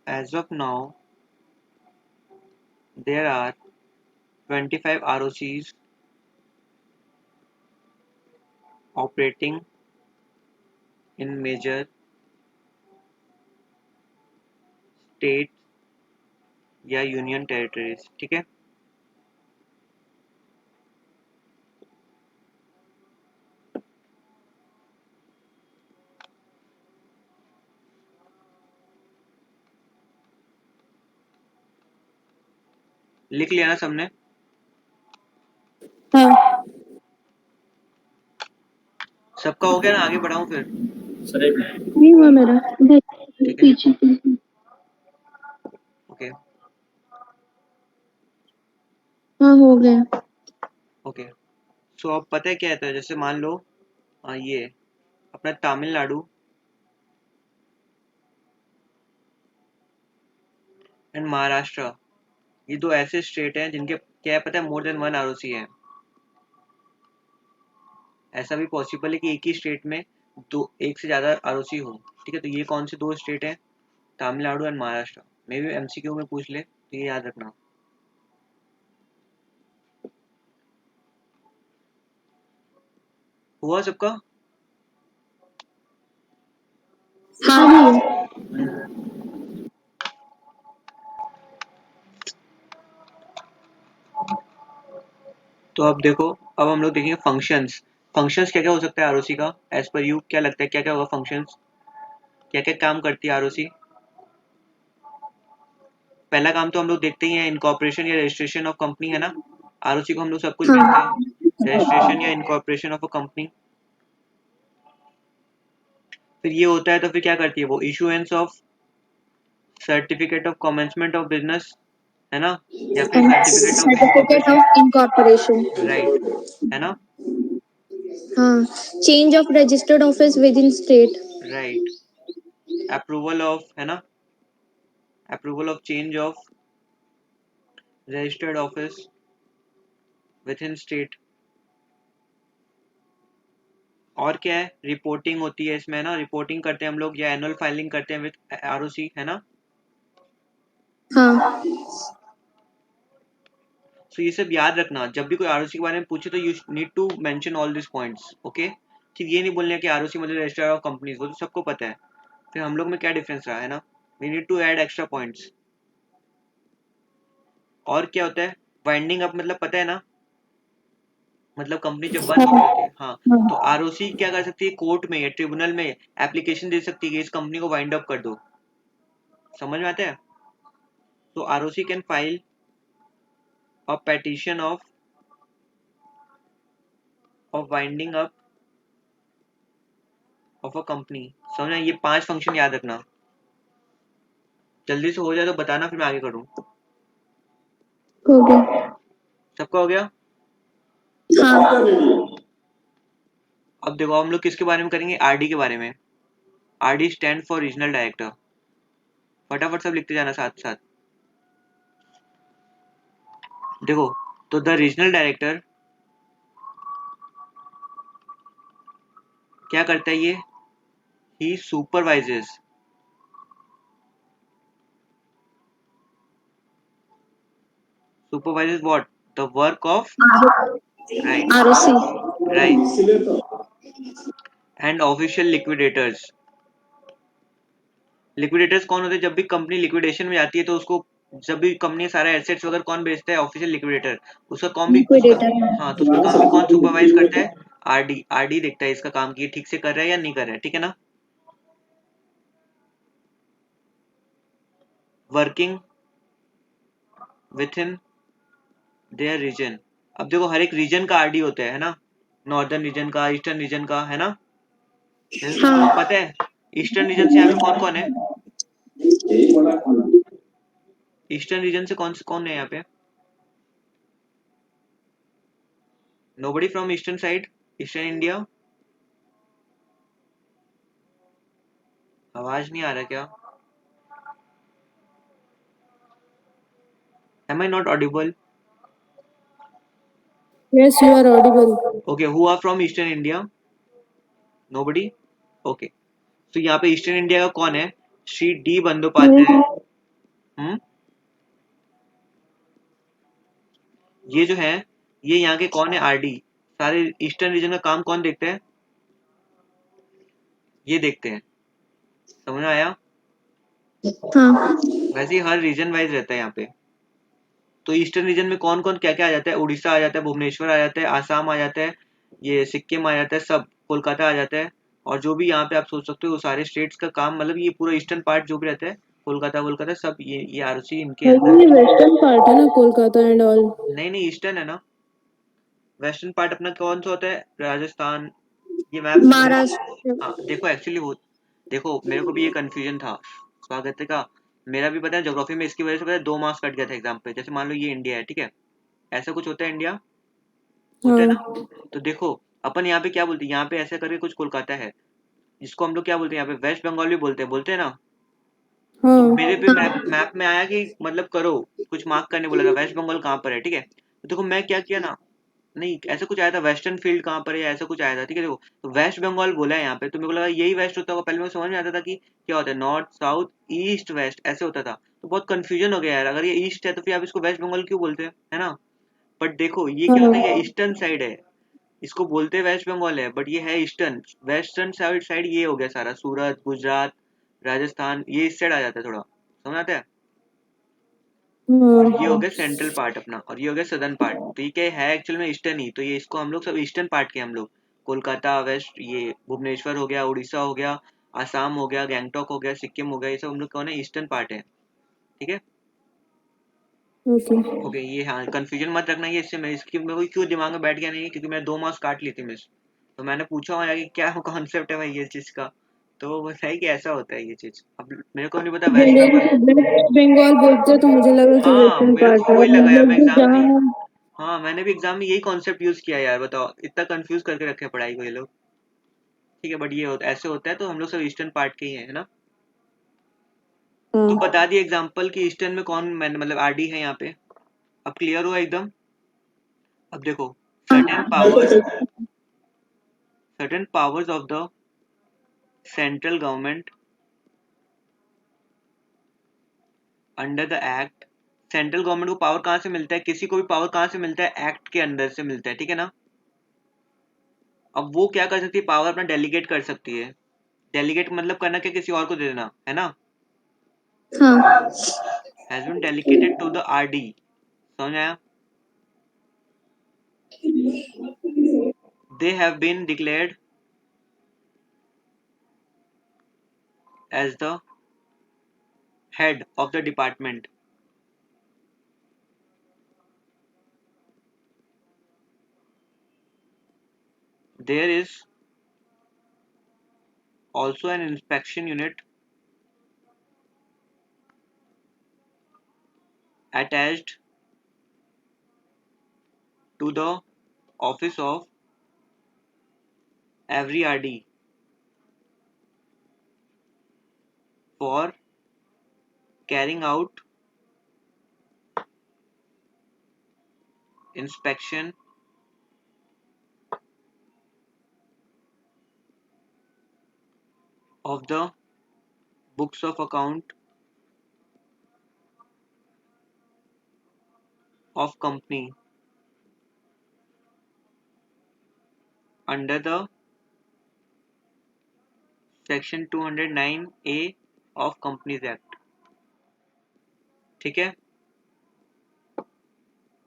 As of now, there are 25 ROCs operating in major state या union territories. ठीक है, लिख लिया ना सबने? हाँ सबका हो गया ना? आगे बढ़ाऊं फिर? नहीं हुआ मेरा. ठीक है, पीछे ओके हाँ हो गया. ओके. सो अब पता है क्या है? तो जैसे मान लो ये अपना तमिलनाडु एंड महाराष्ट्र, ये दो ऐसे स्टेट हैं जिनके क्या है पता है, मोर देन वन आरओसी है. ऐसा भी पॉसिबल है कि एक ही स्टेट में दो, एक से ज्यादा आरओसी हो. ठीक है, तो ये कौन से दो स्टेट हैं? तमिलनाडु एंड महाराष्ट्र. मे भी एमसीक्यू में पूछ ले, तो ये याद रखना. हुआ सबका? हाँ भी. तो अब देखो, अब हम लोग देखेंगे फंक्शंस. फंक्शंस क्या क्या हो सकता है आरओसी का? एज पर यू क्या लगता है क्या क्या होगा फंक्शंस? क्या क्या काम करती है आरओसी? पहला काम तो हम लोग देखते ही हैं, इनकॉर्पोरेशन या रजिस्ट्रेशन ऑफ कंपनी, है ना? आरओसी को हम लोग सब कुछ भेजते हाँ हैं, रजिस्ट्रेशन या इनकॉर्पोरेशन ऑफ अ कंपनी. फिर ये होता है तो फिर क्या करती है वो? Issuance of certificate of commencement of business, है ना? या फिर certificate of certificate incorporation. Of incorporation. Right, है ना? हाँ. Change of registered office with in state. Right. Approval of, है ना? Approval of change of registered office with in state. और क्या है? रिपोर्टिंग होती है इसमें, है ना? रिपोर्टिंग करते हैं हम लोग, या एनुअल फाइलिंग करते हैं विद आरओसी, है ना? हाँ. सो ये सब याद रखना, जब भी कोई आरओसी के बारे में पूछे तो you need to mention all this points. Okay, सिर्फ ये नहीं बोलना कि आरओसी मतलब रजिस्टर ऑफ कंपनीज, वो तो सबको पता है. फिर हम लोग में क्या डिफरेंस रहा, है ना? We need to add extra points. और क्या होता है? वाइंडिंग अप मतलब पता है ना? मतलब कंपनी जब बंद हो रही होती है, हाँ. तो आरओसी क्या कर सकती है? कोर्ट में या ट्रिब्यूनल में एप्लीकेशन दे सकती है कि इस कंपनी को वाइंड अप कर दो. समझ में आता है? तो ROC can file a petition of winding up of a company. समझना? ये 5 फंक्शन याद रखना. जल्दी से हो जाए तो बताना, फिर मैं आगे करूँ. हो गया. सबका हो गया? हाँ. अब देखो हम लोग किसके बारे में करेंगे? आरडी के बारे में. RD stand for regional director. फटाफट सब लिखते जाना साथ साथ. देखो, तो द रीजनल डायरेक्टर क्या करता है? ये ही supervises what? The work of. Right, ROC. Right. And official liquidators. Liquidators कौन होते हैं? जब भी कंपनी लिक्विडेशन में जाती है तो उसको, जब भी कंपनी सारा एसेट्स वगैरह कौन बेचता है? Official liquidator. उसका कौन भी उसका, लिक्विडेटर. हाँ, तो उसका काम भी कौन सुपरवाइज करता है? आरडी. आरडी देखता है इसका काम कि ये ठीक से कर रहा है या नहीं कर रहा है. ठीक है ना? Working within their region. अब देखो हर एक रीजन का आरडी होता है ना? नॉर्दर्न रीजन का, ईस्टर्न रीजन का, है ना? जैसे तुम लोग हाँ. पता है ईस्टर्न रीजन से यहाँ पे कौन कौन है? ईस्टर्न रीजन से कौन है यहाँ पे? Nobody from eastern side, eastern India. आवाज नहीं आ रहा क्या? Am I not audible? Yes, you are audible. Okay, who are from eastern India? Nobody. Okay, तो यहाँ पे ईस्टर्न इंडिया का कौन है? श्री डी बंदोपाध्याय. हम्म ये जो है, ये यहाँ के कौन है, आरडी। सारे ईस्टर्न रीजन का काम कौन देखते हैं, ये देखते हैं। समझ में आया। हाँ। वैसे ही हर रीजन वाइज रहता है यहाँ पे। तो ईस्टर्न रीजन में कौन कौन क्या क्या आ जाता है, उड़ीसा आ जाता है, भुवनेश्वर आ जाता है, आसाम आ जाता है, ये सिक्किम आ जाता है, सब कोलकाता आ जाता है। और जो भी यहाँ पे आप सोच सकते हो वो सारे स्टेट्स का काम, मतलब ये पूरा ईस्टर्न पार्ट जो भी रहता है, कोलकाता कोलकाता सब, ये आरओसी इनके अंदर। ये वेस्टर्न पार्ट है ना कोलकाता एंड ऑल। नहीं नहीं, ईस्टर्न है ना। वेस्टर्न पार्ट अपना कौन सा होता है, राजस्थान। ये मैप से मेरे को, महाराष्ट्र। हाँ देखो एक्चुअली वो, देखो मेरे को भी ये कंफ्यूजन था स्वागत का। मेरा भी पता है ज्योग्राफी में इसकी वजह से पता है 2 मार्क्स कट गया था एग्जाम पे। जैसे मान लो ये इंडिया है, ठीक है, ऐसा कुछ होता है इंडिया, होता है ना। हाँ तो देखो अपन यहाँ पे क्या बोलते हैं, यहाँ पे ऐसा करके कुछ कोलकाता है, जिसको हम लोग क्या बोलते हैं यहाँ पे, वेस्ट बंगाल भी बोलते हैं ना। तो मेरे हाँ। पे मैप मैप में आया कि मतलब करो, कुछ मार्क करने बोला था, वेस्ट बंगाल कहाँ पर है, ठीक है। तो देखो मैं क्या किया ना, नहीं ऐसा कुछ आया था, वेस्टर्न फील्ड कहाँ पर है या ऐसा कुछ आया था, ठीक है। देखो तो वेस्ट बंगाल बोला है यहाँ पे, तो मेरे को लगा यही वेस्ट होता होगा। पहले मेरे को समझ में आता था कि क्या होता है, नॉर्थ साउथ ईस्ट वेस्ट ऐसे होता था। तो बहुत कंफ्यूजन हो गया यार, अगर ये ईस्ट है तो फिर आप इसको वेस्ट बंगाल क्यों बोलते हैं, है ना। बट देखो ये क्या होता है, ये हाँ ईस्टर्न साइड है, इसको बोलते वेस्ट बंगाल है, बट ये है ईस्टर्न। वेस्टर्न साइड साइड ये हो गया सारा, सूरत गुजरात राजस्थान, ये इस साइड आ जाता है थोड़ा, समझ आता है। और ये हो हाँ। गया सेंट्रल पार्ट अपना, और ये हो गया सदर्न पार्ट। तो ये क्या है एक्चुअल में, ईस्टर्न ही। तो ये इसको हम लोग सब ईस्टर्न पार्ट के हम लोग, कोलकाता वेस्ट, ये भुवनेश्वर हो गया, उड़ीसा हो गया, आसाम हो गया, गैंगटॉक हो गया, सिक्किम हो गया, ये सब हम लोग कौन है, ईस्टर्न पार्ट है, ठीक है। ओके। ओके ये हाँ, कंफ्यूजन मत रखना, ये इससे मेरे इसकी मेरे को क्यों दिमाग में बैठ गया नहीं, क्योंकि मैंने 2 मार्क्स काट ली थी मिस। तो मैंने पूछा वहाँ जाके क्या कॉन्सेप्ट है भाई ये चीज का। तो वो बताया कि ऐसा होता है ये चीज। अब मेरे को नहीं पता वेस्ट बंगाल। वेस्ट बंगाल बोलते तो मुझे लगा कि हाँ वेस्टर्न मेरे को पार्ट है, वही अब लगा यार, हम मैं लोग एग्जाम में, जहाँ। हाँ मैंने भी एग्जाम में यही कॉन्सेप्ट यूज किया यार, बताओ इतना कंफ्यूज करके रखे हैं पढ़ाई को ये लोग। ठीक है, बट ये होता ऐसे होता है, तो हम लोग सब ईस्टर्न पार्ट के ही है ना। तो हाँ। बता दिए एग्जाम्पल कि ईस्टर्न में कौन मैंने मतलब आरडी है यहाँ पे। अब क्लियर हुआ एकदम। अब देखो, certain powers, certain powers of the central government under the act. Central government को पावर कहाँ से मिलता है, किसी को भी पावर कहाँ से मिलता है, एक्ट के अंदर से मिलता है, ठीक है ना। अब वो क्या कर सकती है, पावर अपना डेलीगेट कर सकती है। डेलीगेट मतलब करना क्या, किसी और को दे देना, है ना। हाँ। Has been delegated to the R, समझ आया। They have been declared as the head of the department. There is also an inspection unit attached to the office of every RD for carrying out inspection of the books of account of company under the section 209A of Companies Act। ठीक है,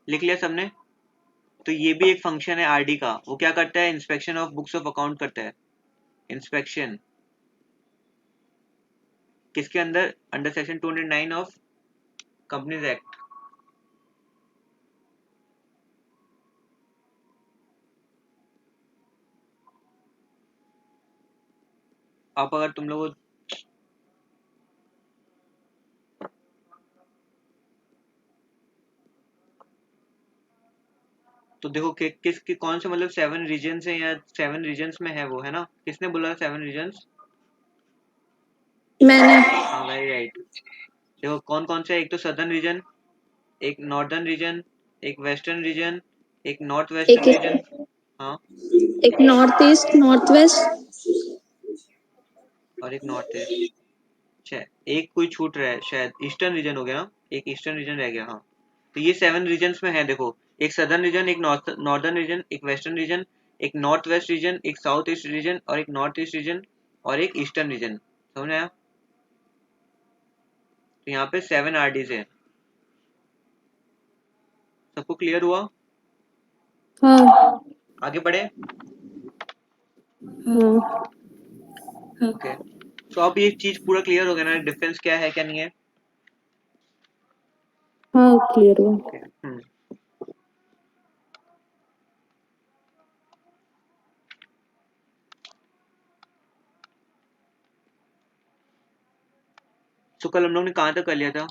लिख लिया सबने। तो ये भी एक function है आरडी का, वो क्या करता है, inspection of books of account करता है। इंस्पेक्शन किसके अंदर, under section 209 of companies act. अब अगर तुम लोग, तो देखो कि कौन से मतलब 7 रीजन्स है, या 7 रीजन्स में है वो, है ना। किसने बोला 7 रीजन्स, मैंने। हाँ वेरी राइट। देखो कौन कौन से है? एक तो सदर्न रीजन, एक नॉर्दर्न रीजन, एक वेस्टर्न रीजन, एक नॉर्थ वेस्टर्न एक रीजन। हाँ, एक नॉर्थ ईस्ट, नॉर्थ वेस्ट। और एक नॉर्थ ईस्ट। एक कोई छूट रहा है शायद, ईस्टर्न रीजन हो गया ना, एक ईस्टर्न रीजन रह गया। हाँ, तो ये 7 रीजन्स में है देखो, एक सदर्न रीजन, एक नॉर्दर्न रीजन, एक वेस्टर्न रीजन, एक नॉर्थ वेस्ट रीजन, एक साउथ ईस्ट रीजन और एक नॉर्थ ईस्ट रीजन और एक ईस्टर्न रीजन। समझ आया? तो यहाँ पे 7 आरडीज है। सबको क्लियर हुआ? हाँ आगे बढ़े? हाँ ओके, तो अब ये चीज पूरा क्लियर हो गया ना, डिफरेंस क्या है क्या नहीं है? हाँ क्लियर हुआ। ओके, तो कल हम लोग ने कहाँ तक कर लिया था?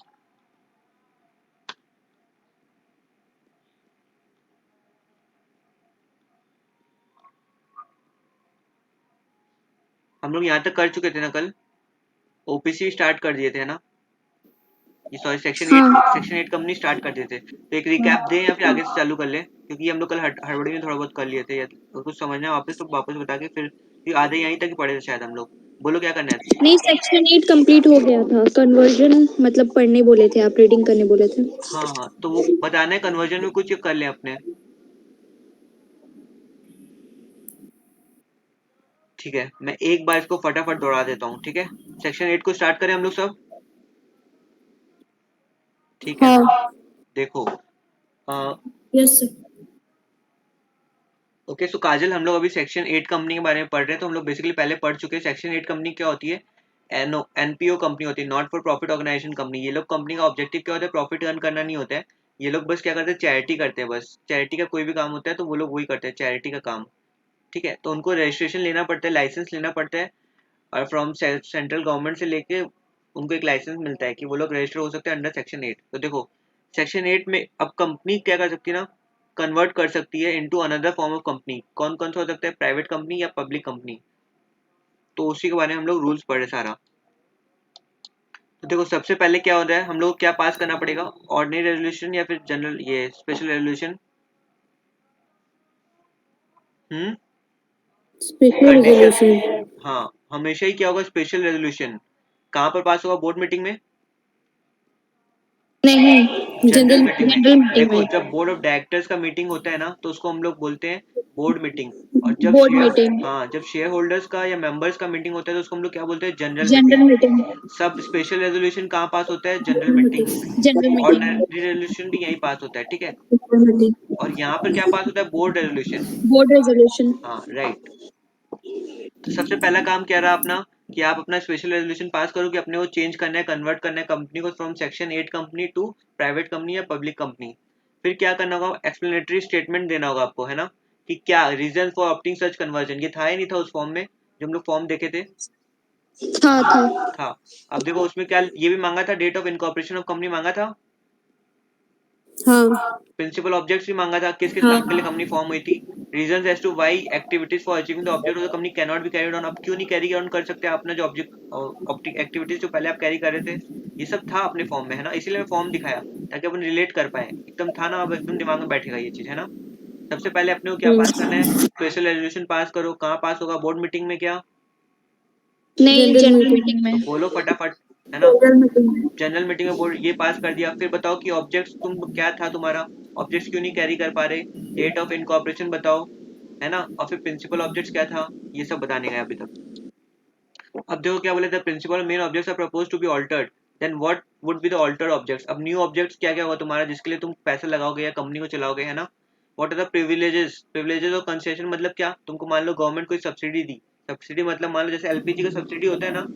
हम लोग यहाँ तक कर चुके थे ना कल, ओपीसी स्टार्ट कर दिए थे ना, ये सॉरी सेक्शन 8 कंपनी स्टार्ट कर दिए थे। तो एक रिकैप दें या फिर आगे से चालू कर ले, क्योंकि हम लोग कल हड़बड़ी में थोड़ा बहुत कर लिए थे, या तो कुछ समझना है वापस तो वापस बता के फिर आधे यहीं तक ही पढ़े थे शायद हम लोग। बोलो क्या करना है? नहीं, सेक्शन 8 कंप्लीट हो गया था। कन्वर्जन मतलब पढ़ने बोले थे आप, रीडिंग करने बोले थे। हाँ हाँ, तो वो बताना है कन्वर्जन में कुछ कर लें अपने। ठीक है, मैं एक बार इसको फटाफट दौड़ा देता हूँ। ठीक है, सेक्शन 8 को स्टार्ट करें हम लोग सब। ठीक है, हाँ देखो यस सर। ओके, सो काजल हम लोग अभी सेक्शन 8 कंपनी के बारे में पढ़ रहे हैं। तो हम लोग बेसिकली पहले पढ़ चुके हैं सेक्शन 8 कंपनी क्या होती है। एनपीओ कंपनी होती है, not for profit organisation company. ये लोग कंपनी का ऑब्जेक्टिव क्या होता है? प्रॉफिट अर्न करना नहीं होता है। ये लोग बस क्या करते हैं? चैरिटी करते हैं। बस चैरिटी का कोई भी काम होता है तो वो लोग वही करते हैं, चैरिटी का काम। ठीक है, तो उनको रजिस्ट्रेशन लेना पड़ता है, लाइसेंस लेना पड़ता है, और फ्रॉम सेंट्रल गवर्नमेंट से लेके उनको एक लाइसेंस मिलता है कि वो लोग रजिस्टर हो सकते हैं अंडर सेक्शन 8। तो देखो, सेक्शन 8 में अब कंपनी क्या कर सकती है ना, कन्वर्ट कर सकती है into another form of company. कौन कौन सा हो सकता है? प्राइवेट कंपनी या पब्लिक कंपनी। तो उसी के बारे में हम लोग रूल्स पढ़े सारा। तो देखो, सबसे पहले क्या होता है, हम लोग क्या पास करना पड़ेगा? ऑर्डिनरी रेजोल्यूशन या फिर जनरल, ये स्पेशल रेजोल्यूशन। हम्म स्पेशल रेजोल्यूशन। हाँ, हमेशा ही क्या होगा? Special resolution. कहाँ पर पास होगा? बोर्ड मीटिंग में? नहीं, जनरल मीटिंग में। जनरल मीटिंग देखो, में। जब बोर्ड ऑफ डायरेक्टर्स का मीटिंग होता है ना, तो उसको हम लोग बोलते हैं बोर्ड मीटिंग। और जब बोर्ड शेयर मीटिंग। हाँ, जब शेयर होल्डर्स का या मेंबर्स का मीटिंग होता है तो उसको हम लोग क्या बोलते हैं? General meeting. General meeting. सब स्पेशल रेजोल्यूशन कहाँ पास होता है? जनरल मीटिंग में। जनरल मीटिंग में। ऑर्डिनरी रेजोल्यूशन भी यहीं पास होता है। ठीक है, बोर्ड और यहाँ पर क्या पास होता है? Board resolution. रेजोल्यूशन। हाँ, राइट। तो सबसे पहला काम क्या रहा अपना, कि आप अपना स्पेशल रेजोल्यूशन पास करो कि अपने को चेंज करना है, कन्वर्ट करना है कंपनी को from section 8 company to private company या पब्लिक कंपनी। फिर क्या करना होगा? एक्सप्लेनेटरी स्टेटमेंट देना होगा आपको, है ना, कि क्या reason for opting such conversion. ये था ही नहीं था उस फॉर्म में, जब हम लोग फॉर्म देखे थे। था। था। अब देखो उसमें क्या ये भी मांगा था, date of incorporation of company मांगा था, हाँ प्रिंसिपल ऑब्जेक्ट्स भी मांगा था, किस किस हाँ काम के लिए कंपनी फॉर्म हुई थी, reasons as to why activities for achieving the object of the company can not be carried on. अब क्यों नहीं कैरी ऑन कर सकते अपना जो ऑब्जेक्ट एक्टिविटीज जो पहले आप कैरी कर रहे थे? ये सब था अपने फॉर्म में, है ना, इसीलिए मैं फॉर्म दिखाया ताकि अपन रिलेट कर पाए। एकदम था ना, अब एकदम दिमाग में बैठेगा ये चीज, है ना। सबसे पहले अपने को क्या पास करना है? स्पेशल रेजोल्यूशन पास करो। कहाँ पास होगा? बोर्ड मीटिंग में। क्या? नहीं, जनरल जनरल मीटिंग। मीटिंग तो में। बोलो फटाफट, है ना। General meeting. जनरल मीटिंग में बोर्ड ये पास कर दिया। फिर बताओ कि ऑब्जेक्ट्स तुम क्या था तुम्हारा, ऑब्जेक्ट्स क्यों नहीं कैरी कर पा रहे, डेट ऑफ इनकॉर्पोरेशन बताओ, है ना, और फिर प्रिंसिपल ऑब्जेक्ट्स क्या था, ये सब बताने गए अभी तक। अब देखो क्या बोले थे, principal main objects are propose to be altered, then what would be the altered objects. अब न्यू ऑब्जेक्ट्स क्या क्या होगा तुम्हारा, जिसके लिए तुम पैसे लगाओगे या कंपनी को चलाओगे, है ना। What are the privileges, privileges और कंसेशन मतलब क्या? तुमको मान लो गवर्नमेंट कोई सब्सिडी दी, सब्सिडी मतलब मान लो जैसे एलपीजी का सब्सिडी होता है ना,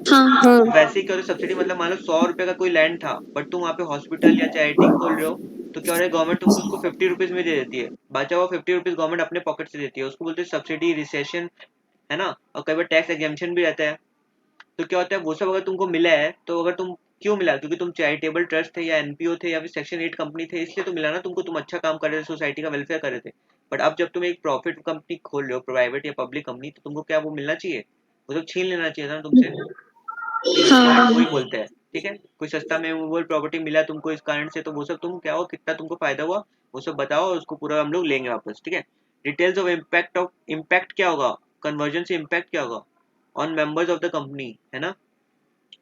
हाँ। हाँ वैसे ही क्या होता है सब्सिडी, मतलब मान लो 100 रुपए का कोई लैंड था, बट तुम वहाँ पे हॉस्पिटल या चैरिटी खोल रहे हो, तो क्या हो रहा है, गवर्नमेंट तुमको उसको 50 रुपीज में दे देती है, बचा हुआ 50 रुपीज गवर्नमेंट अपने पॉकेट से देती है, उसको बोलते हैं सब्सिडी रिसेशन, है ना। और कई बार टैक्स एग्जेम्पशन भी रहता है। तो क्या होता है, वो सब अगर तुमको मिला है, तो अगर तुम क्यों मिला, क्योंकि तुम चैरिटेबल ट्रस्ट थे या एनपीओ थे या फिर सेक्शन 8 कंपनी थे, इसलिए तो मिला ना तुमको, तुम अच्छा काम कर रहे थे, सोसाइटी का वेलफेयर कर रहे थे। बट अब जब तुम एक प्रॉफिट कंपनी खोल रहे हो, प्राइवेट या पब्लिक कंपनी, तो तुमको क्या वो मिलना चाहिए? वो सब छीन लेना चाहिए था ना तुमसे। बेसिकली वही हाँ। बोलते हैं। ठीक है, कोई सस्ता में मूवेबल प्रॉपर्टी मिला तुमको इस कारण से, तो वो सब तुम क्या हो, कितना तुमको फायदा हुआ, वो सब बताओ, और उसको पूरा हम लोग लेंगे वापस। ठीक है, डिटेल्स ऑफ इम्पैक्ट क्या होगा, कन्वर्जन से इम्पैक्ट क्या होगा on members of the company, है ना।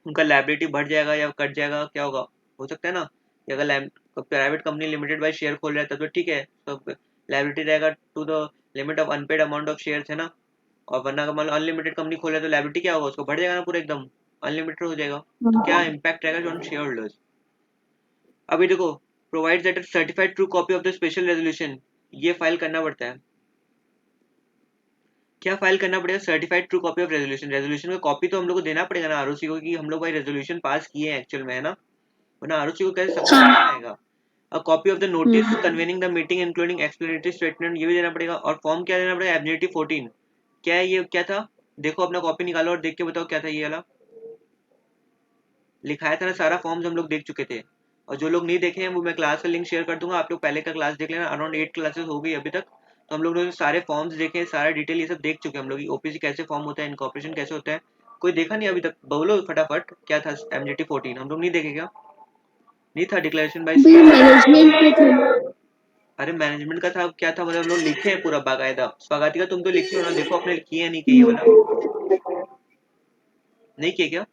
उनका लायबिलिटी बढ़ जाएगा या कट जाएगा, क्या होगा, हो सकता है ना कि अगर private company limited by share खोल रहा है तब तो ठीक है, तो लायबिलिटी रहेगा to the limit of unpaid amount of shares, है ना। और वरना अगर मान लो अनलिमिटेड कंपनी खोल रहा है तो लायबिलिटी क्या होगा, उसको बढ़ जाएगा ना पूरा एकदम, अनलिमिटेड हो जाएगा। तो क्या इम्पैक्ट रहेगा ऑन शेयर होल्डर्स। अभी देखो, provide that certified true copy of the special resolution, ये फाइल करना पड़ता है। क्या फाइल करना पड़ेगा, certified true copy of resolution, resolution का कॉपी तो हम लोग को देना पड़ेगा ना आरओसी को कि हम लोग भाई रेजोल्यूशन पास किए हैं एक्चुअल में, है ना, वरना आरओसी को कैसे सबमिट हाँ। नहीं आएगा। A copy of the notice convening the meeting including explanatory statement, ये भी देना पड़ेगा। और फॉर्म क्या देना पड़ेगा, एबजेक्टिव 14, क्या है ये, क्या था, देखो अपना कॉपी निकालो और देख के बताओ क्या था ये वाला, लिखाया था ना, सारा फॉर्म्स हम लोग देख चुके थे। और जो लोग नहीं देखे हैं वो मैं क्लास का लिंक शेयर कर दूंगा, आप लोग पहले का क्लास देख लेना, अराउंड 8 क्लासेस हो गई अभी तक। तो हम लोग ने सारे फॉर्म्स देखे, सारा डिटेल ये सब देख चुके हैं हम लोग, ओपीसी कैसे फॉर्म होता है, इनकॉर्पोरेशन कैसे होता है। कोई देखा नहीं अभी तक, बोलो फटाफट क्या था एमजीटी 14, हम लोग नहीं देखे क्या, नहीं था डिक्लेरेशन बाय भैया सीईओ। मैनेजमेंट पे था। अरे मैनेजमेंट का था, क्या था मतलब हम लोग लिखे हैं पूरा बाकायदा, स्वागती का तुम तो लिखे हो ना, देखो अपने किए नहीं किए ये वाला, नहीं किए क्या।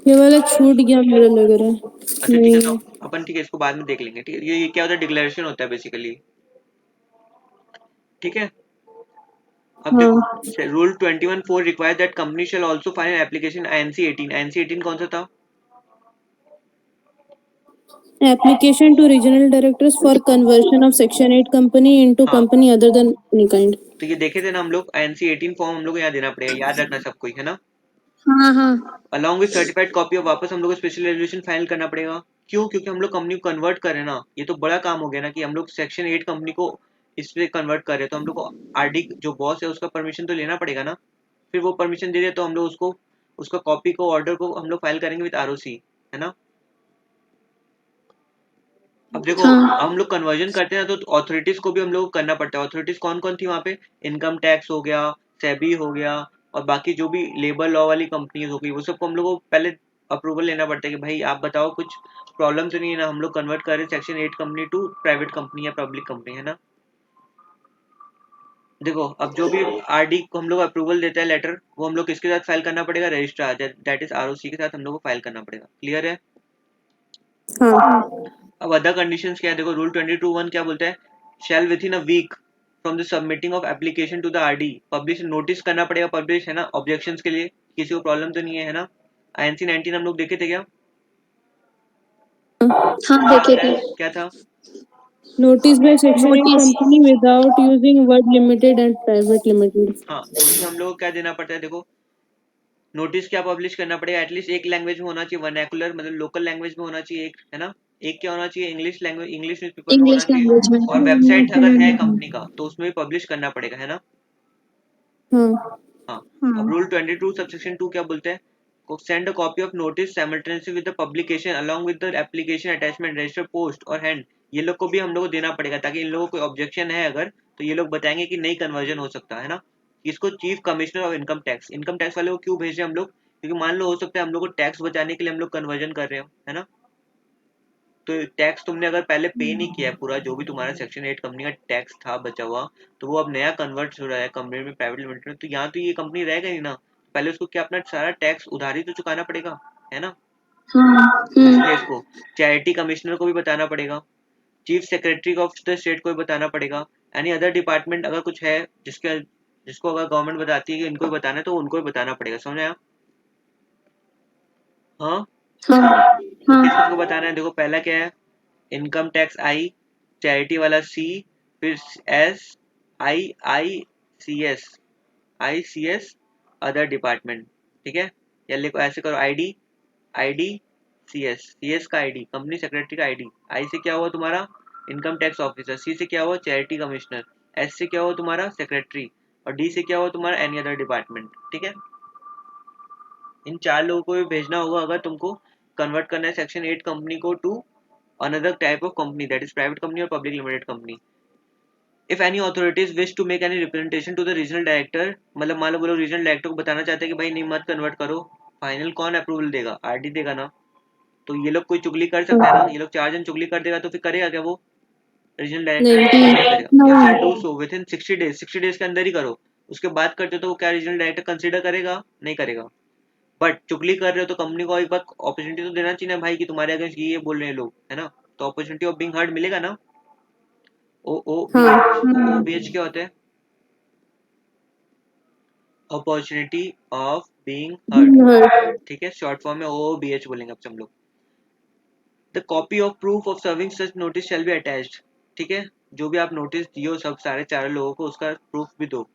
ये वाला छूट गया मेरा लग रहा है। अच्छा ठीक है, तो नहीं। अपन ठीक है इसको बाद में देख लेंगे, ठीक है, ये क्या होता है, डिक्लेरेशन होता है बेसिकली, ठीक है। अब देखो, हाँ। Rule 21(4) require that company shell also file an application INC 18, INC 18 कौन सा था, Application to regional directors for conversion of Section 8 company into हाँ, company other than any kind. तो ये देखे थे ना हम लोग, आईएनसी 18 फॉर्म हम लोग को यहाँ देना पड़ेगा, याद रखना सब कोई, है ना। हाँ हाँ। अलॉन्ग विद सर्टिफाइड कॉपी, और वापस हम लोग को स्पेशल रेजोल्यूशन फाइल करना पड़ेगा। क्यों, क्योंकि हम लोग कंपनी को कन्वर्ट कर रहे हैं ना, ये तो बड़ा काम हो गया ना कि हम लोग सेक्शन 8 कंपनी को इस पे कन्वर्ट कर रहे हैं, तो हम लोग को आरडी जो बॉस है उसका परमिशन तो लेना पड़ेगा ना। फिर वो परमिशन दे दे तो हम लोग उसको, उसका कॉपी को, ऑर्डर को हम लोग फाइल करेंगे विद आरओसी, है ना। अब देखो, हाँ। हम लोग कन्वर्जन करते हैं तो अथॉरिटीज को भी हम लोग को करना पड़ता है। अथॉरिटीज कौन कौन थी वहाँ पे, इनकम टैक्स हो गया, सेबी हो गया, और बाकी जो भी लेबर लॉ वाली कंपनीज हो गई, वो सबको हम लोग को पहले अप्रूवल लेना पड़ता है कि भाई आप बताओ कुछ प्रॉब्लम तो नहीं है ना, हम लोग कन्वर्ट कर रहे हैं section 8 company to private company या पब्लिक कंपनी, है ना। देखो अब जो भी आरडी को हम लोग अप्रूवल देता है लेटर, वो हम लोग किसके साथ फाइल करना पड़ेगा, रजिस्ट्रार, दैट इज आरओसी के साथ हम लोग को फाइल करना पड़ेगा, क्लियर है। हाँ। अब अदर कंडीशंस क्या है, देखो रूल 22(1) क्या बोलता है, shall within a week from the submitting of application to the RD publish, notice करना पड़ेगा पब्लिश, है ना, ऑब्जेक्शंस के लिए, किसी को प्रॉब्लम तो नहीं है, है ना। आईएनसी 19 हम लोग देखे थे क्या, हाँ क्या देखे होता थे। है, क्या था, Notice by Section 8 notice. company without using word limited and private limited. हाँ, तो उसमें हम लोग को क्या देना पड़ता है, देखो नोटिस क्या पब्लिश करना पड़ेगा, एटलीस्ट एक लैंग्वेज में होना चाहिए, वर्नैकुलर मतलब लोकल लैंग्वेज में होना चाहिए एक, है ना। एक क्या होना चाहिए, इंग्लिश लैंग्वेज, इंग्लिश न्यूज़पेपर में होना इंग्लिश चाहिए। लैंग्वेज और वेबसाइट अगर है में। कंपनी का तो उसमें भी पब्लिश करना पड़ेगा, है ना। हाँ। हाँ, अब रूल 22 सबसेक्शन 2 क्या बोलते हैं, send a copy of notice simultaneously with the publication along with the application attachment register post और हैंड, ये लोग को भी हम लोग को देना पड़ेगा, ताकि इन लोगों को कोई ऑब्जेक्शन है अगर, तो ये लोग बताएंगे कि नहीं कन्वर्जन हो सकता है ना। इसको chief commissioner of income tax वाले को क्यों भेज रहे हैं हम लोग, क्योंकि मान लो हो सकता है हम लोग को टैक्स बचाने के लिए हम लोग कन्वर्जन कर रहे हो, है ना। तो टैक्स तुमने अगर पहले पे नहीं किया है पूरा, जो भी तुम्हारा सेक्शन 8 कंपनी का टैक्स था बचा हुआ, तो वो अब नया कन्वर्ट हो रहा है कंपनी में, प्राइवेट लिमिटेड में, तो यहाँ तो ये कंपनी रहेगा नहीं ना, पहले उसको क्या अपना सारा टैक्स उधारी तो चुकाना पड़ेगा, है ना। हाँ। इसलिए इसको चैरिटी कमिश्नर को भी बताना पड़ेगा, chief secretary of the state को भी बताना पड़ेगा, एनी अदर डिपार्टमेंट अगर कुछ है जिसके, जिसको अगर गवर्नमेंट बताती है कि इनको भी बताना है तो उनको भी बताना पड़ेगा, समझे आप। हाँ, हाँ। तो किस किस हाँ। को बताना है, देखो पहला क्या है, इनकम टैक्स आई, चैरिटी वाला सी, फिर एस, आई आई सी एस, अदर डिपार्टमेंट, ठीक है। या लिखो ऐसे करो, आईडी, आईडी, सी एस का आईडी कंपनी सेक्रेटरी का आईडी, आई से क्या हुआ तुम्हारा इनकम टैक्स ऑफिसर, सी से क्या हुआ चैरिटी कमिश्नर, एस से क्या हुआ तुम्हारा सेक्रेटरी, और डी से क्या हुआ तुम्हारा एनी अदर डिपार्टमेंट, ठीक है। इन चार लोगों को भी भेजना होगा अगर तुमको कन्वर्ट करना है सेक्शन 8 कंपनी को to another type of company, that is private company और public limited company. If any authorities wish to make any representation to the regional director, मतलब मान लो वो लोग रीजनल डायरेक्टर को बताना चाहते हैं कि भाई नहीं मत कन्वर्ट करो, फाइनल कौन अप्रूवल देगा, आरडी देगा ना। तो ये लोग कोई चुगली कर सकता है ना, ये लोग 4 जन चुगली कर देगा तो फिर करेगा क्या वो रीजनल डायरेक्टर, नहीं। नहीं करेगा, या नहीं। Shall do so with in 60 days, 60 days के अंदर ही करो, उसके बाद करते हो तो वो क्या रीजनल डायरेक्टर कंसीडर करेगा, नहीं करेगा। बट चुगली कर रहे हो तो कंपनी को एक बार अपॉर्चुनिटी तो देना चाहिए ना भाई कि तुम्हारे अगेंस्ट ये बोल रहे हैं लोग, है ना? तो अपॉर्चुनिटी ऑफ बीइंग हर्ड मिलेगा ना। ओ ओ बी हाँ एच ओ बी एच क्या होता है? Opportunity of being heard, hurt ठीक है, शॉर्ट फॉर्म में ओ बी एच बोलेंगे अब हम लोग। The copy of proof of serving such notice shall be attached, ठीक है, जो भी आप नोटिस दियो सब सारे चारों लोगों को उसका प्रूफ भी दो।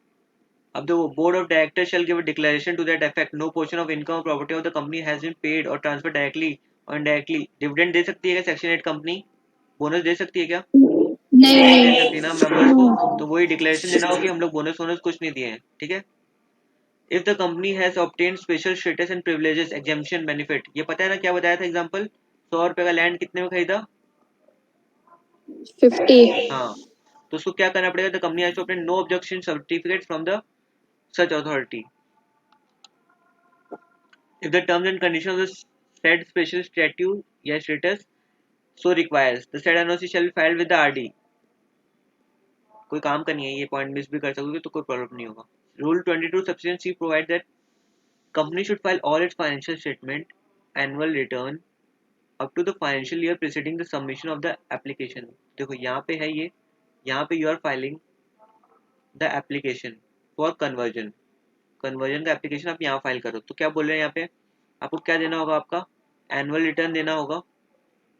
अब देखो, board of director shall give a declaration to that effect, no portion of income और property of the company has been paid और ट्रांसफर डायरेक्टली और इनडायरेक्टली। डिविडेंड दे सकती है क्या सेक्शन 8 कंपनी? बोनस दे सकती है क्या? नहीं नहीं दे नहीं। सकती ना मेंबर्स को। तो वही डिक्लेरेशन देना हो कि हम लोग बोनस वोनस कुछ नहीं दिए हैं, ठीक है। If the company has obtained special status and privileges exemption benefit, ये पता है ना क्या बताया था एग्जांपल? 100 रुपए का लैंड कितने में खरीदा? 50। हाँ, तो उसको क्या करना पड़ेगा? The company has to obtain no objection certificate from the such authority. If the terms and condition of the said special statute या status so requires, the said NOC shall be filed with the RD। कोई काम का नहीं है, ये point miss भी कर सकोगे तो कोई प्रॉब्लम नहीं होगा। Rule 22 subsection C provide that company should file all its financial statement annual return up to the financial year preceding the submission of the application. देखो यहाँ पे है ये, यहाँ पे you are filing the application for conversion. Conversion का application आप यहाँ फाइल करो, तो क्या बोल रहे हैं यहाँ पे? आपको क्या देना होगा? आपका एनुअल रिटर्न देना होगा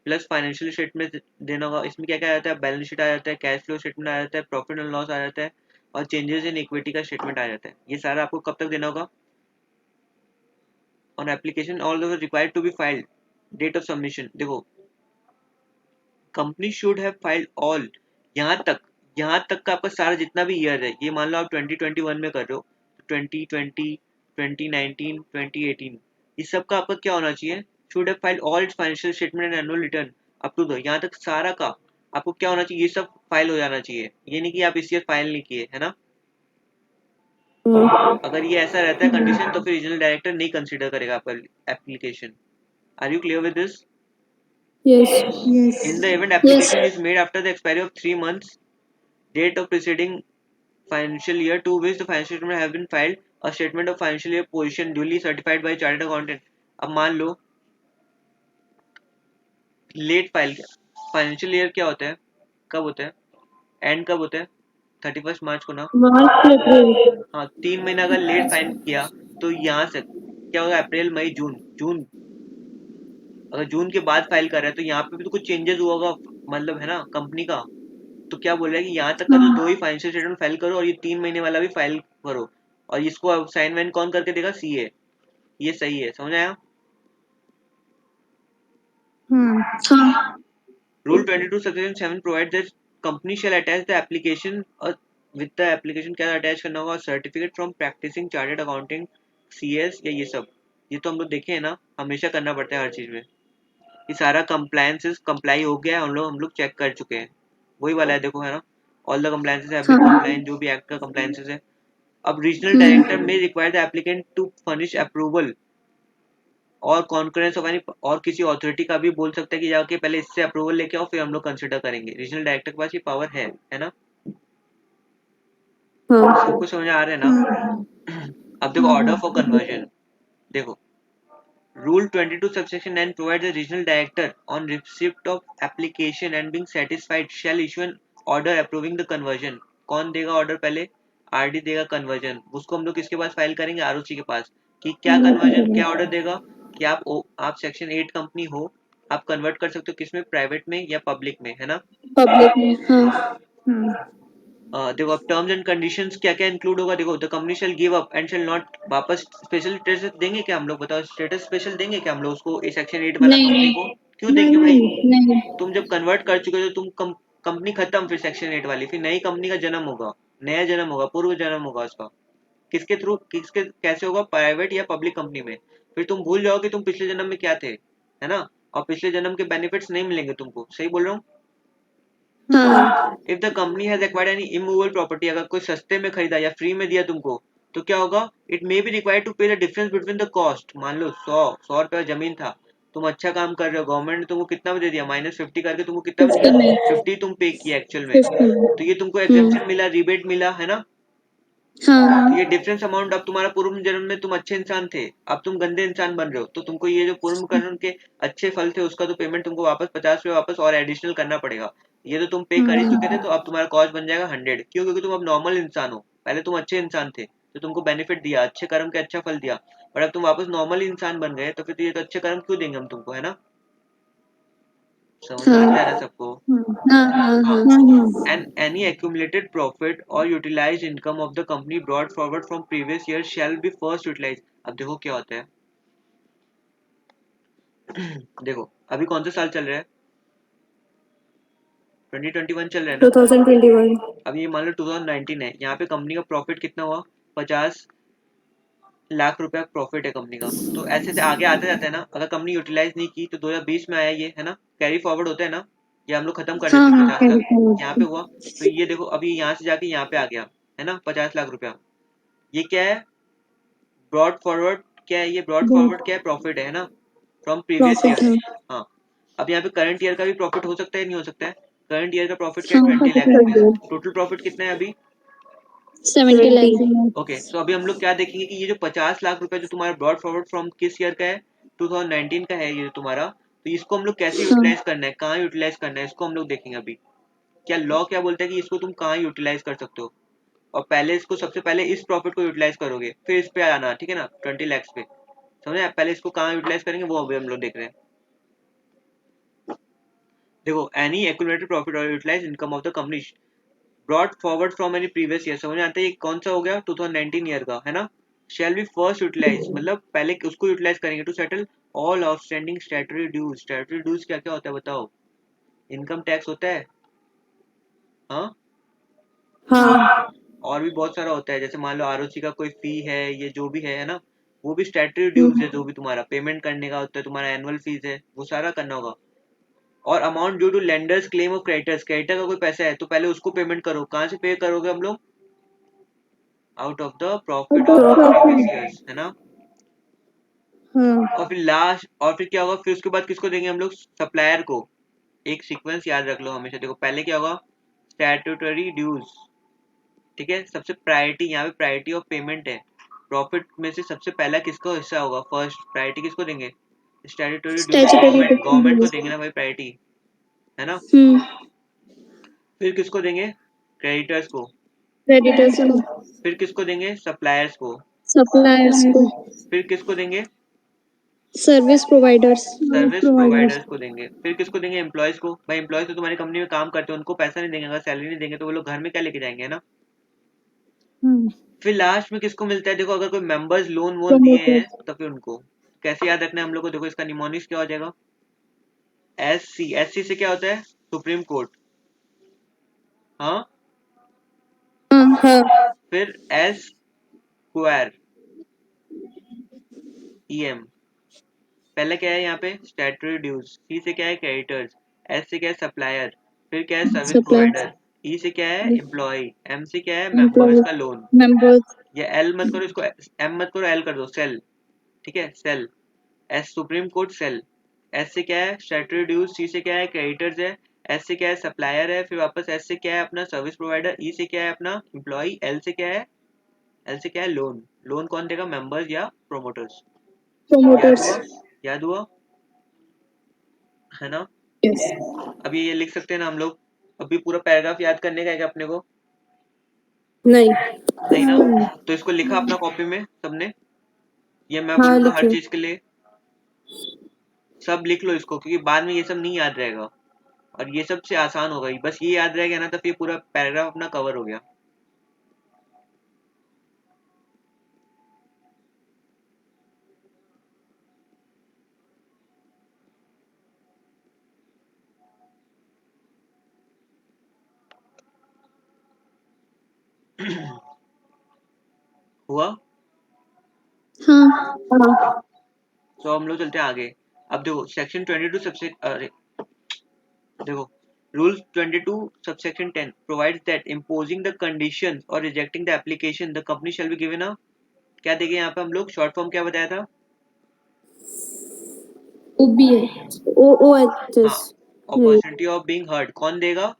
प्लस फाइनेंशियल स्टेटमेंट देना होगा। इसमें क्या क्या आ जाता है? बैलेंस शीट आ जाता है, कैश फ्लो स्टेटमेंट आ जाता है, प्रॉफिट एंड लॉस आ जाता है और चेंजेस इन इक्विटी का स्टेटमेंट आ जाता है। ये सारा आपको कब तक देना होगा? On application all required to be filed, date of submission. देखो, company should have filed all, यहाँ तक का आपका सारा जितना भी ईयर है, ये मान लो आप 2021 में कर रहे हो, 2020, 2019, 2018, इस सब का आपका क्या होना चाहिए? Should have filed all its financial statement and annual return up to the, यहाँ तक सारा का आपको क्या होना चाहिए? ये सब फाइल हो जाना चाहिए। ये नहीं कि आप इस ईयर फाइल नहीं किए, है ना? अगर ये ऐसा रहता है कंडीशन तो फिर रीजनल डायरेक्टर नहीं कंसीडर करेगा आपका application. Are you clear with this? Yes In the event Yes. application is made after the expiry of 3 months date of preceding financial year to which the financial statement have been filed, a statement of financial year position duly certified by chartered accountant। अब मान लो late file, financial year क्या होता है, कब होता है, and कब होता है? 31 मार्च को ना। मार्च अप्रैल हाँ, 3 महीना अगर लेट फाइल किया तो यहाँ से क्या होगा? अप्रैल मई जून, जून अगर जून के बाद फाइल कर रहा है तो यहाँ पे भी तो कुछ चेंजेस हुआ होगा, मतलब है ना कंपनी का। तो क्या बोल रहा है कि यहाँ तक का तो 2 ही फाइनेंशियल स्टेटमेंट फाइल करो और ये 3 महीने वाला भी फाइल करो, और इसको साइन वाइन कौन करके देगा? सीए। ये सही है, समझ आया? हाँ। Rule 22 section 7 provide that company shall attach the application और विद द एप्लीकेशन क्या अटैच करना होगा? Certificate from practising chartered accounting, CS या ये सब। ये तो हम लोग देखे हैं ना, हमेशा करना पड़ता है हर चीज में। ये सारा कंप्लायंसेस कंप्लाई हो गया है, हम लोग चेक कर चुके हैं। वही वाला है, देखो, है ना? All the compliances have been compliant, जो भी एक्ट का कंप्लायंसेस है। अब रीजनल डायरेक्टर में require the applicant to furnish approval और कॉन्करेंस ऑफ एनी, और किसी अथॉरिटी का भी बोल सकता है कि जाके पहले इससे अप्रूवल लेके आओ फिर हम लोग कंसिडर करेंगे। रीजनल डायरेक्टर के पास ये पावर है ना? हाँ सबको समझ आ रहा है ना? अब देखो ऑर्डर फॉर कन्वर्जन, देखो rule 22 subsection 9 provides the regional director on receipt of application and being satisfied shall issue an order approving the conversion। कौन देगा ऑर्डर पहले? आरडी देगा कन्वर्जन। उसको हम लोग किसके पास फाइल करेंगे? आरओसी के पास। कि क्या कन्वर्जन, क्या ऑर्डर देगा कि आप सेक्शन 8 कंपनी हो, आप कन्वर्ट कर सकते हो किसमें? प्राइवेट में या पब्लिक में, है ना? पब्लिक में। हाँ। देखो अब टर्म्स एंड कंडीशंस क्या क्या इंक्लूड होगा। देखो, the company shell give up and shall not, वापस स्पेशल स्टेटस देंगे क्या हम लोग? बताओ, स्टेटस स्पेशल देंगे क्या हम लोग उसको, इस सेक्शन 8 वाला नहीं कंपनी नहीं को? क्यों देंगे भाई? नहीं। तुम जब कन्वर्ट कर चुके हो तो कंपनी खत्म, फिर सेक्शन 8 वाली, फिर नई कंपनी का जन्म होगा, नया जन्म होगा, पूर्व जन्म होगा उसका। किसके थ्रू, किसके कैसे होगा? प्राइवेट या पब्लिक कंपनी में। फिर तुम भूल जाओ कि तुम पिछले जन्म में क्या थे, है ना? और पिछले जन्म के बेनिफिट्स नहीं मिलेंगे तुमको। सही बोल रहा हूँ? हाँ। If the company has acquired any immovable property, अगर कोई सस्ते में खरीदा या फ्री में दिया तुमको, तो क्या होगा? It may be required to pay the difference between the cost. मान लो 100 रुपये जमीन था, तुम अच्छा काम कर रहे हो, गवर्नमेंट ने तुमको कितना में दे दिया? -50 करके तुमको कितना में 50 दिया? में। 50 तुम पे किया एक्चुअल में। 50 में। तो ये तुमको एग्जेम्पशन मिला, रिबेट मिला, है ना? हाँ तो ये डिफरेंस अमाउंट, अब तुम्हारा पूर्व जन्म में तुम अच्छे इंसान थे, अब तुम गंदे इंसान बन रहे हो, तो तुमको ये जो पूर्व जन्म के अच्छे फल थे उसका तो पेमेंट तुमको वापस 50 रुपये वापस और एडिशनल करना पड़ेगा। ये तो तुम पे कर ही चुके थे, तो अब तुम्हारा कॉस्ट बन जाएगा 100। क्यों? क्योंकि तुम अब नॉर्मल इंसान हो, पहले तुम अच्छे इंसान थे तो तुमको बेनिफिट दिया, अच्छे कर्म के अच्छा फल दिया, पर अब तुम वापस नॉर्मल इंसान बन गए तो फिर तो ये तो अच्छे कर्म क्यों देंगे हम तुमको, है ना? समझ में आ जा रहा है सबको? हाँ हाँ हाँ। हाँ And any accumulated profit or utilized income of the company brought forward from previous year shall be first utilized। अब देखो क्या होता है। देखो अभी कौन सा साल चल रहा है? 2021 चल रहा है ना? 2021 अब ये मान लो 2019 है, यहाँ पे कंपनी का प्रॉफिट कितना हुआ? 50 लाख रुपया प्रॉफिट है कंपनी का। तो ऐसे से आगे आते जाता है ना, अगर कंपनी यूटिलाइज नहीं की तो 2020 में आया ये, है ना? कैरी फॉरवर्ड होता है ना, ये हम लोग खत्म कर हाँ देते हैं हाँ 50 लाख, यहाँ पे हुआ। तो ये देखो अभी यहाँ से जाके यहाँ पे आ गया, है ना? 50 लाख रुपया। ये क्या है? Brought forward. क्या है ये ब्रॉड फॉरवर्ड? क्या है? प्रॉफिट है ना, फ्रॉम प्रीवियस प्रॉफिट ईयर। हाँ हाँ। अब यहाँ पे करंट ईयर का भी प्रॉफिट हो सकता है, नहीं हो सकता है? करंट ईयर का प्रॉफिट क्या है? हाँ 20 लाख रुपीज। टोटल प्रॉफिट कितना है अभी? 70 लाख ओके, सो अभी हम लोग क्या देखेंगे कि ये जो 50 लाख रुपए जो तुम्हारा ब्रॉड फॉरवर्ड फ्रॉम किस ईयर का है? 2019 का है ये जो तुम्हारा। तो इसको हम लोग कैसे हाँ यूटिलाइज करना है, कहाँ यूटिलाइज करना है, इसको हम लोग देखेंगे अभी। क्या लॉ क्या बोलता है कि इसको तुम कहाँ यूटिलाइज कर सकते हो? और पहले इसको, सबसे पहले इस प्रॉफिट को यूटिलाइज करोगे, फिर इस पे आना, ठीक है ना? 20 लाख पे। समझे? पहले इसको कहाँ यूटिलाइज करेंगे वो अभी हम लोग देख रहे हैं। देखो एनी एक्यूमुलेटेड प्रॉफिट और utilise income of the company brought forward from any previous year. समझ में आता है ये कौन सा हो गया? 2019 ईयर का, है ना? शैल बी फर्स्ट यूटिलाइज, मतलब पहले उसको यूटिलाइज करेंगे to settle all outstanding statutory dues. Statutory dues क्या क्या होता है बताओ? इनकम टैक्स होता है, हाँ? हाँ और भी बहुत सारा होता है, जैसे मान लो आरओसी का कोई फी है, ये जो भी है ना? वो भी स्टैट्यूटरी ड्यूज है, जो भी तुम्हारा पेमेंट करने का होता है, तुम्हारा एनुअल फीस है, वो सारा करना होगा। और amount due to lenders claim of creditors, creditor का कोई पैसा है तो पहले उसको पेमेंट करो। कहाँ से पे करोगे हम लोग? Out of the profit of the previous years, है ना? हाँ और फिर लास्ट, और फिर क्या होगा? फिर उसके बाद किसको देंगे हम लोग? सप्लायर को। एक सीक्वेंस याद रख लो हमेशा। देखो पहले क्या होगा? स्टैट्यूटरी ड्यूज, ठीक है? सबसे प्रायोरिटी, यहाँ पे प्रायोरिटी ऑफ पेमेंट है। प्रॉफिट में से सबसे पहला किसको हिस्सा होगा? फर्स्ट प्रायोरिटी किसको देंगे? Statutory dues, statutory government, government को देंगे ना भाई प्रायोरिटी, है ना? फिर किसको देंगे? क्रेडिटर्स को। क्रेडिटर्स को फिर किसको देंगे? सप्लायर्स को। सप्लायर्स को फिर किसको देंगे? सर्विस प्रोवाइडर्स सर्विस प्रोवाइडर्स को देंगे। फिर किसको देंगे? एम्प्लॉयज को। भाई एम्प्लॉयज तो तुम्हारी कंपनी में काम करते हैं, उनको पैसा नहीं देंगे, अगर सैलरी नहीं देंगे तो वो लोग घर में क्या लेके जाएंगे, है ना? फिर लास्ट में किसको मिलता है? देखो अगर कोई मेंबर्स लोन वोन दिए हैं तो फिर उनको कैसे याद रखना है हम लोग को? देखो इसका निमोनिक्स क्या हो जाएगा? S C. एस सी से क्या होता है? सुप्रीम कोर्ट, हाँ? हाँ फिर एस स्क्वायर ई एम। पहले क्या है यहाँ पे? Statutory dues. सी से क्या है? क्रेडिटर्स। एस से क्या है? सप्लायर। फिर क्या है? Service suppliers provider. ई से क्या है? एम्प्लॉय। एम से क्या है? मेंबर, एम्प्लॉय इसका लोन। मेंबर्स ये एल मत करो, इसको एम मत करो, एल कर दो, सेल। ठीक है, sale. S supreme court, sale. S से क्या है? Statutory dues. सी से क्या है? क्रेडिटर्स है। एस से क्या है? सप्लायर है। फिर वापस एस से क्या है? अपना सर्विस प्रोवाइडर। ई से क्या है? अपना एम्प्लॉय। एल से क्या है? एल से क्या है? लोन। लोन कौन देगा? मेंबर्स या प्रोमोटर्स। याद promoters हुआ? याद हुआ, है ना? yes अभी ये लिख सकते हैं ना हम लोग? अभी पूरा पैराग्राफ याद करने का है क्या अपने को? नहीं नहीं ना? तो इसको लिखा अपना कॉपी में सबने? ये मैं हाँ बोलूंगा हर लिखे चीज के लिए सब लिख लो इसको, क्योंकि बाद में ये सब नहीं याद रहेगा, और ये सबसे आसान होगा। बस ये याद रह गया ना तो फिर पूरा पैराग्राफ अपना कवर हो गया। हुआ? हाँ तो हम लोग चलते हैं आगे। अब देखो सेक्शन 22 सबसे, अरे देखो, rule 22 subsection 10 provides that imposing the conditions or rejecting the application the company shall be given a, क्या देंगे यहाँ पे हम लोग? शॉर्ट फॉर्म क्या बताया था? ओ ओ एच हाँ, S opportunity of being heard. कौन देगा?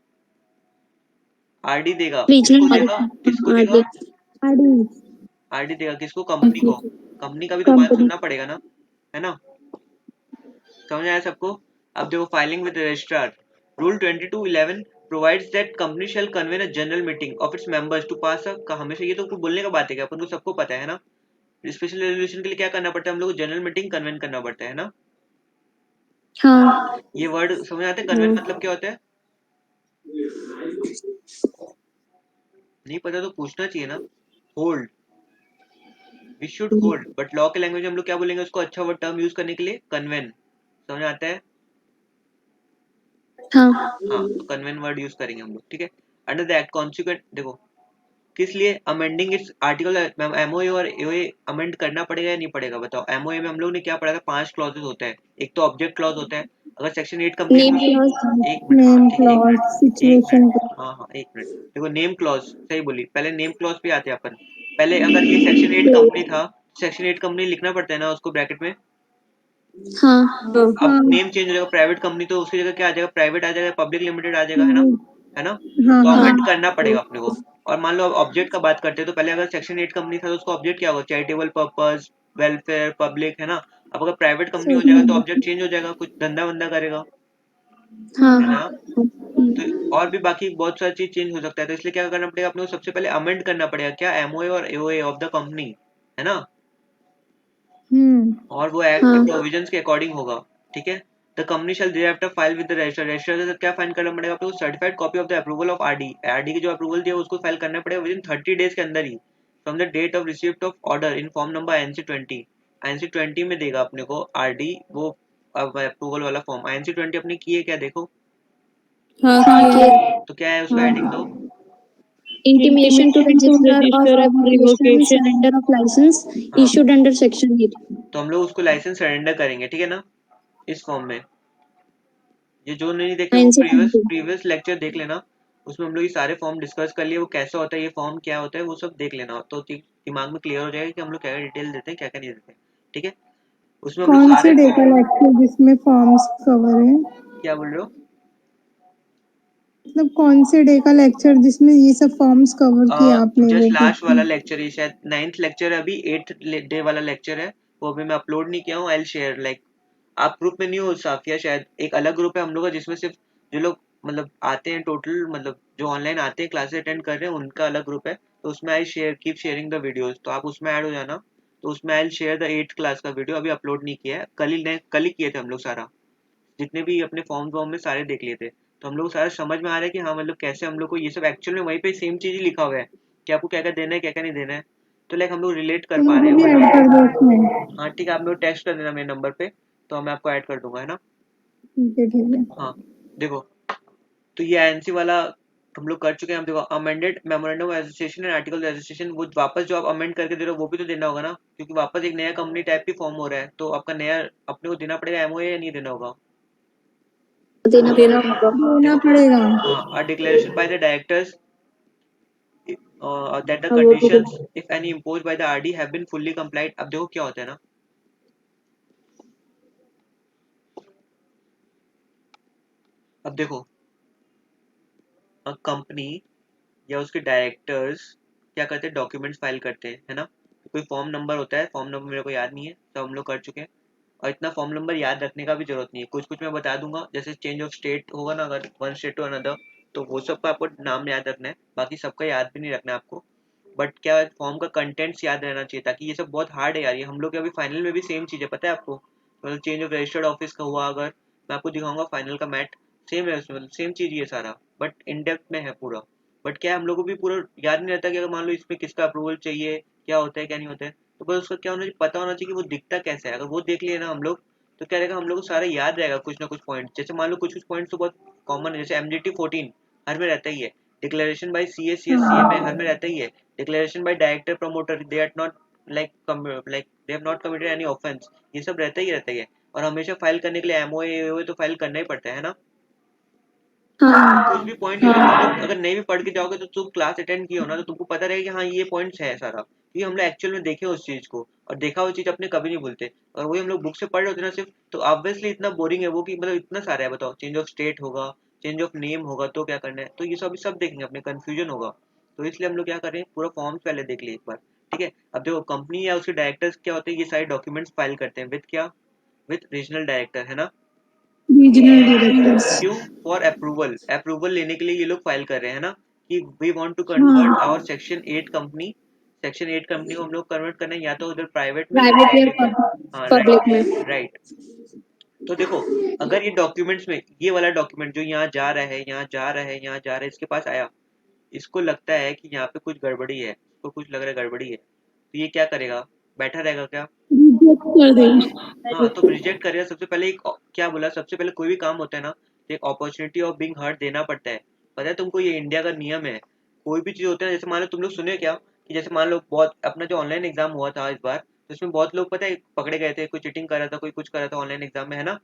आरडी देगा। किसको रीजनल देगा? किसको देगा? आरडी आरडी आरडी देगा किसको? कंपनी को। कंपनी का भी तो बात कंपनी सुनना पड़ेगा ना, है ना? समझ आया सबको? अब देखो filing with registrar. Rule 2211 provides that company shall convene a general meeting of its members to pass a, हमेशा ये तो कोई बोलने का बात है क्या, अपन को सबको पता है ना? स्पेशल रेजोल्यूशन के लिए क्या करना पड़ता है, हम लोग को जनरल मीटिंग कन्वेन करना पड़ता है ना? हाँ ये वर्ड समझ आते हैं? कन्वेन मतलब क्या होता है? नहीं पता तो पूछना चाहिए ना। Hold, we should hold, but law के लैंग्वेज में हम लोग क्या बोलेंगे उसको, अच्छा वर्ड टर्म यूज करने के लिए? कन्वेन। समझ आता है? हाँ हाँ, तो कन्वेन वर्ड यूज करेंगे हम लोग, ठीक है? अंडर द एक्ट कॉन्सिक्वेंट, देखो किस लिए अमेंडिंग इट्स आर्टिकल, एमओए और एओए अमेंड करना पड़ेगा या नहीं पड़ेगा बताओ? एमओए में हम लोग ने क्या पढ़ा था, 5 क्लॉजेस होता है। एक तो ऑब्जेक्ट क्लॉज होता है, अगर सेक्शन 8 कंप्लीट नेम में, क्लॉज। एक मिनट, हाँ नेम ठीक है, एक क्लॉज मिनट, एक सिचुएशन मिनट, हाँ हाँ एक मिनट। देखो नेम क्लॉज सही बोली, पहले नेम क्लॉज पे आते हैं अपन। पहले अगर ये सेक्शन 8 कंपनी था, सेक्शन 8 कंपनी लिखना पड़ता है ना उसको ब्रैकेट में। हाँ अब नेम चेंज हो जाएगा, प्राइवेट कंपनी तो उसकी जगह क्या आ जाएगा, प्राइवेट आ जाएगा, पब्लिक लिमिटेड आ जाएगा, है ना? है ना? हाँ तो हाँ अमेंड हाँ करना पड़ेगा अपने को। और मान लो ऑब्जेक्ट का बात करते हैं, तो पहले अगर सेक्शन 8 कंपनी था तो उसका ऑब्जेक्ट क्या होगा, चैरिटेबल पर्पस, वेलफेयर, पब्लिक, है ना? अब अगर प्राइवेट कंपनी हो जाएगा तो ऑब्जेक्ट चेंज हो जाएगा, कुछ धंधा वंदा करेगा, है ना? हाँ तो और भी बाकी बहुत सारी चीज चेंज हो सकता है, तो इसलिए क्या करना पड़ेगा अपने को, सबसे पहले अमेंड करना पड़ेगा क्या, एमओए और एओए ऑफ द कंपनी, है ना? और वो एक्ट के हाँ प्रोविजंस के अकॉर्डिंग होगा, ठीक है? The company shell thereafter file with the register, register से क्या फाइल करना पड़ेगा आपको, certified copy of the approval of RD, RD की जो अप्रूवल दिया उसको फाइल करना पड़ेगा विद इन 30 डेज के अंदर ही, from the date of receipt of order in form number INC 20। INC 20 में देगा अपने को आरडी वो अप्रूवल वाला फॉर्म। INC 20 अपने किए क्या, देखो हाँ हाँ किए कि तो क्या है उसका हेडिंग दो। intimation to intimation to register of register of revocation and revocation surrender of license हाँ, issued under section 8 तो हम लोग उसको लाइसेंस सरेंडर करेंगे, ठीक है ना? इस फॉर्म में, ये जो नहीं देखे वो INC प्रीवियस 20। प्रीवियस लेक्चर देख लेना, उसमें हम लोग ये सारे फॉर्म डिस्कस कर लिए, वो कैसा होता है, ये फॉर्म क्या होता है, वो सब देख लेना, तो दिमाग में क्लियर हो जाएगा कि हम लोग क्या डिटेल देते हैं, क्या क्या नहीं देते, ठीक है? उसमें हम लोग कौन सारे से डेटा फॉर्म, लेक्चर जिसमें फॉर्म्स कवर है, क्या बोल रहे हो? मतलब कौन से डे का लेक्चर जिसमें ये सब फॉर्म्स कवर किया आपने, वो जस्ट लास्ट वाला पूछती। लेक्चर ही, शायद 9th लेक्चर है, अभी 8th डे वाला लेक्चर है, वो अभी मैं अपलोड नहीं किया हूँ, आई शेयर, लाइक आप ग्रुप में नहीं हो साफिया, शायद एक अलग ग्रुप है हम लोग का जिसमें सिर्फ जो लोग मतलब आते हैं टोटल, मतलब जो ऑनलाइन आते हैं क्लासेस अटेंड कर रहे हैं उनका अलग ग्रुप है, तो उसमें I share keep sharing the videos, तो आप उसमें ऐड हो जाना। तो उसमें I share the 8th class का वीडियो, अभी अपलोड नहीं किया है, कल ही किए थे हम लोग सारा, जितने भी अपने फॉर्म वॉर्म में सारे देख लिए थे, तो हम लोग को सारा समझ में आ रहा है कि हाँ मतलब कैसे हम लोग को ये सब एक्चुअल में वहीं पे सेम चीज ही लिखा हुआ है कि आपको क्या क्या देना है, क्या क्या नहीं देना है, तो लाइक हम लोग रिलेट कर तो पा रहे मुझे हैं, भी ऐड वरना कर दो उसमें। हाँ ठीक है, आप लोग टेक्स्ट कर देना मेरे नंबर पे, तो मैं आपको ऐड कर दूंगा, है ना? ठीक है ठीक है। हाँ देखो, तो ये आईएनसी वाला हम लोग कर चुके हैं। हम देखो amended memorandum of association and article association, वो वापस जो आप अमेंड करके दे रहे हो वो भी तो देना होगा ना, क्योंकि वापस एक नया कंपनी टाइप की फॉर्म हो रहा है, तो आपका नया अपने को देना पड़ेगा एमओए या नहीं देना होगा? देना देना होगा, देना देखो पड़ेगा। हाँ, a declaration by the directors that the हाँ वो तो conditions if any imposed by the RD have been fully complied। अब देखो क्या होता है ना, अब देखो कंपनी या उसके डायरेक्टर्स क्या करते हैं, डॉक्यूमेंट्स फाइल करते हैं, है ना? कोई फॉर्म नंबर होता है, फॉर्म नंबर मेरे को याद नहीं है, सब हम लोग कर चुके हैं, और इतना फॉर्म नंबर याद रखने का भी जरूरत नहीं है, कुछ कुछ मैं बता दूंगा, जैसे चेंज ऑफ स्टेट होगा ना, अगर वन स्टेट टू अनदर, तो वो सब का आपको नाम याद रखना है, बाकी सबका याद भी नहीं रखना है आपको, बट क्या है फॉर्म का कंटेंट्स याद रहना चाहिए, ताकि ये सब बहुत हार्ड है यार, ये हम लोग के अभी फाइनल में भी सेम चीज़ है, पता है आपको? मतलब चेंज ऑफ रजिस्टर्ड ऑफिस का हुआ, अगर मैं आपको दिखाऊंगा फाइनल का मैट, सेम है उसमें, मतलब सेम चीज़ ही है सारा, बट इन डेप्थ में है पूरा। बट क्या है, हम लोग को भी पूरा याद नहीं रहता कि अगर मान लो इसमें किसका अप्रूवल चाहिए, क्या होता है क्या नहीं होता है, तो बस उसका क्या होना चाहिए, पता होना चाहिए कि वो दिखता कैसे है, अगर वो देख लिए ना हम लोग, तो क्या रहेगा, हम लोग को सारा याद रहेगा कुछ ना कुछ पॉइंट, जैसे मान लो कुछ कुछ पॉइंट्स तो बहुत कॉमन है, जैसे MGT 14 हर में रहता ही है, डिक्लेरेशन बाय CA में हर में रहता ही है, declaration by director promoter they are not like they have not committed any offence, ये सब रहता ही है, और हमेशा फाइल करने के लिए एमओए तो फाइल करना ही पड़ता है ना? कुछ हाँ भी पॉइंट ये सब तुम लोग अगर नहीं भी पढ़ के जाओगे तो तुम क्लास अटेंड किए हो ना, तो तुमको पता रहेगा कि हाँ ये पॉइंट्स है सारा, क्योंकि हम लोग एक्चुअल में देखे उस चीज को, और देखा हुई चीज अपने कभी नहीं भूलते, और वही हम लोग बुक से पढ़ रहे होते ना सिर्फ, तो ऑब्वियसली इतना बोरिंग है वो कि मतलब इतना सारा है, बताओ चेंज ऑफ स्टेट होगा, चेंज ऑफ नेम होगा तो क्या करना है, तो ये सब देखेंगे अपने, कंफ्यूजन होगा, तो इसलिए हम लोग क्या करें, पूरा फॉर्म्स पहले देख लिए एक बार, ठीक है। अब देखो कंपनी या उसके डायरेक्टर्स क्या होते हैं, ये सारे डॉक्यूमेंट्स फाइल करते हैं विद क्या, विद रीजनल डायरेक्टर, है ना। Regional directors. क्यों, फॉर अप्रूवल, अप्रूवल लेने के लिए ये लोग फाइल कर रहे हैं ना, कि वी वांट टू कन्वर्ट हाँ, आवर सेक्शन 8 कंपनी को हम लोग कन्वर्ट करना है या तो उधर प्राइवेट में या प्राइवेट या पब्लिक में। हाँ पब्लिक राइट में। राइट। तो देखो अगर ये डॉक्यूमेंट्स में ये वाला डॉक्यूमेंट जो यहाँ जा रहा है, यहाँ जा रहा है, यहाँ जा रहा है, इसके पास आया, इसको लगता है कि यहाँ पे कुछ गड़बड़ी है, इसको कुछ लग रहा है गड़बड़ी है, तो ये क्या करेगा, बैठा रहेगा क्या। reject कर देगा. हाँ तो रिजेक्ट करेगा। सबसे पहले एक क्या बोला, सबसे पहले कोई भी काम होता है ना, तो एक अपॉर्चुनिटी ऑफ बीइंग हर्ड देना पड़ता है। पता है तुमको, ये इंडिया का नियम है। कोई भी चीज होता है, जैसे मान लो तुम लोग सुने क्या, कि जैसे मान लो बहुत अपना जो ऑनलाइन एग्जाम हुआ था इस बार, तो इसमें बहुत लोग पता है पकड़े गए थे, कोई चीटिंग कर रहा था, कोई कुछ कर रहा था ऑनलाइन एग्जाम में, है ना।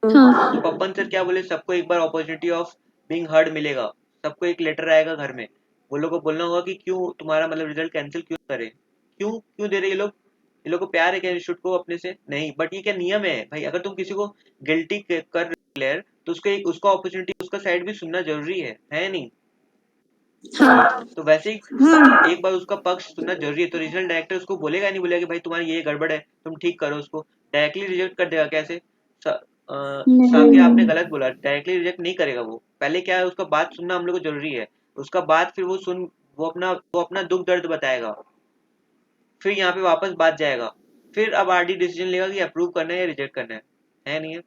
हाँ तो पप्पन सर क्या बोले, सबको एक बार अपॉर्चुनिटी ऑफ बीइंग हर्ड मिलेगा, सबको एक लेटर आएगा घर में, वो लोग को बोलना होगा कि क्यों तुम्हारा मतलब रिजल्ट कैंसिल क्यों करे, क्यों क्यों दे रहे ये लोग, ये लोग को प्यार है क्या इंस्टीट्यूट को अपने से, नहीं, बट ये क्या नियम है भाई, अगर तुम किसी को गिल्टी कर क्लियर, तो उसको एक उसका अपॉर्चुनिटी उसका साइड भी सुनना जरूरी है नहीं। हाँ तो वैसे ही हाँ, एक बार उसका पक्ष सुनना जरूरी है, तो रीजनल डायरेक्टर उसको बोलेगा नहीं, बोलेगा कि भाई तुम्हारी ये गड़बड़ है, तुम ठीक करो उसको, डायरेक्टली रिजेक्ट कर देगा कैसे। नहीं। साफिया आपने नहीं. गलत बोला, डायरेक्टली रिजेक्ट नहीं करेगा वो, पहले क्या है उसका बात सुनना हम लोग को जरूरी है, उसका बात फिर वो अपना दुख दर्द बताएगा, फिर यहाँ पे वापस बात जाएगा, फिर अब आरडी डिसीजन लेगा कि अप्रूव करना है या रिजेक्ट करना है नहीं है।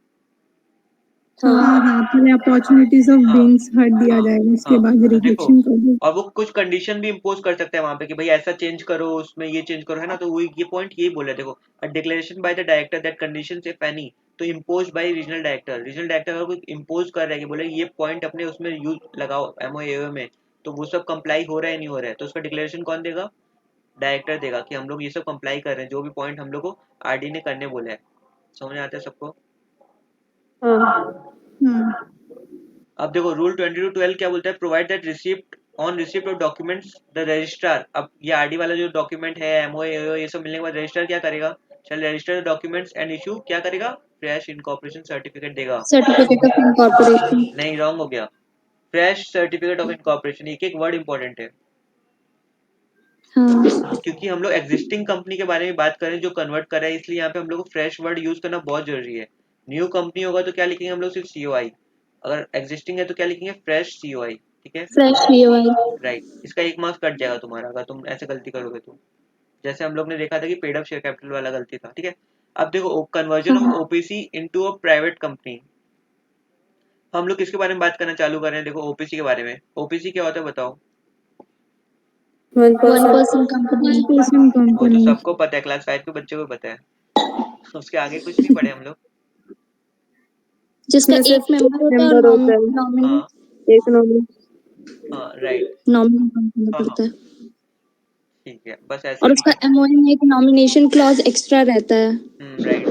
हाँ हाँ हाँ, पहले अपॉर्चुनिटीज ऑफ हाँ बीइंग्स हट दिया हाँ जाएगा, उसके हाँ। बाद तो देखो, रिजेक्शन कर दो. और वो कुछ कंडीशन भी इम्पोज कर सकता है वहां पे कि भाई ऐसा चेंज करो, उसमें ये चेंज करो, है ना। तो वो ये पॉइंट यही बोला, देखो a declaration by the director that condition if any, तो इम्पोज बाय रीजनल डायरेक्टर अगर कोई इम्पोज कर रहा है कि बोले ये पॉइंट अपने उसमें यूज लगाओ एमओए में, तो वो सब कंप्लाई हो रहा है नहीं हो रहा है, तो उसका डिक्लेरेशन कौन देगा, डायरेक्टर देगा कि हम लोग ये सब कंप्लाई कर रहे हैं, जो भी पॉइंट हम लोग को आरडी ने करने बोला है। समझ में आता है सबको। हाँ. अब देखो रूल 2212 क्या बोलता है, provide that receipt on receipt of documents the registrar. अब ये आरडी वाला जो डॉक्यूमेंट है एमओए ये सब मिलने के बाद रजिस्टर क्या करेगा, चल रजिस्टर डॉक्यूमेंट्स एंड इशू क्या करेगा, फ्रेश इनकॉर्पोरेशन सर्टिफिकेट देगा। Certificate of incorporation. नहीं रॉन्ग हो गया, फ्रेश सर्टिफिकेट ऑफ इनकॉर्पोरेशन, एक एक वर्ड इंपॉर्टेंट है, हाँ क्योंकि हम लोग एग्जिस्टिंग कंपनी के बारे में बात करें जो कन्वर्ट कर रहा है, इसलिए यहाँ पे हम लोग को फ्रेश वर्ड यूज करना बहुत जरूरी है। न्यू कंपनी होगा तो क्या लिखेंगे हम लोग, सिर्फ सीओआई, अगर एग्जिस्टिंग है तो क्या लिखेंगे, फ्रेश सीओआई, ठीक है। Fresh VOI. राइट, इसका 1 मार्क्स कट जाएगा तुम्हारा अगर तुम ऐसे गलती करोगे तो, जैसे हम लोग ने देखा था कि पेड अप शेयर कैपिटल वाला गलती था, ठीक है। अब देखो कन्वर्जन ऑफ हाँ OPC into a private company, हम लोग किसके बारे में बात करना चालू कर रहे हैं, देखो ओपीसी के बारे में। ओपीसी क्या होता है बताओ। One one person. Person company. 1% वो तो कंपनी. सबको पता है, क्लास 5 के बच्चे को पता है, उसके आगे कुछ नहीं पढ़े हम लोग। जिसका इसमें एक सिर्फ मेंबर होता है और मेंबर होता है, नॉमिनी। हाँ एक नॉमिनी. हाँ राइट। नॉमिनी करना हाँ हाँ पड़ता है। ठीक है, बस ऐसे और ही उसका लिखे। एमओए में एक नॉमिनेशन क्लॉज एक्स्ट्रा रहता है। राइट।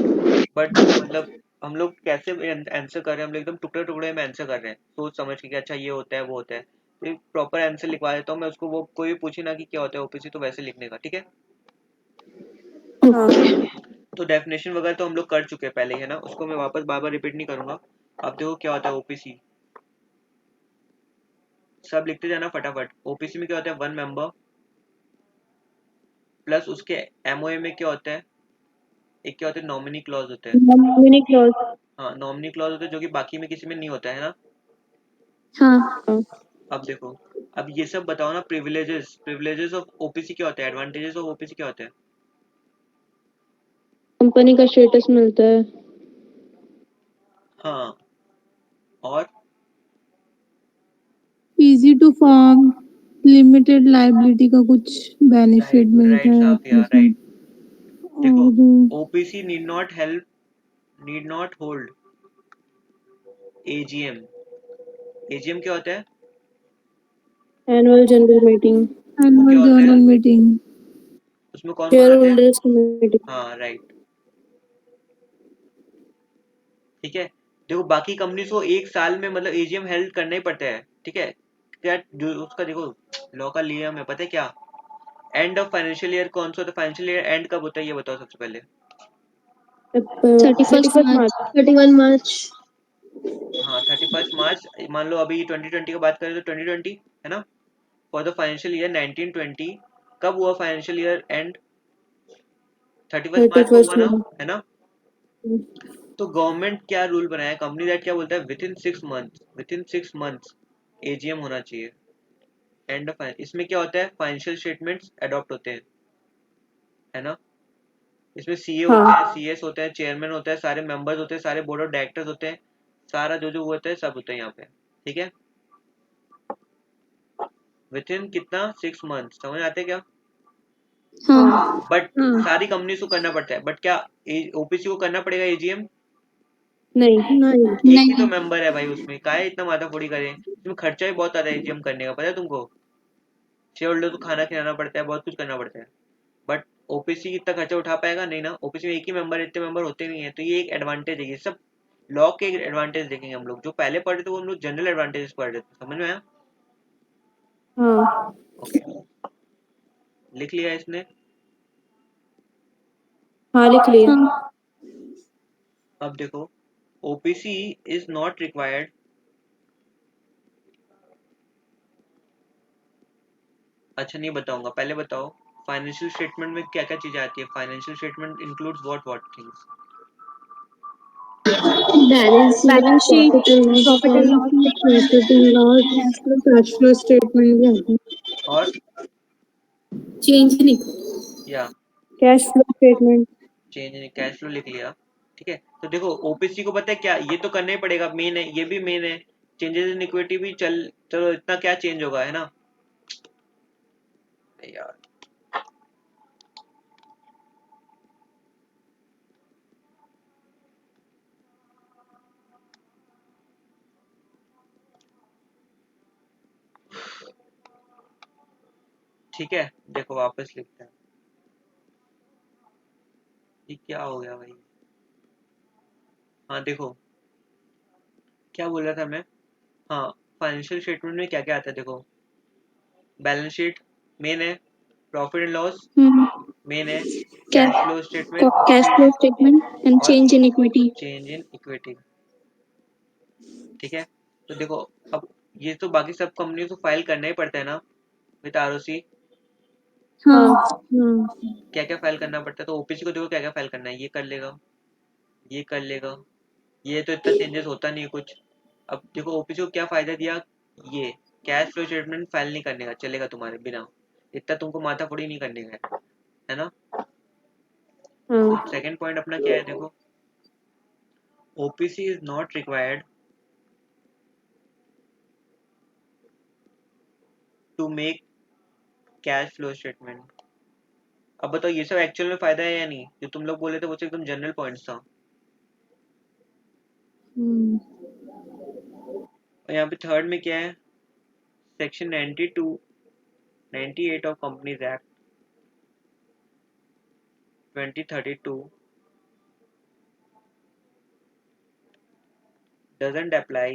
बट मतलब हम लोग कैसे आंसर कर रहे हैं, हम लोग एकदम टुकड़े टुकड़े में आंसर कर रहे हैं, सोच समझ के कि अच्छा ये होता है वो होता है, तो एक प्रॉपर आंसर लिखवा देता हूँ मैं उसको, वो कोई भी पूछे ना कि क्या होता है ओपीसी, तो वैसे लिखने का, ठीक है। हाँ. तो डेफिनेशन वगैरह तो हम लोग कर चुके हैं पहले ही, है ना, उसको मैं वापस बार बार रिपीट नहीं करूंगा। अब देखो क्या होता है ओपीसी, सब लिखते जाना फटाफट। ओपीसी में क्या होता है, 1 मेंबर प्लस उसके एमओए में क्या होता है, एक क्या होता है, नॉमिनी क्लॉज होता है। Nominee clause. हाँ नॉमिनी क्लॉज होता है जो कि बाकी में किसी में नहीं होता है ना। हाँ अब देखो, अब ये सब बताओ ना, प्रिविलेजेस प्रिविलेजेस ऑफ ओपीसी क्या होता है, एडवांटेजेस ऑफ ओपीसी क्या होते हैं। कंपनी का स्टेटस मिलता है. हाँ और easy to form. Limited liability का कुछ बेनिफिट राइट मिलता राइट है साफिया आपस में. राइट। देखो और OPC need not hold AGM. AGM क्या होता है, एनुअल जनरल मीटिंग. वो क्या एनुअल होता है, जनरल मीटिंग. उसमें कौन कौन शेयर आते हैं। Holders committee. हाँ राइट, ठीक है। देखो बाकी कंपनीज को 1 साल में मतलब एजीएम हेल्ड करना ही पड़ता है, ठीक है। क्या जो उसका देखो लॉ का नियम है, पता है क्या, एंड ऑफ फाइनेंशियल ईयर कौन सा होता है, फाइनेंशियल ईयर एंड कब होता है ये बताओ सबसे पहले। 31 मार्च, March. 31 मार्च। हाँ 31 मार्च, मान लो अभी 2020 की बात करें तो 2020, है ना। For the financial year 1920। कब हुआ फाइनेंशियल ईयर एंड? 31 मार्च को हुआ 31st ना, March. है ना? तो गवर्नमेंट क्या रूल बनाया, कंपनी दैट क्या बोलता है, विद इन 6 मंथ्स एजीएम होना चाहिए। एंड इसमें क्या होता है, फाइनेंशियल स्टेटमेंट्स अडॉप्ट होते हैं, है ना? इसमें सीए होते हैं, हाँ सीएस होते हैं, चेयरमैन होता है, सारे मेंबर्स होते हैं, सारे बोर्ड ऑफ डायरेक्टर्स होते हैं, सारा जो जो होता है सब होता है यहाँ पे, ठीक है? विद इन कितना, 6 मंथ, समझ आते हैं क्या? हाँ बट सारी कंपनीज को करना पड़ता है, बट क्या ओपीसी को करना पड़ेगा एजीएम? नहीं नहीं एक ही तो मेंबर है भाई, उसमें काहे इतना माथाफोड़ी करें, इसमें खर्चा भी बहुत आता है एजीएम करने का, पता है तुमको? शेयर होल्डर को खाना खिलाना पड़ता है, बहुत कुछ करना पड़ता है। बट ओपीसी इतना खर्चा उठा पाएगा नहीं ना, ओपीसी में एक ही मेंबर, इतने मेंबर होते नहीं है, तो ये एक एडवांटेज है। ये सब लॉ के एडवांटेज देखेंगे हम लोग, जो पहले पढ़े थे वो हम लोग जनरल एडवांटेजेस पढ़ रहे थे, समझ में आया? हाँ ओके, लिख लिया इसने? हाँ लिख लिया। हाँ अब देखो, ओपीसी इज नॉट रिक्वायर्ड। अच्छा नहीं बताऊंगा, पहले बताओ फाइनेंशियल स्टेटमेंट में क्या क्या चीजें आती है। Financial statement includes what things? Balance sheet, balance sheet, profit and loss profit and account, loss, profit and loss, cash flow statement भी आती है। और चेंज नहीं, या cash flow statement. Change in cash flow लिख लिया, ठीक है? तो देखो ओपीसी को पता है क्या, ये तो करना ही पड़ेगा, मेन है, ये भी मेन है। चेंजेस इन इक्विटी भी चल, चलो इतना क्या चेंज होगा, है ना यार? ठीक है, देखो वापस लिखते हैं। ये क्या हो गया भाई? हाँ देखो, क्या बोल रहा था मैं? हाँ, फाइनेंशियल स्टेटमेंट में क्या क्या आता है देखो। बैलेंस शीट मेन है, प्रॉफिट एंड लॉस मेन है, cash flow statement cash flow statement and और change in equity. Change in equity, ठीक है? तो देखो, अब ये तो बाकी सब कंपनी को फाइल करना ही पड़ता है ना विद आरओसी। हाँ हाँ हाँ क्या क्या फाइल करना पड़ता है, तो ओपीसी को देखो क्या क्या फाइल करना है, ये कर लेगा, ये कर लेगा, ये तो इतना चेंजेस होता नहीं है कुछ। अब देखो ओपीसी को क्या फायदा दिया, ये कैश फ्लो स्टेटमेंट फाइल नहीं करने का, चलेगा तुम्हारे बिना, इतना तुमको माथा फोड़ी नहीं करने का है ना? तो हाँ सेकंड पॉइंट अपना क्या है देखो, OPC is not required to make cash flow statement. अब बताओ ये सब एक्चुअल में फायदा है या नहीं, जो तुम लोग बोले थे वो तो एकदम जनरल पॉइंट्स था। और यहाँ पे थर्ड में क्या है, section 92 98 of companies act 2032 doesn't apply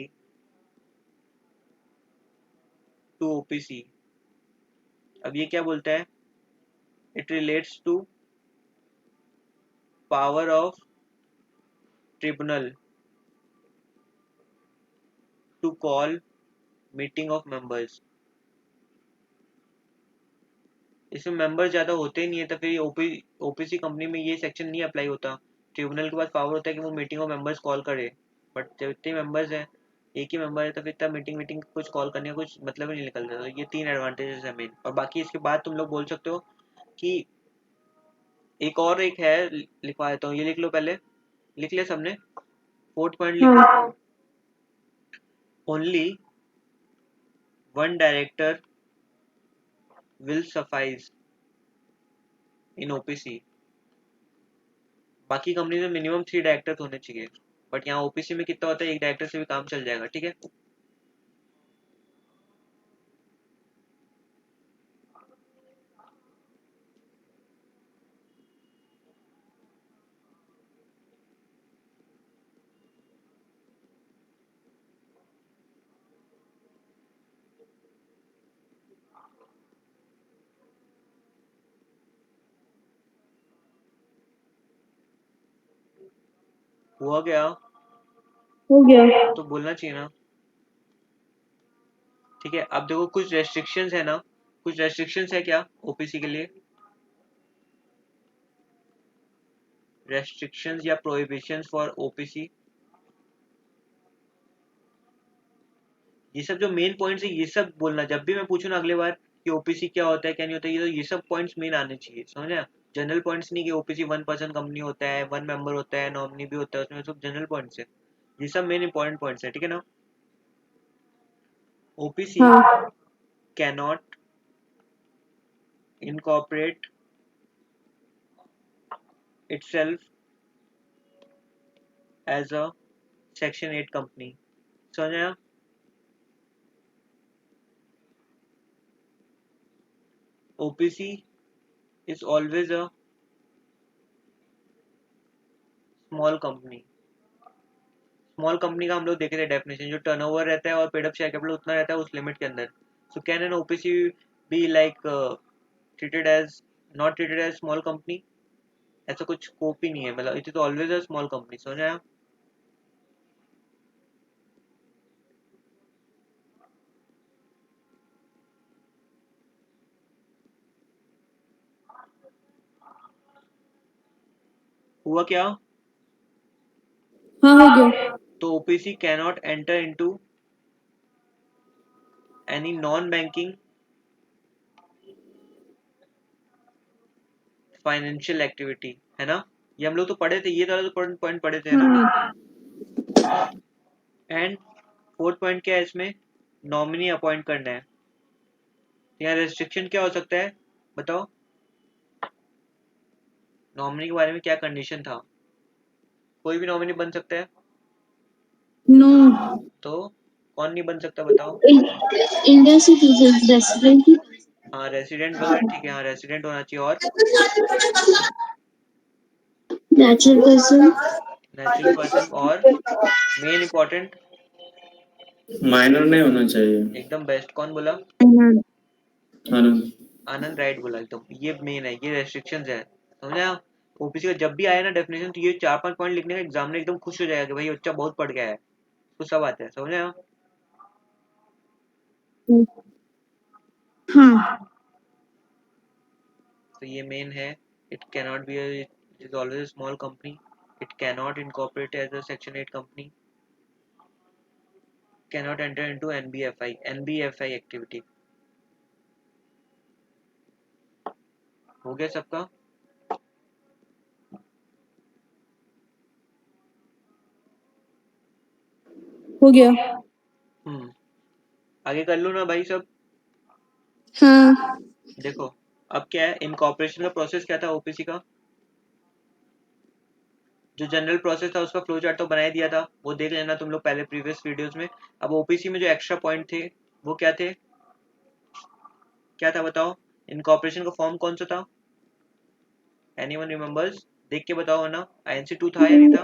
to OPC। अब ये क्या बोलता है, it relates to power of tribunal to call meeting of members. इसमें मेंबर्स ज्यादा होते ही नहीं है, तो फिर ओपीसी कंपनी में ये सेक्शन नहीं अप्लाई होता। ट्रिब्यूनल के पास पावर होता है कि वो मीटिंग ऑफ मेंबर्स कॉल करे, बट जब इतने मेंबर्स हैं, एक ही मेंबर है, तो फिर इतना मीटिंग मीटिंग कुछ कॉल करने का कुछ मतलब ही नहीं निकलता। तो ये तीन एडवांटेजेस है मेन, और बाकी इसके बाद तुम लोग बोल सकते हो कि एक और एक है, लिखवा देता हूँ, ये लिख लो पहले, लिख लिया सबने? फोर्थ पॉइंट लिख लो, हाँ only one director will suffice in OPC. बाकी कंपनी में मिनिमम 3 डायरेक्टर्स होने चाहिए, बट यहाँ ओपीसी में कितना होता है, एक डायरेक्टर से भी काम चल जाएगा, ठीक है? हुआ गया? हो गया। तो बोलना चाहिए ना, ठीक है? अब देखो कुछ रेस्ट्रिक्शंस है ना, कुछ रेस्ट्रिक्शंस है क्या ओपीसी के लिए? रेस्ट्रिक्शंस या प्रोहिबिशंस फॉर ओपीसी, ये सब जो मेन पॉइंट्स है ये सब बोलना जब भी मैं पूछूँ ना अगले बार कि ओपीसी क्या होता है क्या नहीं होता है, ये सब पॉइंट्स मेन आने चाहिए, समझे? जनरल पॉइंट्स नहीं कि ओपीसी 1% कंपनी होता है, 1 मेंबर होता है, नॉमिनी भी होता है, उसमें सब जनरल पॉइंट्स है, ये सब मेन इंपॉर्टेंट पॉइंट्स है, ठीक है ना? ओपीसी हाँ cannot incorporate itself as a section 8 company, समझ आया? OPC is always a small company. Small company का हम लोग देखे थे डेफिनेशन, जो टर्नओवर रहता है और पेड अप शेयर कैपिटल उतना रहता है उस लिमिट के अंदर. So can an OPC be like treated as, not treated as small company? ऐसा कुछ स्कोप ही नहीं है, मतलब it is always a small company, समझ आया? हुआ क्या? हाँ हो गया. तो OPC cannot enter into any non banking financial activity, है ना? ये हम लोग तो पढ़े थे, ये तो पॉइंट पढ़े थे, है ना? हाँ एंड फोर्थ पॉइंट क्या है इसमें? नॉमिनी अपॉइंट करना है. यहाँ रेस्ट्रिक्शन क्या हो सकता है बताओ? नॉमिनी के बारे में क्या कंडीशन था? कोई भी नॉमिनी बन सकता है? नो. तो कौन नहीं बन सकता बताओ? इंडिया सिटीजन रेसिडेंट हाँ रेसिडेंट वगैरह ठीक है, हाँ रेसिडेंट होना चाहिए, और नेचुरल पर्सन नेचुरल पर्सन, और मेन इंपॉर्टेंट माइनर नहीं होना चाहिए. एकदम बेस्ट, कौन बोला? आनंद. आनंद राइट बोला एकदम, ये मेन है, ये रेस्ट्रिक्शंस है, समझा? ओपीसी का जब भी आया ना डेफिनेशन तो ये 4-5 पॉइंट लिखने का एग्जाम में एकदम खुश हो जाएगा कि भाई बच्चा बहुत पढ़ गया है, तो सब आता है, समझा? हाँ तो ये मेन है. It cannot be, it is always small company, it cannot incorporate as a section 8 company, cannot enter into NBFI activity. हो गया सबका? हो गया. हम्म. आगे कर लो ना भाई सब. हाँ देखो अब क्या है, इनकॉर्पोरेशन का प्रोसेस क्या था ओपीसी का? जो जनरल प्रोसेस था उसका फ्लो चार्ट तो बना ही दिया था, वो देख लेना तुम लोग पहले प्रीवियस वीडियोस में. अब ओपीसी में जो एक्स्ट्रा पॉइंट थे वो क्या थे? क्या था बताओ? इनकॉर्पोरेशन का फॉर्म कौन सा था? Anyone remembers? देख के बताओ, है ना? आईएनसी 2 था या नहीं था?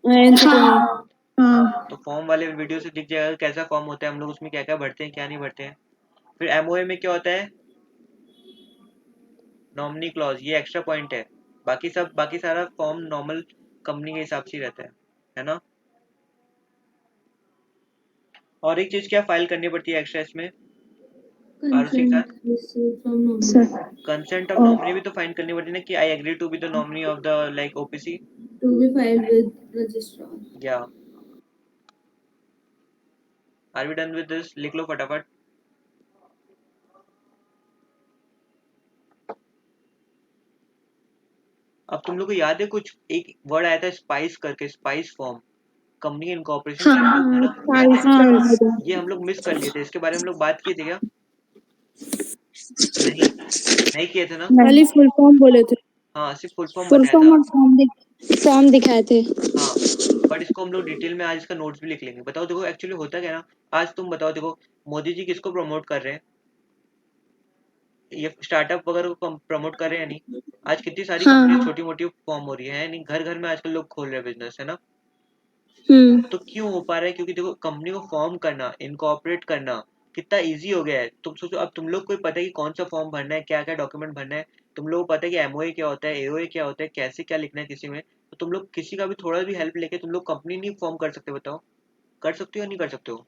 आंसर तो है. हाँ तो फॉर्म वाले वीडियो से दिख जाएगा कैसा फॉर्म होता है, हम लोग उसमें क्या क्या भरते हैं क्या नहीं भरते हैं. फिर एमओए में क्या होता है? नॉमिनी क्लॉज, ये एक्स्ट्रा पॉइंट है. बाकी सारा फॉर्म नॉर्मल कंपनी के हिसाब से ही रहता है ना? और एक चीज क्या फाइल करनी पड़ती है एक्स्ट्रा इसमें आरओसी के साथ? सर कंसेंट ऑफ नॉमिनी भी तो फाइन करनी पड़ती है ना, कि I agree to be the nominee of the like OPC. To be filed with registrar. या are we done with this? लिख लो फटाफट. अब तुम लोग को याद है कुछ एक वर्ड आया था स्पाइस करके, स्पाइस फॉर्म, कंपनी इनकॉर्पोरेशन से हम लोग है ना, याद है? हाँ ये हम लोग मिस कर लिए थे, इसके बारे में हम लोग बात किए थे क्या? नहीं, नहीं किए थे ना? खाली फुल फॉर्म बोले थे. हाँ सिर्फ फुल फॉर्म फुल बताया फॉर्म था. और फॉर्म दिखाए थे. हाँ बट इसको हम लोग डिटेल में आज इसका नोट्स भी लिख लेंगे. बताओ देखो एक्चुअली होता क्या है ना, आज तुम बताओ देखो, मोदी जी किसको प्रमोट कर रहे हैं? ये स्टार्टअप वगैरह को प्रमोट कर रहे हैं या नहीं? आज कितनी सारी कंपनी हाँ छोटी मोटी फॉर्म हो रही है नहीं, घर घर में आजकल लोग खोल रहे हैं बिजनेस, है ना? तो क्यों हो पा रहा है? क्योंकि देखो कंपनी को फॉर्म करना, इनकॉर्पोरेट करना कितना इजी हो गया है. तुम सोचो अब तुम लोग को पता है कि कौन सा फॉर्म भरना है, क्या क्या डॉक्यूमेंट भरना है. तुम लोग को पता है कि एमओए क्या होता है, एओए क्या होता है, कैसे क्या लिखना है किसी में. तो तुम लोग किसी का भी थोड़ा भी हेल्प लेके तुम लोग कंपनी नहीं फॉर्म कर सकते? बताओ कर सकते हो या नहीं कर सकते हो?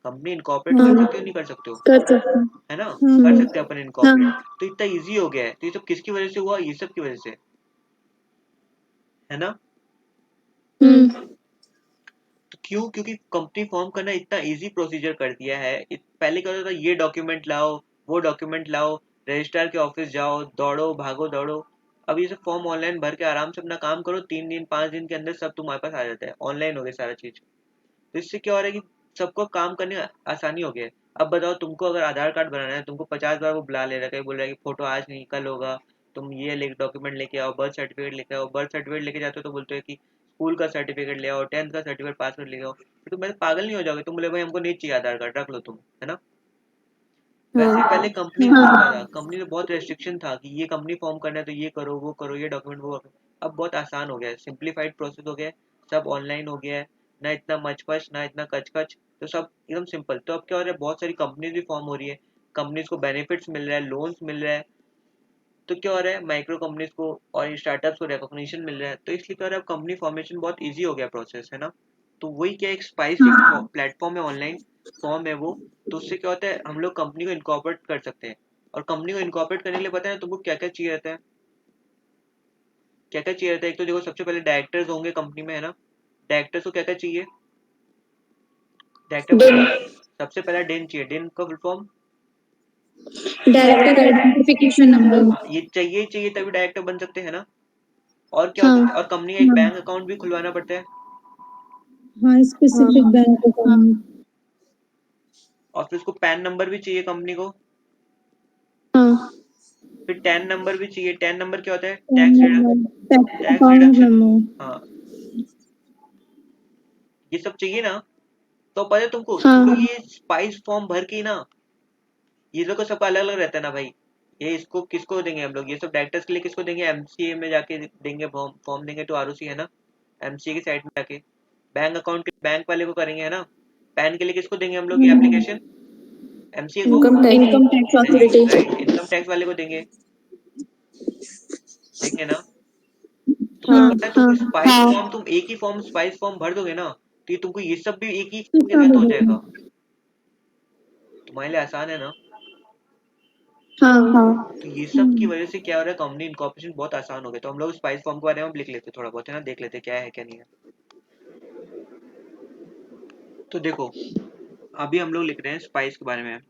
कंपनी इनकॉर्पोरेट कर सकते हो नहीं कर सकते हो? कर सकते है ना, हम्म। कर सकते हैं अपन हाँ इनकॉर्पोरेट। तो इतना इजी हो गया है। तो ये सब किसकी वजह से हुआ, ये सब की वजह से, है ना। हम्म तो क्यों, क्योंकि कंपनी फॉर्म करना इतना इजी प्रोसीजर कर दिया है। पहले क्या होता था, ये डॉक्यूमेंट लाओ, वो डॉक्यूमेंट लाओ, रजिस्ट्रार के ऑफिस जाओ, दौड़ो भागो दौड़ो। अब ये सब फॉर्म ऑनलाइन भर के आराम से अपना काम करो, 3 दिन 5 दिन के अंदर सब तुम्हारे पास आ जाता है, ऑनलाइन हो गया सारा चीज। तो इससे क्या हो रहा है कि सबको काम करने में आसानी हो गया है। अब बताओ, तुमको अगर आधार कार्ड बनाना है, तुमको 50 बार वो बुला ले रहा है, कहीं बोल रहा है कि फोटो आज नहीं कल होगा, तुम ये डॉक्यूमेंट लेके आओ, बर्थ सर्टिफिकेट लेके आओ। बर्थ सर्टिफिकेट लेके जाते हो तो बोलते हो कि स्कूल का सर्टिफिकेट ले आओ, 10th का सर्टिफिकेट, पासवर्ड लेके आओ। फिर तुम ऐसे पागल नहीं हो जाओगे, तुम बोले भाई हमको नहीं चाहिए आधार कार्ड, रख लो तुम, है ना। वैसे पहले कंपनी में क्या होता था, कंपनी में बहुत रेस्ट्रिक्शन था कि ये कंपनी फॉर्म करना है तो ये करो, ये डॉक्यूमेंट वो करो। अब बहुत आसान हो गया है, सिंप्लीफाइड प्रोसेस हो गया है, सब ऑनलाइन हो गया है, ना इतना मचपच ना इतना कचकच, तो सब एकदम सिंपल। तो अब क्या हो रहा है, बहुत सारी कंपनीज भी फॉर्म हो रही है, कंपनीज को बेनिफिट्स मिल रहा है, लोन्स मिल रहा है। तो क्या हो रहा है, माइक्रो कंपनीज को और स्टार्टअप्स को रिकॉग्निशन मिल रहा है, तो इसलिए क्या हो रहा है, कंपनी फॉर्मेशन बहुत ईजी हो गया प्रोसेस, है ना। तो वही क्या, एक स्पाइस एक प्लेटफॉर्म है, ऑनलाइन फॉर्म है वो। तो उससे क्या होता है, हम लोग कंपनी को इनकॉर्पोरेट कर सकते हैं। और कंपनी को इनकॉर्पोरेट करने के लिए पता है तुमको क्या क्या चाहिए रहता है, क्या क्या चाहिए रहता है। एक तो देखो, सबसे पहले डायरेक्टर्स होंगे कंपनी में, है ना। डायरेक्टर्स को क्या क्या चाहिए, डायरेक्टर दिन बोलो। सबसे पहला डेन चाहिए, डेन का full form. Director identification number. हाँ, ये चाहिए ही चाहिए, तभी डायरेक्टर बन सकते हैं ना। और क्या होता है, हाँ और कंपनी का एक बैंक अकाउंट भी खुलवाना पड़ता है। हाँ, स्पेसिफिक बैंक अकाउंट। और फिर उसको पैन नंबर भी चाहिए कंपनी को। हाँ फिर टैन नंबर भी चाहिए। टैन नंबर क्या होता है, टैक्स अकाउंट डिडक्शन। मेमो। हाँ, ये सब चाहिए ना। तो पता है तुमको, तुम लोग हाँ ये स्पाइस फॉर्म भर के ही ना, ये लोग को सबका अलग अलग रहता है ना भाई। ये इसको किसको देंगे हम लोग, ये सब डायरेक्टर्स के लिए किसको देंगे, एमसीए में जाके देंगे, फॉर्म फॉर्म देंगे तो आरओसी, है ना। एमसीए की साइट में जाके बैंक अकाउंट के बैंक वाले को करेंगे, है ना। पैन के लिए किसको देंगे हम लोग ये एप्लीकेशन, एमसीए को। Income tax authority. Right, income tax वाले को देंगे, देंगे ना। तो फिर हाँ पता है तुमको स्पाइस फॉर्म, तुम एक ही फॉर्म स्पाइस फॉर्म भर दोगे ना, तो ये तुमको ये सब भी एक ही फॉर्म के साथ हो जाएगा। तुम्हारे लिए आसान है ना। हाँ तो ये सब की वजह से क्या हो रहा है, कंपनी इनकॉर्पोरेशन बहुत आसान हो गया। तो हम लोग स्पाइस फॉर्म के बारे में लिख लेते थोड़ा बहुत, है ना, देख लेते क्या है क्या नहीं है। तो देखो, अभी हम लोग लिख रहे हैं स्पाइस के बारे में।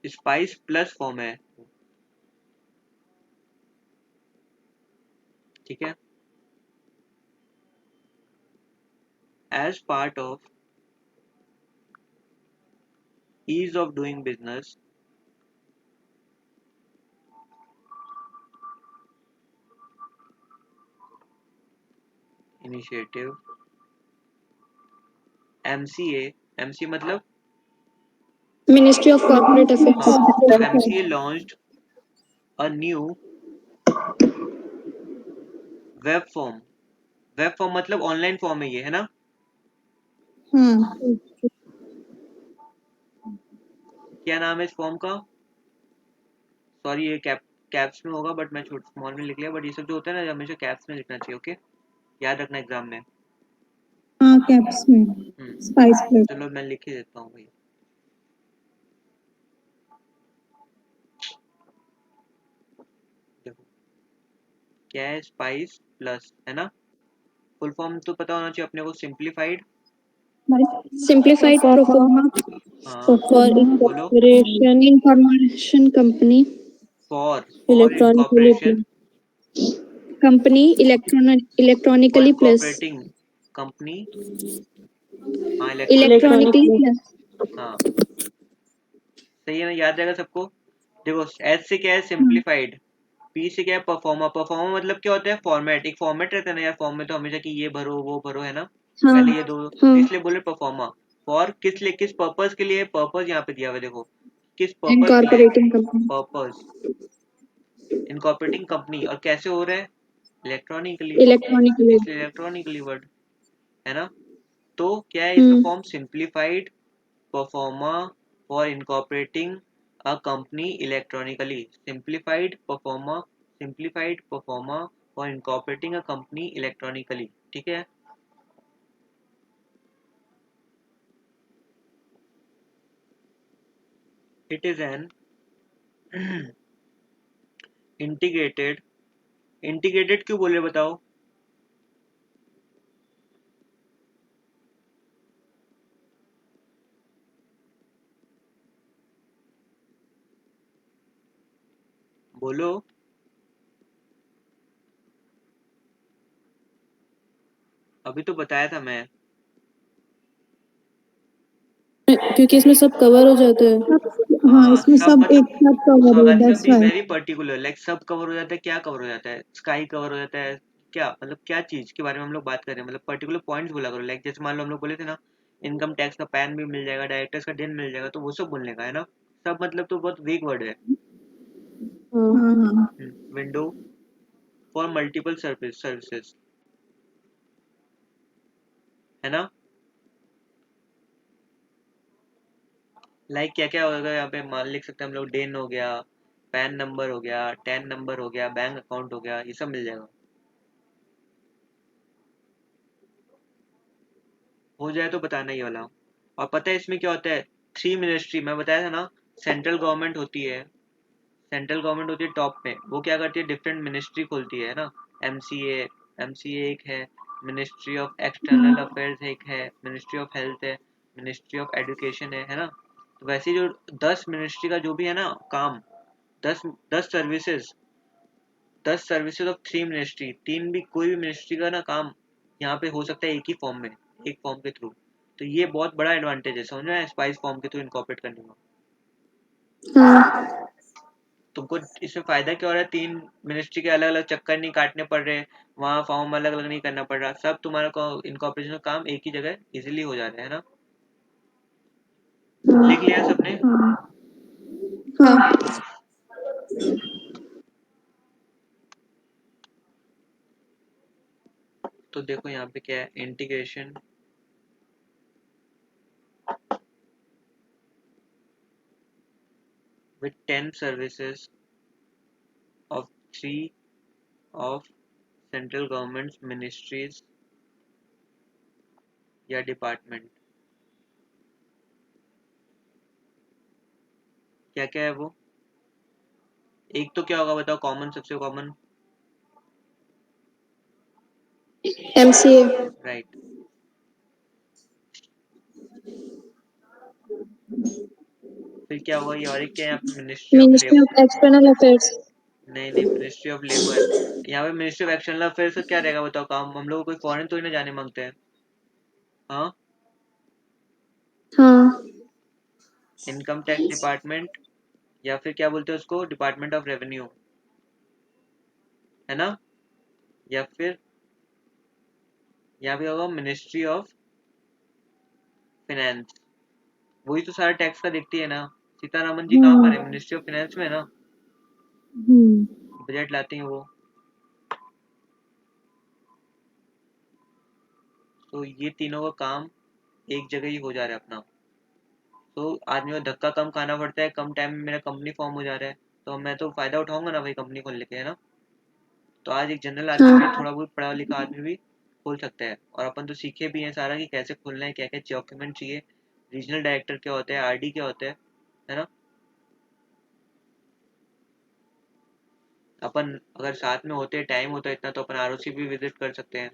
स्पाइस प्लस फॉर्म है, ठीक है। As part of ease of doing business, initiative, MCA, MCA मतलब, मिनिस्ट्री ऑफ कॉर्पोरेट अफेयर्स। हाँ, तो MCA launched a new web form. Web form मतलब ऑनलाइन फॉर्म है ये, है ना। क्या नाम है इस फॉर्म का, सॉरी ये कैप्स में होगा, बट मैं छोटे स्मॉल में लिख लिया। बट ये सब जो होता है ना, हमेशा कैप्स में लिखना चाहिए, ओके, याद रखना एग्जाम में। हाँ, कैप्स में। Spice plus. चलो मैं लिख ही देता हूँ भाई। देखो, क्या है, स्पाइस प्लस, है ना। फुल फॉर्म तो पता होना चाहिए अपने को, सिंप्लीफाइड, सिंप्लीफाइड प्रोफोर्मा हाँ फॉर बोलो, incorporation information company. For electronically. Incorporation, company for electronically plus. Incorporating company, हाँ इलेक्ट्रॉनिक, इलेक्ट्रॉनिकली प्लस। हाँ सही है ना, याद रहेगा सबको। देखो, एस से क्या है, सिंप्लीफाइड। पी से क्या है, परफॉर्मा। परफॉर्मा मतलब क्या होता है, फॉर्मेट। एक फॉर्मेट रहता है ना यार, फॉर्म में तो हमेशा कि ये भरो वो भरो, है ना। हाँ पहले ये दो, हाँ इसलिए बोले परफॉर्मा। फॉर किस लिए, किस पर्पस के लिए, पर्पस यहाँ पे दिया हुआ है, देखो किस पर्पस के लिए, incorporating company. Purpose, incorporating company. और कैसे हो रहा है, इलेक्ट्रॉनिकली, इलेक्ट्रॉनिकली। इसलिए इलेक्ट्रॉनिकली वर्ड, है ना। तो क्या है इसका form, simplified pro forma for incorporating a company electronically, simplified pro forma for incorporating a company electronically, ठीक है। It is an integrated, integrated क्यों बोले बताओ? बोलो। अभी तो बताया था मैं। क्योंकि इसमें सब कवर हो जाता है। हाँ, इसमें सब सब मतलब एक साथ कवर है, स्वाभाविक that's be why. Very particular, like सब कवर हो जाता है। क्या कवर हो जाता है? स्काई कवर हो जाता है। क्या मतलब क्या चीज के बारे में हम लोग बात कर रहे हैं? मतलब पर्टिकुलर पॉइंट्स बोला करो। लाइक जैसे मान लो हम लोग बोले थे ना, इनकम टैक्स का पैन भी मिल जाएगा, डायरेक्टर्स का डेन मिल जाएगा, तो वो सब बोलने का है ना। सब मतलब तो बहुत वीक वर्ड है। हाँ हाँ। विंडो फॉर मल्टीपल सर्विसेज, है ना। लाइक क्या क्या होगा यहाँ पे? मान लिख सकते हैं हम लोग, डेन हो गया, पैन नंबर हो गया, टैन नंबर हो गया, बैंक अकाउंट हो गया, ये सब मिल जाएगा। हो जाए तो बताना ये वाला। और पता है इसमें क्या होता है? 3 मिनिस्ट्री मैं बताया था ना। सेंट्रल गवर्नमेंट होती है, सेंट्रल गवर्नमेंट होती है टॉप में। वो क्या करती है? डिफरेंट मिनिस्ट्री खोलती है ना। एमसीए, एमसीए एक है। मिनिस्ट्री ऑफ एक्सटर्नल अफेयर्स एक है। मिनिस्ट्री ऑफ हेल्थ है। मिनिस्ट्री ऑफ एजुकेशन है ना। तो वैसे जो 10 मिनिस्ट्री का जो भी है ना काम, दस 10 सर्विसेज, 10 सर्विसेज ऑफ 3 मिनिस्ट्री, तीन भी कोई भी मिनिस्ट्री का ना काम यहाँ पे हो सकता है एक ही फॉर्म में, एक फॉर्म के थ्रू। तो ये बहुत बड़ा एडवांटेज है, समझ रहे हैं, स्पाइस फॉर्म के थ्रू इनकॉर्पोरेट करने का। हाँ तुमको इसमें फायदा क्या हो रहा है? 3 मिनिस्ट्री के अलग अलग चक्कर नहीं काटने पड़ रहे, वहाँ फॉर्म अलग अलग नहीं करना पड़ रहा, सब तुम्हारा इनकॉर्पोरेशन का काम एक ही जगह इजीली हो जा रहा है ना। लिख लिया सबने? हाँ। तो देखो यहाँ पे क्या है, integration with 10 services of 3 of central government ministries या डिपार्टमेंट। क्या क्या है वो? एक तो क्या होगा बताओ, कॉमन, सबसे कॉमन? MCA, right. फिर क्या होगा? ये और एक क्या है यहाँ पे? Ministry of ministry labour. Of external affairs. नहीं नहीं, मिनिस्ट्री ऑफ लेबर। यहाँ पे मिनिस्ट्री ऑफ एक्सटर्नल अफेयर्स का क्या रहेगा बताओ काम? हम लोग को कोई फॉरेन तो ही ना जाने मांगते हैं। हाँ। हाँ। इनकम टैक्स डिपार्टमेंट, या फिर क्या बोलते हैं उसको, डिपार्टमेंट ऑफ रेवेन्यू, है ना। या फिर यहाँ पे होगा मिनिस्ट्री ऑफ फाइनेंस। वही तो सारा टैक्स का देखती है ना। सीतारामन जी कहाँ पर है? मिनिस्ट्री ऑफ फाइनेंस में है ना। बजट लाती हैं वो। तो ये तीनों का काम एक जगह ही हो जा रहा है अपना। तो आदमी को धक्का कम खाना पड़ता है, कम टाइम में मेरा कंपनी फॉर्म हो जा रहा है। तो मैं तो फायदा उठाऊंगा ना भाई कंपनी खोल लेके, है ना। तो आज एक जनरल आदमी भी, हाँ थोड़ा बहुत पढ़ा लिखा आदमी भी खोल सकता है। और अपन तो सीखे भी हैं सारा कि कैसे खोलना है, क्या क्या डॉक्यूमेंट चाहिए, रीजनल डायरेक्टर क्या होता है, आरडी क्या होता है ना। अपन अगर साथ में होते, टाइम होता इतना, तो अपन आरओसी भी विजिट कर सकते हैं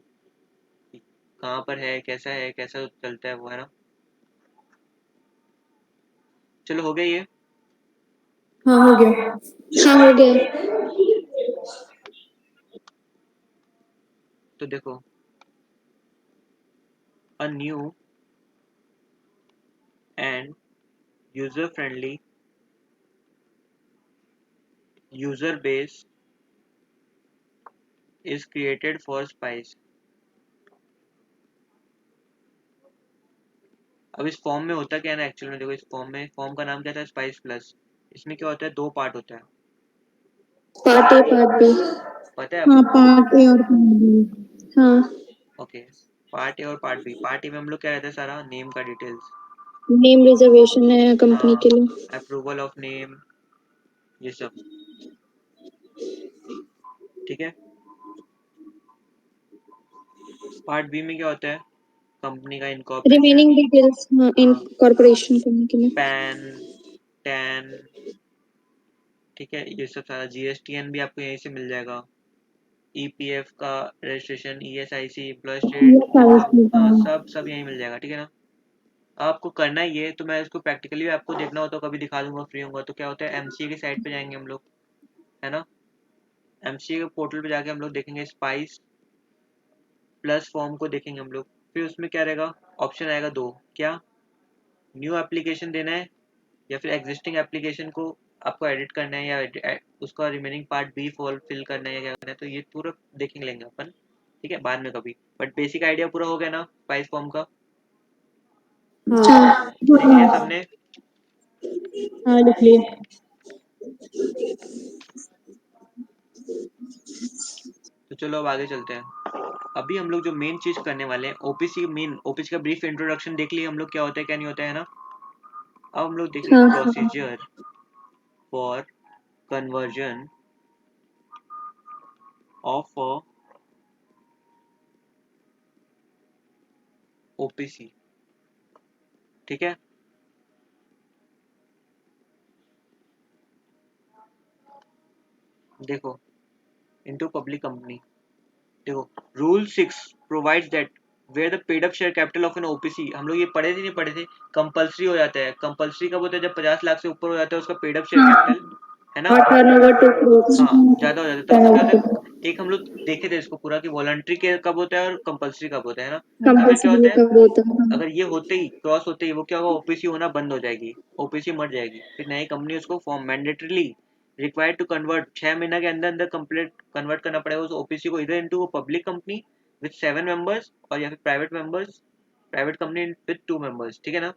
कि कहाँ पर है, कैसा चलता है वो, है ना। चलो हो गया ये। हाँ हो गया। हाँ, हो गया। तो देखो, a new and user friendly user base is created for spice. अब इस फॉर्म में होता क्या है ना, एक्चुअल में देखो, इस फॉर्म में, फॉर्म का नाम क्या था? Spice plus. इसमें क्या होता है? 2 पार्ट होता है, पार्ट ए, पार्ट बी। पता है हाँ आपको? पार्ट ए और पार्ट बी। हाँ। ओके। पार्ट ए और पार्ट बी। पार्ट ए में हम लोग क्या रहता है? सारा नेम का डिटेल्स, नेम रिजर्वेशन है कंपनी हाँ, के लिए। अप्रूवल ऑफ नेम, ये सब, ठीक है। पार्ट बी में क्या होता है? कंपनी का इनकॉर्पोरेशन, रिमेनिंग डिटेल्स, हाँ, इन हाँ, कॉर्पोरेशन करने के लिए। पैन, टैन, ठीक है, ये सब सारा GSTN भी आपको यहीं से मिल जाएगा, EPF का रजिस्ट्रेशन, ESIC, एम्प्लॉय स्टेट, हाँ सब यहीं मिल जाएगा, ठीक है ना। आपको करना ही है, तो मैं इसको प्रैक्टिकली आपको देखना हो तो कभी दिखा दूंगा, फ्री होगा तो। क्या होता है, MCA की साइट पे जाएंगे हम लोग, है ना, MCA के पोर्टल पे जाके हम लोग देखेंगे स्पाइस प्लस फॉर्म को देखेंगे हम लोग। फिर उसमें क्या रहेगा, ऑप्शन आएगा दो, क्या, न्यू एप्लीकेशन देना है या फिर एग्जिस्टिंग एप्लीकेशन को आपको एडिट करना है, या उसका रिमेनिंग पार्ट बी फिल करना है, या क्या करना है, तो ये पूरा देख लेंगे अपन, ठीक है, बाद में कभी। बट बेसिक आइडिया पूरा हो गया ना स्पाइस फॉर्म का, हाँ देख लिया सबने। हाँ लिख लिए। तो चलो अब आगे चलते हैं। अभी हम लोग जो मेन चीज करने वाले हैं, ओपीसी का ब्रीफ इंट्रोडक्शन देख लिए हम लोग, क्या होता है क्या नहीं होता है ना। अब हम लोग देखेंगे हाँ procedure for conversion of OPC, ठीक है। देखो, इनटू पब्लिक कंपनी, देखो, rule 6 provides that where the paid up share capital of an OPC, हम लोग ये पढ़े थे नहीं पढ़े थे, कंपलसरी हो जाता है। कंपलसरी कब होता है, जब 50 लाख से ऊपर हो जाता है उसका पेड अप शेयर कैपिटल, है ना। और टर्नओवर 2 crores हाँ, ज्यादा हो जाता है तो उसमें क्या होता है, एक हम लोग देखे थे इसको पूरा कि वॉलंटरी के कब होता है और कंपलसरी कब होता है ना। इसमें क्या होता कंपल्सरी है, का वो होता है। अगर ये होते ही क्रॉस होते ही वो क्या होगा, ओपीसी होना बंद हो जाएगी, ओपीसी मर जाएगी, फिर नई कंपनी उसको form mandatorily required to convert 6 महीना के अंदर अंदर कंप्लीट कन्वर्ट करना पड़ेगा उस ओपीसी को, इधर into public company with 7 members, और या फिर प्राइवेट कंपनी विद 2 मेंबर्स, ठीक है ना।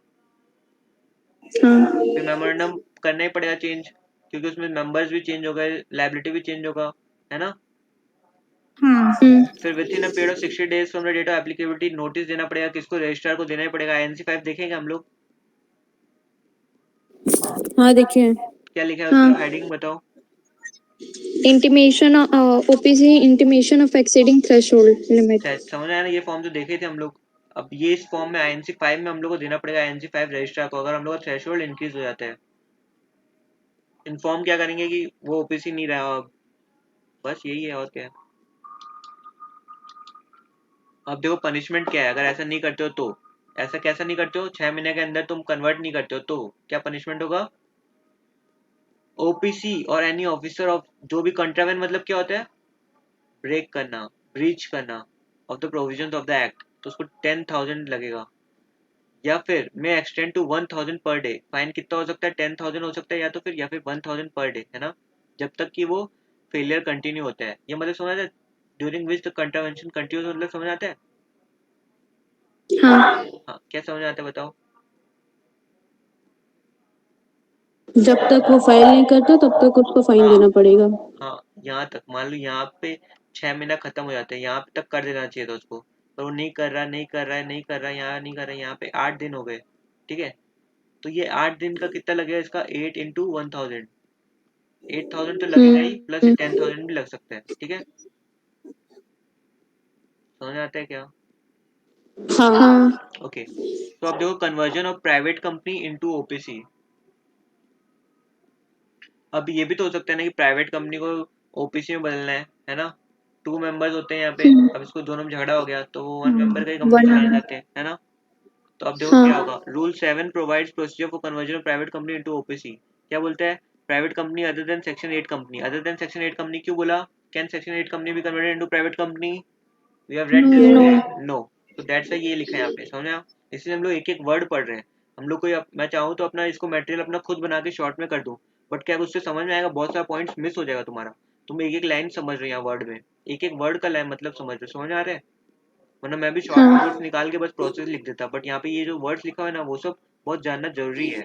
हाँ फिर मेमोरेंडम करना ही पड़ेगा चेंज, क्योंकि उसमें मेंबर्स भी चेंज हो गए, लाइबिलिटी भी चेंज होगा, है ना। फिर within a period of 60 days from the date of applicability notice देना पड़ेगा, किसको, रजिस्ट्रार को देना ही पड़ेगा। INC 5 देखेंगे हम लोग, हाँ देखिए। क्या लिखा है उस हाँ पर, हेडिंग बताओ। Intimation OPC intimation of exceeding threshold limit. समझ आया ना, ये फॉर्म जो देखे थे हम लोग, अब ये इस फॉर्म में INC 5 में हम लोग को देना पड़ेगा, INC 5 रजिस्ट्रार को, अगर हम लोग का थ्रेशोल्ड इंक्रीज हो जाता है। इन्फॉर्म क्या करेंगे कि वो ओपीसी नहीं रहा अब, बस यही है, और क्या है। अब देखो पनिशमेंट क्या है, अगर ऐसा नहीं करते हो तो, ऐसा कैसा नहीं करते हो, 6 महीने के अंदर तुम कन्वर्ट नहीं करते हो तो क्या पनिशमेंट होगा, ओपीसी और एनी ऑफिसर ऑफ, जो भी कंट्रावेंट मतलब क्या होता है, ब्रेक करना, ब्रीच करना of the provisions of the act, तो उसको 10,000 लगेगा, या फिर may extend to 1,000 per day. Fine कितना हो सकता है, 10,000 हो सकता है, या तो फिर या फिर 1,000 पर डे, है ना, जब तक कि वो फेलियर कंटिन्यू होता है। ये मतलब समझ आता है, during which the contravention continues, मतलब समझ आता है। हाँ हाँ, क्या समझ आता है बताओ। जब तक वो फाइल नहीं करता तब तक उसको फाइन हाँ देना पड़ेगा। हाँ, यहाँ तक मान लो, यहाँ पे 6 महीना खत्म हो जाते हैं, यहाँ तक कर देना चाहिए था उसको, पर वो नहीं कर रहा, नहीं कर रहा है, नहीं कर रहा है, यहाँ नहीं कर रहा है, यहाँ पे 8 दिन हो गए, ठीक है। तो ये 8 दिन का कितना लगेगा इसका, 8 into 1,000, 8,000 तो लगेगा ही, प्लस 10,000 भी लग सकता है, ठीक है। समझ आता है क्या, हाँ हाँ ओके। तो अब देखो, conversion of private company into OPC. अब ये भी तो हो सकता है ना कि प्राइवेट कंपनी को ओपीसी में बदलना है ना। 2 मेंबर्स होते हैं यहाँ पे, अब इसको दोनों में झगड़ा हो गया तो वो 1 मेंबर का ही कंपनी वन चलाना नंबर। चाहते हैं, है ना। तो अब देखो क्या हाँ होगा, rule 7 provides procedure for conversion of private company into OPC. क्या बोलता है, private company other than section 8 company, other than section 8 company क्यों बोला, can section 8 company be converted into private company, we have read this, no no. तो that's why ये लिखा है यहाँ पे, समझ में। इसलिए हम लोग एक एक वर्ड पढ़ रहे हैं। हम लोग को मैं चाहूँ तो अपना इसको मटेरियल अपना खुद बना के शॉर्ट में कर दूँ, बट क्या उससे समझ में आएगा, बहुत सारा पॉइंट्स मिस हो जाएगा तुम्हारा। तुम एक एक लाइन समझ रहे हो यहाँ वर्ड में, एक एक वर्ड का लाइन मतलब समझ रहे हो, समझ में आ रहा है। वरना मैं भी शॉर्ट हाँ नोट्स निकाल के बस प्रोसेस लिख देता, बट यहाँ पे ये जो वर्ड्स लिखा हुआ है ना वो सब बहुत जानना जरूरी है,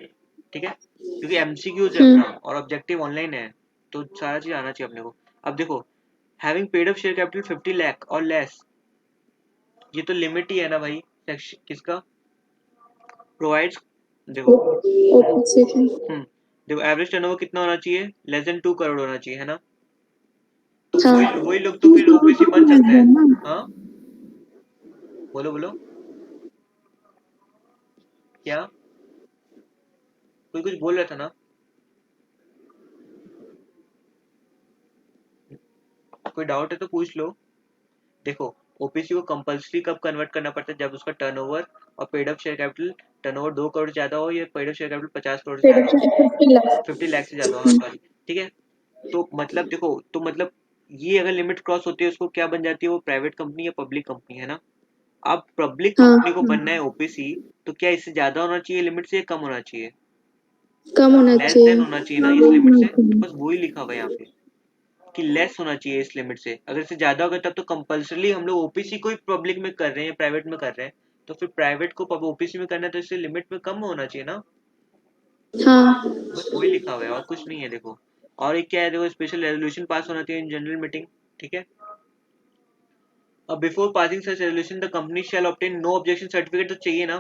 ठीक है, क्योंकि एमसीक्यूज है अपना और ऑब्जेक्टिव ऑनलाइन है, तो सारा चीज आना चाहिए अपने को। अब देखो, having paid up share capital 50 lakh और लेस, ये तो लिमिट ही है ना भाई, किसका, प्रोवाइड्स, देखो, OPC का देखो एवरेज टर्नओवर कितना होना चाहिए, लेस देन 2 करोड़ होना चाहिए, है ना। तो वही हाँ वही लोग तो फिर ओपीसी बन सकता है। हाँ, बोलो बोलो, क्या, कोई कुछ बोल रहा था ना। कोई डाउट है तो पूछ लो। देखो, ओपीसी को कंपल्सरी कब कन्वर्ट करना पड़ता है, जब उसका टर्नओवर और paid up share capital, turnover 2 crore ज्यादा हो या paid up share capital 50 crore से Paid up ज्यादा हो, 50 lakhs. 50 लाख से ज्यादा हो, हाँ सॉरी, ठीक है। तो मतलब देखो, तो मतलब ये अगर लिमिट क्रॉस होती है उसको क्या बन जाती है, वो प्राइवेट कंपनी या पब्लिक कंपनी, है ना। अब पब्लिक कंपनी को हाँ, बनना है ओपीसी, तो क्या इससे ज्यादा होना चाहिए लिमिट से या कम होना चाहिए? कम होना लेस देन चाहिए. होना चाहिए ना इस लिमिट से, तो बस वही लिखा हुआ है यहाँ पे कि लेस होना चाहिए इस लिमिट से। अगर इससे ज्यादा होगा तब तो कंपल्सरी हम लोग ओपीसी को ही पब्लिक में कर रहे हैं, प्राइवेट में कर रहे हैं, तो फिर प्राइवेट को ओपीसी में करना है तो इससे लिमिट में कम होना चाहिए ना। हाँ, बस वही लिखा हुआ है और कुछ नहीं है, देखो। और एक क्या है, देखो, स्पेशल रेजोल्यूशन पास होना चाहिए इन जनरल मीटिंग, ठीक है। अब before passing such resolution the company shall obtain no objection certificate, तो चाहिए ना,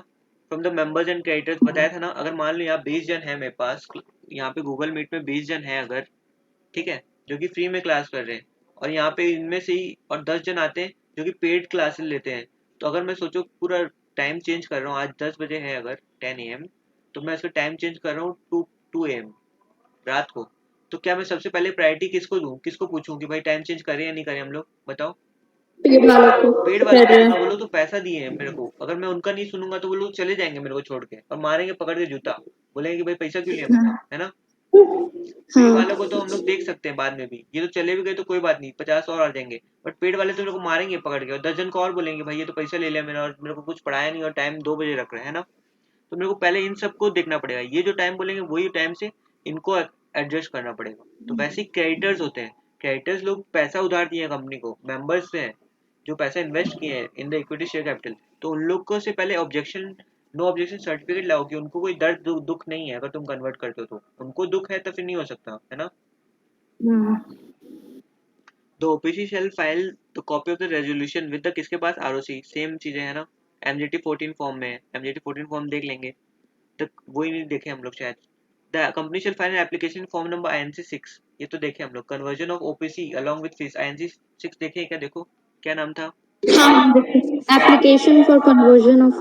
from the members and creditors. बताया था ना, अगर मान लो यहाँ 20 जन है मेरे पास, यहाँ पे गूगल मीट में 20 जन है अगर, ठीक है, जो कि फ्री में क्लास कर रहे हैं, और यहाँ पे इनमें से ही और 10 जन आते हैं जो कि पेड क्लासेस लेते हैं, तो अगर मैं सोचो पूरा टाइम चेंज कर रहा हूँ, आज 10 बजे है अगर 10 AM, तो मैं इसका टाइम चेंज कर रहा हूँ 2 AM रात को, तो क्या मैं सबसे पहले प्रायोरिटी किसको दूं, किसको पूछूं कि भाई टाइम चेंज करें या नहीं करें हम लोग, बताओ। पेड वालों को पेड वालों कर को रहे दूंगा, वो हैं. लोग तो पैसा दिए हैं मेरे को, अगर मैं उनका नहीं सुनूंगा तो वो लोग चले जाएंगे मेरे को छोड़ के और मारेंगे पकड़ के जूता, बोलेंगे कि भाई पैसा क्यों लिया मेरा, है ना। फ्री वालों को हाँ, तो हम लोग देख सकते हैं बाद में भी, ये तो चले भी गए तो कोई बात नहीं, 50 और आ जाएंगे, बट पेड वाले तो मेरे को मारेंगे पकड़ के और 10 जन को और बोलेंगे भाई ये तो पैसा ले लिया मेरा और मेरे को कुछ पढ़ाया नहीं और टाइम 2 बजे रख रहे हैं, है ना। तो मेरे को पहले इन सबको देखना पड़ेगा, ये जो टाइम बोलेंगे वही टाइम से इनको एडजस्ट करना पड़ेगा। तो वैसे ही क्रेडिटर्स होते हैं, क्रेडिटर्स लोग पैसा उधार दिए हैं कंपनी को, मेंबर्स से हैं जो पैसा इन्वेस्ट किए हैं in the equity share capital, तो उन लोग को से पहले ऑब्जेक्शन, नो ऑब्जेक्शन सर्टिफिकेट लाओ कि उनको कोई दर्द दुख नहीं है, अगर तुम कन्वर्ट करते हो तो उनको दुख है तो फिर नहीं हो सकता, है ना। The OPC shall file the copy of the resolution with the किसके पास, आरओसी, सेम चीजें है ना, एमजीटी 14 फॉर्म में है, एमजीटी 14 फॉर्म देख लेंगे, तक वही नहीं देखे हम लोग शायद। The company shell file application form number INC 6, ये तो देखे हम लोग, conversion of OPC along with fees, INC 6 देखे क्या, देखो क्या नाम था। हाँ, application for conversion of.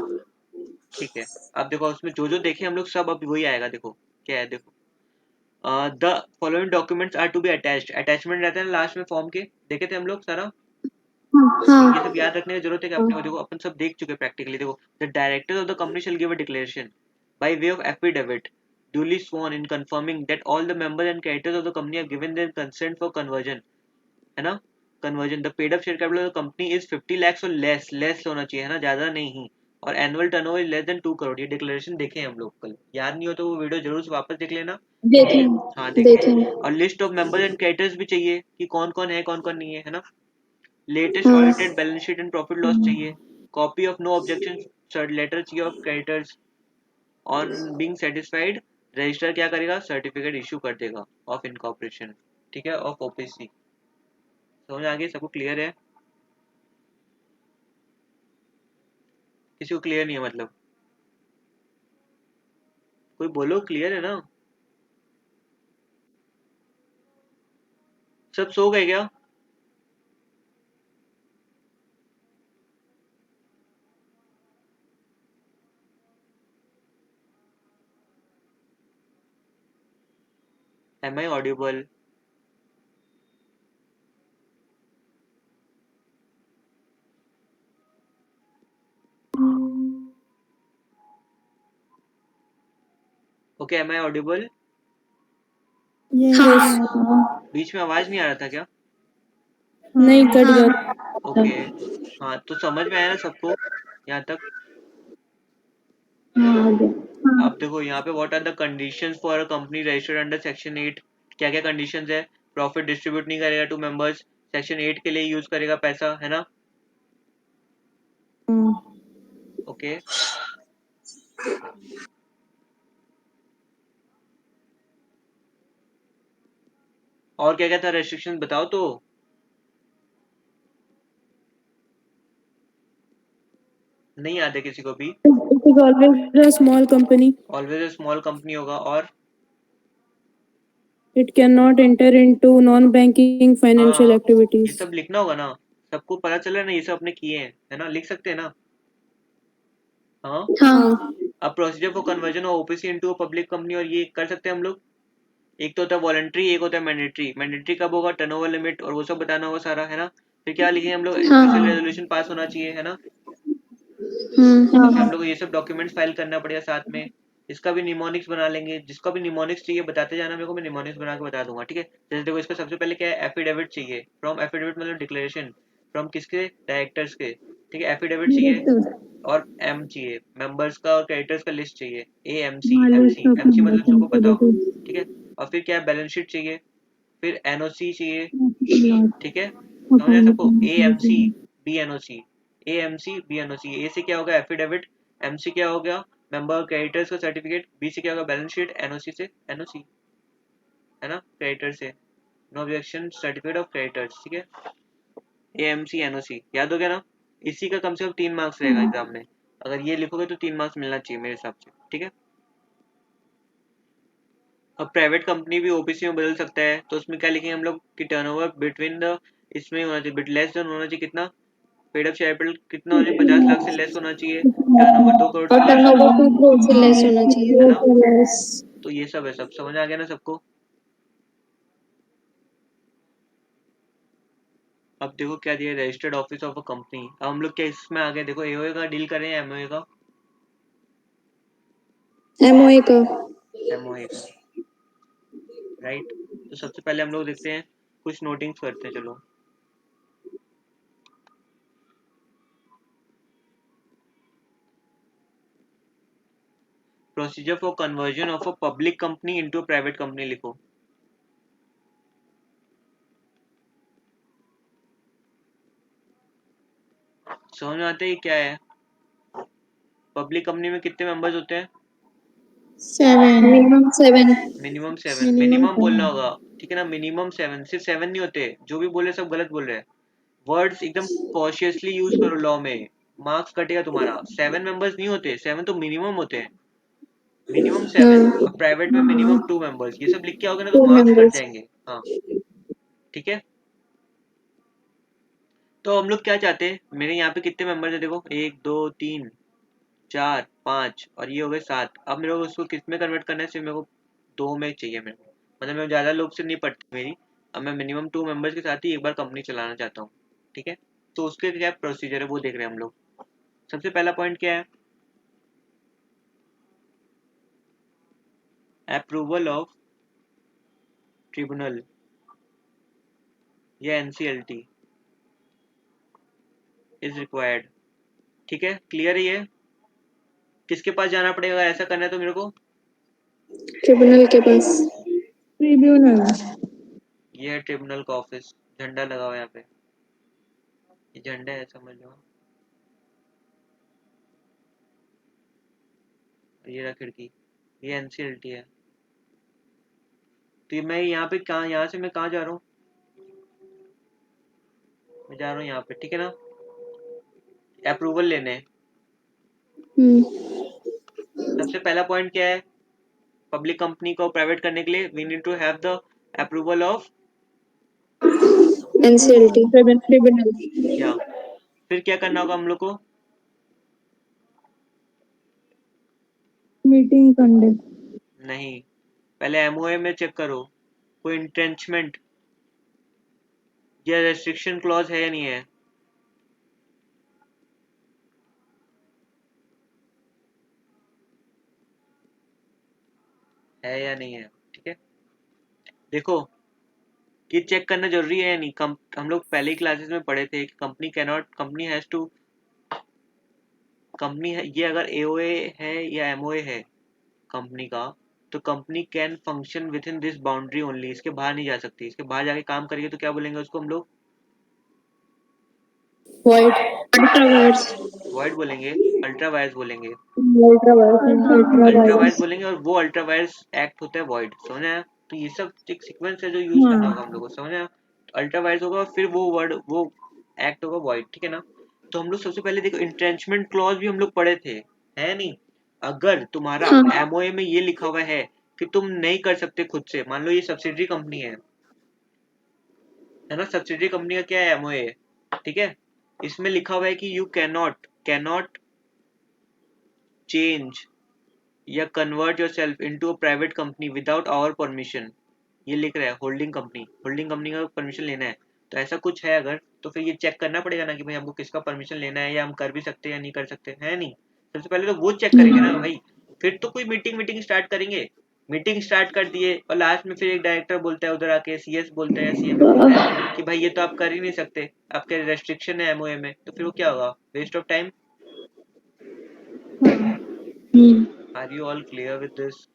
ठीक है, अब देखो उसमें जो जो देखे हम लोग सब अब वही आएगा, देखो क्या है, देखो the following documents are to be attached, attachment रहता है ना लास्ट में फॉर्म के, देखे थे हम लोग सारा, ये सब हाँ, याद रखने की जरूरत है कि अपने को, देखो अपन सब देख चुके प्रैक्टिकली। देखो, the directors of the company shell give a declaration by way of affidavit duly sworn in confirming that all the members and creditors of the company have given their consent for conversion, है ना। Conversion, the paid up share capital of the company is 50 lakhs और less, less होना चाहिए, है ना, ज्यादा नहीं, और annual turnover is less than 2 crore, ये डिक्लेरेशन देखे हैं हम लोग कल, याद नहीं हो तो वो वीडियो जरूर से वापस देख लेना। हाँ देखें, देखें, देखें. और list of members and creditors भी चाहिए कि कौन कौन है कौन कौन नहीं है, है ना। लेटेस्ट हाँ, audited balance sheet and profit loss चाहिए, copy of no objection letter चाहिए of creditors, on being satisfied register क्या करेगा, सर्टिफिकेट इशू कर देगा ऑफ इनकॉर्पोरेशन, ठीक है, ऑफ ओपीसी। समझ आ गई, सबको क्लियर है, किसी को क्लियर नहीं है मतलब, कोई बोलो क्लियर है ना, सब सो गए क्या। Am I audible. Okay, am I audible. Yes. बीच में आवाज नहीं आ रहा था क्या। नहीं, कट हाँ, जाता. ओके, हाँ तो समझ में आया ना सबको यहाँ तक। हाँ, आ गया. अब देखो यहाँ पे what are the conditions for a company registered under section 8, क्या क्या कंडीशंस है, प्रॉफिट डिस्ट्रीब्यूट नहीं करेगा टू मेंबर्स, सेक्शन 8 के लिए यूज करेगा पैसा, है ना। ओके, और क्या क्या था रेस्ट्रिक्शन बताओ तो। नहीं याद है किसी को भी। It is always a small company. Always small company होगा, और It cannot enter into non-banking financial हाँ, ये activities. सब लिखना होगा ना, सबको पता चला ना, ये सब अपने किए हैं, है ना, लिख सकते हैं ना। हाँ, हाँ, अब procedure for conversion of OPC into a public company, और ये कर सकते हैं हम लोग। एक तो होता है वॉलंटरी, एक होता है मैंडेटरी। मैंडेटरी कब होगा, टर्नओवर लिमिट और वो सब बताना होगा सारा, है ना। फिर क्या लिखे हम लोग, हाँ स्पेशल रेजोल्यूशन पास होना चाहिए, है ना। हाँ तो फिर हम लोग को ये सब डॉक्यूमेंट्स फाइल करना पड़ेगा साथ में। इसका भी निमोनिक्स बना लेंगे, जिसका भी निमोनिक्स चाहिए बताते जाना मेरे को, मैं निमोनिक्स बना के बता दूंगा, ठीक है। जैसे देखो इसका सबसे पहले क्या है, एफिडेविट चाहिए। फ्रॉम एफिडेविट मतलब डिक्लेरेशन, फ्रॉम किसके, डायरेक्टर्स के, ठीक है। एफिडेविट चाहिए और एम चाहिए, मेंबर्स का और क्रेडिटर्स का लिस्ट चाहिए, ए एम सी, एम सी मतलब सबको पता होगा, ठीक है। और फिर क्या है, बैलेंस शीट चाहिए, फिर एनओसी चाहिए, ठीक है। समझ आया सबको, A M C B N O C, A M C B N O C. A से क्या होगा, एफिडेविट। एम से क्या हो गया, मेंबर क्रेडिटर्स का सर्टिफिकेट। बी से क्या होगा, बैलेंस शीट। एनओसी से एनओसी, है ना, क्रेडिटर से no objection certificate of creditors, ठीक है। ए एम सी एन ओ सी याद हो गया ना। इसी का कम से कम 3 मार्क्स रहेगा एग्जाम में, अगर ये लिखोगे तो 3 मार्क्स मिलना चाहिए मेरे हिसाब से, ठीक है। अब प्राइवेट कंपनी भी ओबीसी में बदल सकता है, तो उसमें क्या लिखेंगे हम लोग कि टर्नओवर बिटवीन द, इसमें होना चाहिए बिट लेस देन होना चाहिए कितना, पेड अप शेयर कैपिटल कितना होना चाहिए, 50 लाख से लेस होना चाहिए, टर्नओवर 2 करोड़ और से लेस होना टर्नओवर चाहिए, 2 करोड़ से लेस होना है चाहिए। ना। तो ये सब है, सब समझ आ गया ना सबको। अब देखो क्या दिया, registered office of a company. अब हम लोग क्या इसमें आ गए, देखो एओए का डील करें या एमओए का, एमओए का। एमओए का, राइट। तो सबसे पहले हम लोग देखते हैं, कुछ नोटिंग्स करते हैं, चलो। Procedure for conversion of a public company into a private company लिखो। समझ में आता है ये क्या है। पब्लिक कंपनी में कितने मेंबर्स होते हैं, 7, मिनिमम 7। मिनिमम 7, मिनिमम बोलना होगा, ठीक है ना। मिनिमम 7, सिर्फ 7 नहीं होते, जो भी बोले सब गलत बोल रहे हैं। वर्ड्स एकदम कॉशियसली यूज करो, लॉ में मार्क्स कटेगा तुम्हारा। 7 मेंबर्स नहीं होते, 7 तो मिनिमम होते हैं, मिनिमम 7। हाँ, और प्राइवेट में मिनिमम 2 मेंबर्स, ये सब लिख के आओगे ना तो 2 मार्क्स कट मेंबर्स। जाएंगे, हाँ, ठीक है। तो हम लोग क्या चाहते हैं, मेरे यहाँ पे कितने मेंबर्स है देखो, 1 2 3 4 5 और ये हो गए 7। अब मेरे को उसको किस में कन्वर्ट करना है, सिर्फ मेरे को 2 में चाहिए मेरे को, मतलब मैं ज़्यादा लोग से नहीं पड़ती मेरी। अब मैं मिनिमम 2 मेंबर्स के साथ ही एक बार कंपनी चलाना चाहता हूँ, ठीक है। तो उसके क्या प्रोसीजर है वो देख रहे हैं हम लोग। सबसे पहला पॉइंट क्या है, अप्रूवल ऑफ ट्रिब्यूनल या एनसीएलटी इज रिक्वायर्ड, ठीक है। क्लियर है ये, किसके पास जाना पड़ेगा ऐसा करना है तो मेरे को, ट्रिब्यूनल के पास। ट्रिब्यूनल। ये है ट्रिब्यूनल का ऑफिस, झंडा लगा हुआ है यहाँ पे, ये झंडा है समझ लो। ये रहा खिड़की, ये एनसीएलटी है। तो ये मैं यहाँ पे कहाँ, यहाँ से मैं कहाँ जा रहा हूँ, मैं जा रहा हूँ यहाँ पे, ठीक है ना। अप्रूवल लेने, सबसे पहला पॉइंट क्या है, पब्लिक कंपनी को प्राइवेट करने के लिए we need to have the approval of, NCLT, tribunal. या फिर क्या करना होगा हम लोग को, मीटिंग कंडक्ट। नहीं, पहले एमओए में चेक करो कोई इंट्रेंचमेंट या रेस्ट्रिक्शन क्लॉज है या नहीं है। है या नहीं है, ठीक है। देखो ये चेक करना जरूरी है या नहीं। हम लोग पहले ही क्लासेस में पढ़े थे कि company can not, company has to, company है ये, अगर एओए है या एमओए है कंपनी का, तो company can function with in this boundary only, इसके बाहर नहीं जा सकती। इसके बाहर जाके काम करेगी तो क्या बोलेंगे उसको हम लोग, वाइट। Ultra vires. वॉइड बोलेंगे, अल्ट्रा वायर्स बोलेंगे, अल्ट्रा अल्ट्रा वायर्स वायर्स। बोलेंगे, और वो अल्ट्रा वायर्स एक्ट होता है वॉइड, समझ आया। तो ये सब एक सीक्वेंस है जो यूज करना होगा हम लोग को, समझ आया। अल्ट्रा वायर्स होगा और फिर वो वर्ड, वो एक्ट होगा वॉइड, ठीक है ना। तो हम लोग सबसे पहले देखो इंट्रेंचमेंट क्लॉज भी हम लोग पढ़े थे, है नहीं। अगर तुम्हारा हाँ एमओए में ये लिखा हुआ है कि तुम नहीं कर सकते खुद से, मान लो ये सब्सिडरी कंपनी है ना, सब्सिडरी कंपनी का क्या है, एमओए, ठीक है। इसमें लिखा हुआ है कि यू कैनॉट चेंज या convert yourself into a private company without our permission, ये लिख रहा है होल्डिंग कंपनी का परमिशन लेना है, तो ऐसा कुछ है अगर, तो फिर ये चेक करना पड़ेगा ना कि भाई हमको किसका परमिशन लेना है, या हम कर भी सकते हैं या नहीं कर सकते, है नहीं? सबसे पहले तो वो चेक करेंगे ना भाई, फिर तो कोई मीटिंग स्टार्ट करेंगे। मीटिंग स्टार्ट कर दिए और लास्ट में फिर एक डायरेक्टर बोलता है उधर आके, सीएस बोलता है या सीएमए बोलता है कि भाई ये तो आप कर ही नहीं सकते, आपके रेस्ट्रिक्शन है एमओए में, तो फिर वो क्या होगा? Waste of time. Are you all clear with this?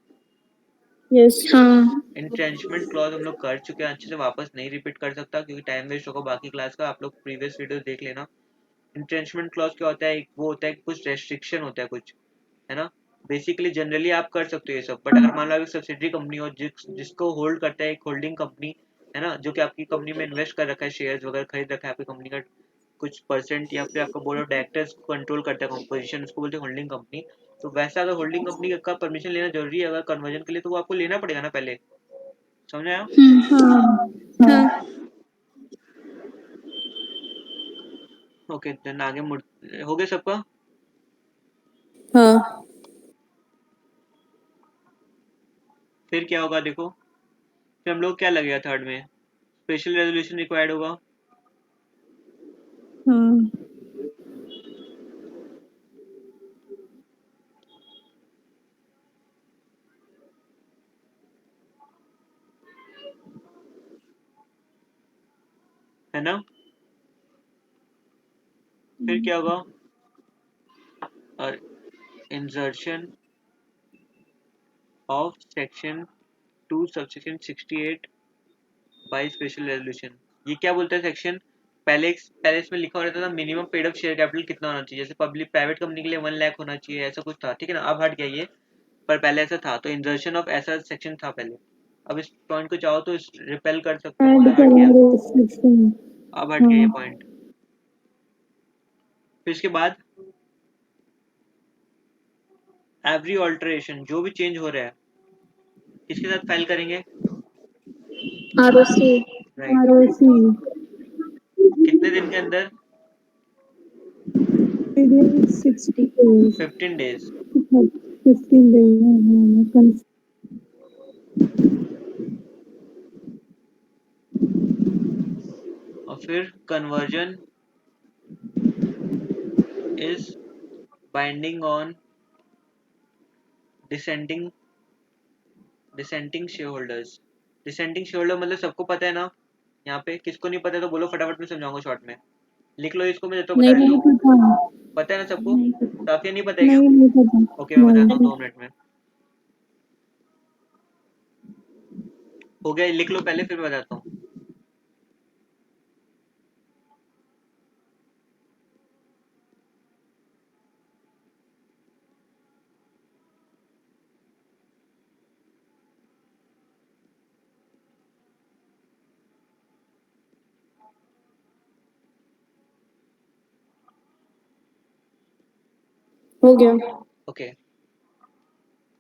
Yes. हाँ इंट्रेंचमेंट क्लॉज हम लोग कर चुके हैं, अच्छे से वापस नहीं रिपीट कर सकता क्योंकि टाइम वेस्ट होगा बाकी क्लास का, आप लोग प्रीवियस वीडियो देख लेना। इंट्रेंचमेंट क्लॉज क्या होता है? वो होता है कुछ रेस्ट्रिक्शन होता है कुछ, है ना? बेसिकली जनरली आप कर सकते हो ये सब, बट अगर मान लो सब्सिडरी कंपनी हो जिसको होल्ड करता है एक होल्डिंग कंपनी, है ना, जो कि आपकी कंपनी में इन्वेस्ट कर रखा है, शेयर्स वगैरह खरीद रखा है आपकी कंपनी का कुछ परसेंट, या फिर आपका बोर्ड ऑफ डायरेक्टर्स कंट्रोल करता है कंपोजिशन, उसको बोलते हैं होल्डिंग कंपनी। तो वैसा अगर होल्डिंग कंपनी का परमिशन लेना जरूरी है अगर कन्वर्जन के लिए, तो वो आपको लेना पड़ेगा ना पहले। समझ आया? हाँ ओके देन आगे मुड़, हो गया सबका? हाँ. फिर क्या होगा देखो, फिर हम लोग क्या लगेगा थर्ड में? स्पेशल रेजोल्यूशन रिक्वायर्ड होगा। हाँ. है ना? फिर क्या होगा? और insertion of section 2 subsection 68 by special resolution. ये क्या बोलता है सेक्शन? पहले इसमें लिखा हो रहता था minimum paid up share capital कितना होना चाहिए, जैसे पब्लिक प्राइवेट कंपनी के लिए 1 लाख होना चाहिए, ऐसा कुछ था, ठीक है ना? अब हट गया ये, पर पहले ऐसा था, तो इंसर्शन ऑफ ऐसा सेक्शन था पहले। अब इस पॉइंट को चाहो तो रिपेल कर सकते हो, Add मतलब हट करा गया, restriction. अब हट गया ये हाँ. पॉइंट। फिर इसके बाद एवरी ऑल्टरेशन, जो भी चेंज हो रहा है किसके साथ फाइल करेंगे? ROC right. ROC. कितने दिन के अंदर? Within 60 days. 15 डेज। 15 days. हाँ, confirm. और फिर conversion is binding on descending dissenting share holders. Dissenting share holder मतलब सबको पता है ना? यहाँ पे किसको नहीं पता है तो बोलो, फटाफट मैं समझाऊंगा शॉर्ट में। लिख लो इसको, मैं देता हूँ, बता देता नहीं हूँ। पता. पता है ना सबको? नहीं पता. काफी नहीं पता है क्या? नहीं पता. ओके मैं बताता हूँ नहीं. 2 मिनट में। हो गया, लिख लो पहले फिर बताता हूँ। हो गया. ओके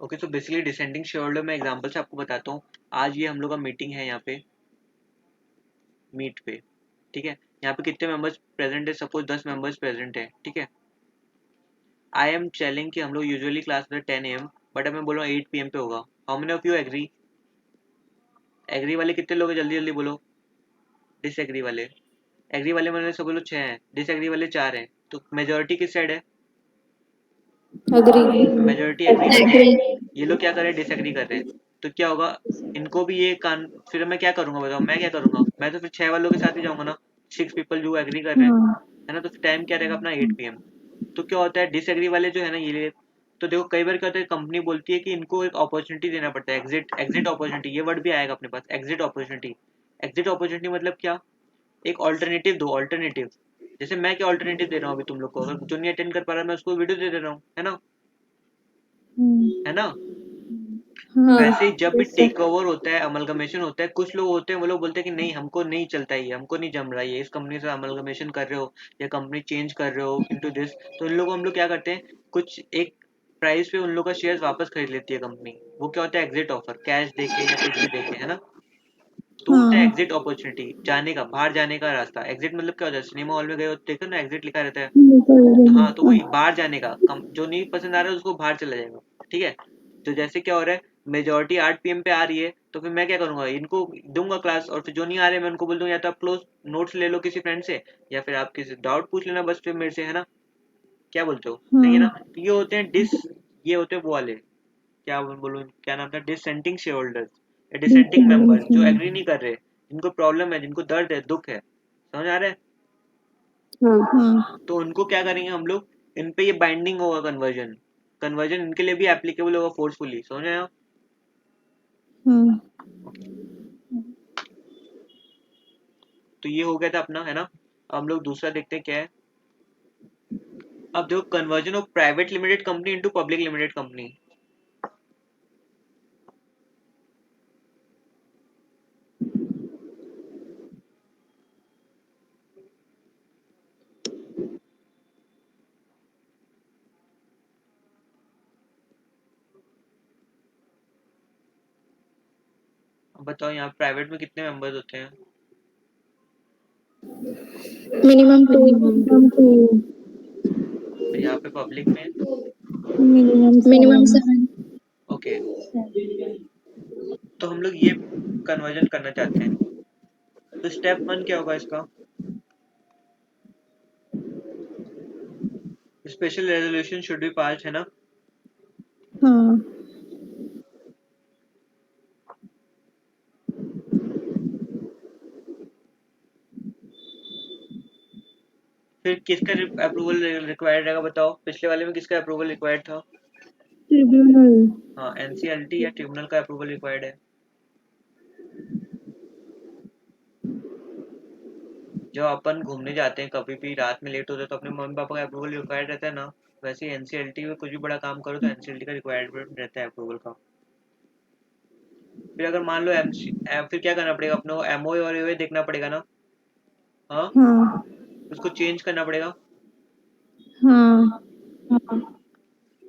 ओके, तो बेसिकली डिसेंडिंग शेयर होल्डर में एग्जांपल से आपको बताता हूँ। आज ये हम लोग का मीटिंग है यहाँ पे, मीट पे, ठीक है? यहाँ पे कितने मेंबर्स प्रेजेंट है? सपोज 10 मेंबर्स प्रेजेंट है, ठीक है? आई एम टेलिंग कि हम लोग यूजुअली क्लास में 10 AM, बट अब मैं बोल रहा हूँ 8 PM पे होगा। How many of you agree? Agree वाले कितने लोग हैं? जल्दी जल्दी बोलो। डिसएग्री वाले? एग्री वाले मैंने सब बोलो 6 हैं, डिसएग्री वाले 4 हैं, तो मेजोरिटी किस साइड है? Agree. मेजोरिटी एग्री कर रही है। agree ये लोग क्या कर रहे हैं? डिसएग्री कर रहे हैं। तो क्या होगा? इनको भी ये कान, फिर मैं क्या करूंगा बताओ? मैं क्या करूंगा? मैं तो फिर 6 वालों के साथ ही जाऊंगा ना, 6 पीपल जो एग्री कर रहे हैं, हाँ. है ना? तो फिर टाइम क्या रहेगा अपना? 8 PM। तो क्या होता है डिसएग्री वाले जो है ना ये, तो देखो कई बार क्या होता है कंपनी बोलती है कि इनको एक अपॉर्चुनिटी देना पड़ता है, एग्जिट एग्जिट अपॉर्चुनिटी, ये वर्ड भी आएगा अपने पास, एग्जिट अपॉर्चुनिटी। एग्जिट अपॉर्चुनिटी मतलब क्या? एक ऑल्टरनेटिव दो, ऑल्टरनेटिव। जैसे मैं क्या ऑल्टरनेटिव दे रहा हूँ अभी तुम लोग को, अगर जो नहीं अटेंड कर पा रहा मैं उसको वीडियो दे रहा हूँ, है ना? है ना? हाँ. वैसे ही जब भी Yes, sir. टेक ओवर होता है, अमलगमेशन होता है, कुछ लोग होते हैं वो लोग बोलते हैं कि नहीं हमको नहीं चलता है ये, हमको नहीं जम रहा है ये, इस कंपनी से अमलगमेशन कर रहे हो या कंपनी चेंज कर रहे हो इनटू दिस, तो इन लोगों को हम लोग क्या करते हैं, कुछ एक प्राइस पे उन लोग का शेयर वापस खरीद लेती है कंपनी। वो क्या होता है? एग्जिट ऑफर, कैश देके या कुछ भी देके, है ना? तो होता है हाँ. एग्जिट अपॉर्चुनिटी, जाने का, बाहर जाने का रास्ता। एग्जिट मतलब क्या होता है? सिनेमा हॉल में गए हो तो देखो ना एग्जिट लिखा रहता है। हाँ, तो वही बाहर जाने का, जो नहीं पसंद आ रहा है उसको बाहर चला जाएगा, ठीक है? तो जैसे क्या हो रहा है, मेजोरिटी 8 PM पे आ रही है, तो फिर मैं क्या करूंगा, इनको दूंगा क्लास, और फिर जो नहीं आ रहे मैं उनको बोल दूंगा या तो आप क्लोज नोट्स ले लो किसी फ्रेंड से, या फिर आप किसी डाउट पूछ लेना बस फिर मेरे से, है ना? क्या बोलते हो, सही है ना? तो ये होते हैं ये होते हैं वो वाले, क्या बोलूं, क्या नाम था, डिसेंटिंग शेयर होल्डर्स या डिसेंटिंग मेंबर, जो एग्री नहीं कर रहे, जिनको प्रॉब्लम है, जिनको दर्द है, दुख है, समझ आ रहा है? हाँ तो उनको क्या करेंगे हम लोग, इन पे ये बाइंडिंग होगा, कन्वर्जन कन्वर्जन इनके लिए भी एप्लीकेबल होगा फोर्सफुली, समझ आया? हाँ तो ये हो गया था अपना, है ना? अब हम लोग दूसरा देखते हैं क्या है। अब देखो, conversion of private limited company into public limited company. अब बताओ यहाँ प्राइवेट में कितने मेंबर्स होते हैं? Minimum two. minimum two, और यहाँ पे पब्लिक में? minimum Minimum seven. seven. Okay, तो हम लोग ये कन्वर्जन करना चाहते हैं, तो स्टेप वन क्या होगा इसका, special resolution should be passed, है ना? हाँ फिर किसका अप्रूवल रिक्वायर्ड रहेगा बताओ, पिछले वाले में किसका अप्रूवल रिक्वायर्ड था? ट्रिब्यूनल. हाँ, एनसीएलटी या ट्रिब्यूनल का अप्रूवल रिक्वायर्ड है। जब अपन घूमने जाते हैं कभी भी रात में लेट होता है तो अपने मम्मी पापा का अप्रूवल रिक्वायर्ड रहता है ना, वैसे ही एनसीएलटी में कुछ भी बड़ा काम करो तो एनसीएलटी का रिक्वायर्ड रहता है अप्रूवल का। फिर अगर मान लो फिर क्या करना पड़ेगा अपने को, एमओए और एओए देखना पड़ेगा ना? हाँ, हाँ उसको चेंज करना पड़ेगा। हाँ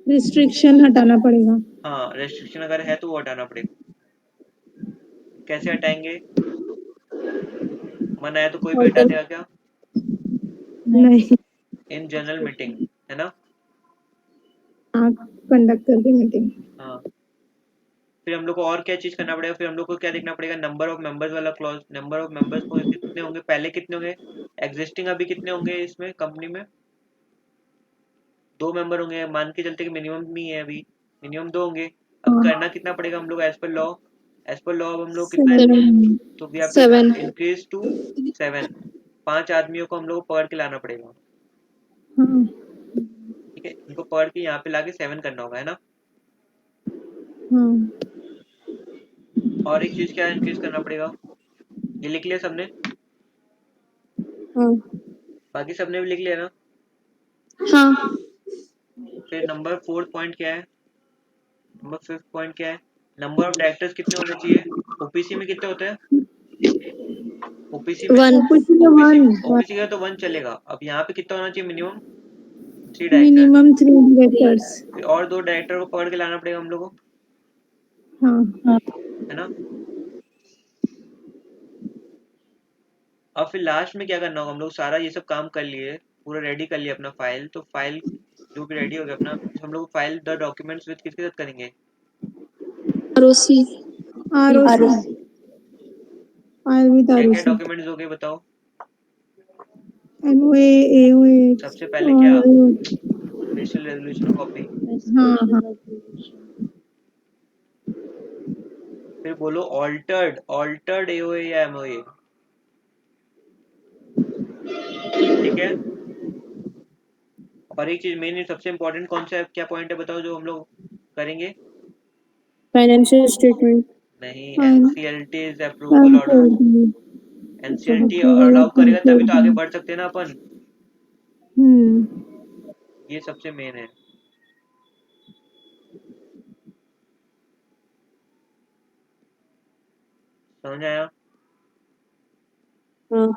रिस्ट्रिक्शन हटाना पड़ेगा. हाँ, रेस्ट्रिक्शन अगर है तो वो हटाना पड़ेगा। कैसे हटाएंगे, मन आया तो कोई भी हटा Holding. देगा क्या? नहीं. इन जनरल मीटिंग, है ना? हाँ कंडक्ट करके मीटिंग. हाँ, फिर हम लोग को और क्या चीज करना पड़ेगा, फिर हम लोग को क्या देखना पड़ेगा, नंबर ऑफ मेंबर्स वाला क्लॉज, नंबर ऑफ मेंबर्स को कितने होंगे, पहले कितने होंगे, एग्जिस्टिंग अभी कितने होंगे इसमें कंपनी में, 2 मेंबर होंगे, मान के चलते कि मिनिमम नहीं है अभी, मिनिमम 2 होंगे। अब हाँ करना कितना पड़ेगा हम लोग as per law, as per law अब हम लोग कितना, सेवन. तो we have to Seven. Increase to 7, 5 आदमियों को हम लोग को पकड़ के लाना पड़ेगा, हाँ ठीक है, इनको पकड़ के यहाँ पे लाके 7 करना होगा, है ना? हाँ और एक चीज क्या इंक्रीज करना पड़ेगा, ये लिख लिया सबने, हाँ बाकी सबने भी लिख लिया ना? हाँ. फिर नंबर 4th पॉइंट क्या है, नंबर 5th पॉइंट क्या है, नंबर ऑफ डायरेक्टर्स कितने होने चाहिए, ओपीसी में कितने होते हैं, ओपीसी में, One. ऊपर से ओपीसी वन. ओबीसी का तो 1 चलेगा, अब यहाँ पे कितना होना चाहिए minimum, 3 director, minimum three directors. फिर और 2 डायरेक्टर को पकड़ के लाना पड़ेगा हम लोग को, हाँ है ना? अब फिर लास्ट में क्या करना होगा, हम लोग सारा ये सब काम कर लिए, पूरा रेडी कर लिया अपना फाइल, तो फाइल जो भी रेडी हो गया अपना, हम लोग फाइल द डॉक्यूमेंट्स विद किसके साथ करेंगे, ROC. R O C. File with क्या आर ओ क्या सी. डॉक्यूमेंट्स हो गए बताओ? एम ओ ए ओ सबसे पहले क्या, और स्पेशल रेजोल्यूशन कॉपी, हाँ हाँ फिर बोलो ऑल्टर्ड ऑल्टर्ड एओए या एमओए, ठीक है? और एक चीज मेन सबसे इम्पोर्टेंट कौन सा है, क्या पॉइंट है बताओ जो हम लोग करेंगे? Financial statement. नहीं, fine. NCLT is approval order, NCLT allow करेगा तभी तो आगे बढ़ सकते हैं ना अपन, ये सबसे मेन है। समझ आया? हाँ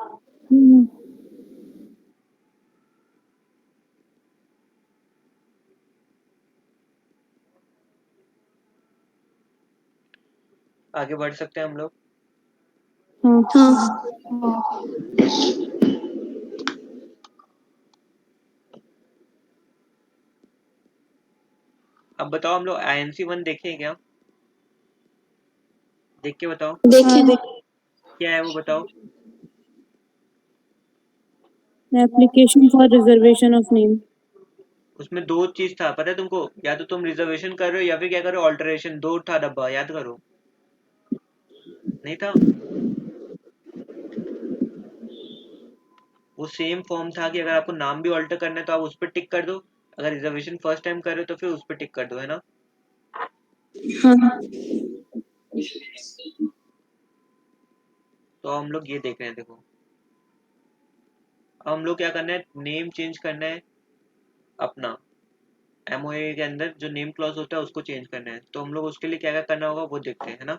आगे बढ़ सकते हैं हम लोग। हाँ हाँ. अब बताओ हम लोग आईएनसी 1 देखें क्या? देख के बताओ देखें। क्या है वो, बताओ। Application for reservation of name. उसमें दो चीज था, पता है तुमको? या तो तुम रिजर्वेशन कर रहे हो या फिर क्या करो, ऑल्टरेशन। दो था डब्बा, याद करो। नहीं था? वो सेम फॉर्म था कि अगर आपको नाम भी ऑल्टर करना है तो आप उस पर टिक कर दो, अगर रिजर्वेशन फर्स्ट टाइम कर रहे हो तो फिर उस पर टिक कर दो, है ना? हाँ। तो हम लोग ये देख रहे हैं, देखो। अब हम लोग क्या करना है, नेम चेंज करना है अपना। एमओए के अंदर जो नेम क्लॉज होता है उसको चेंज करना है, तो हम लोग उसके लिए क्या क्या करना होगा वो देखते हैं, है ना?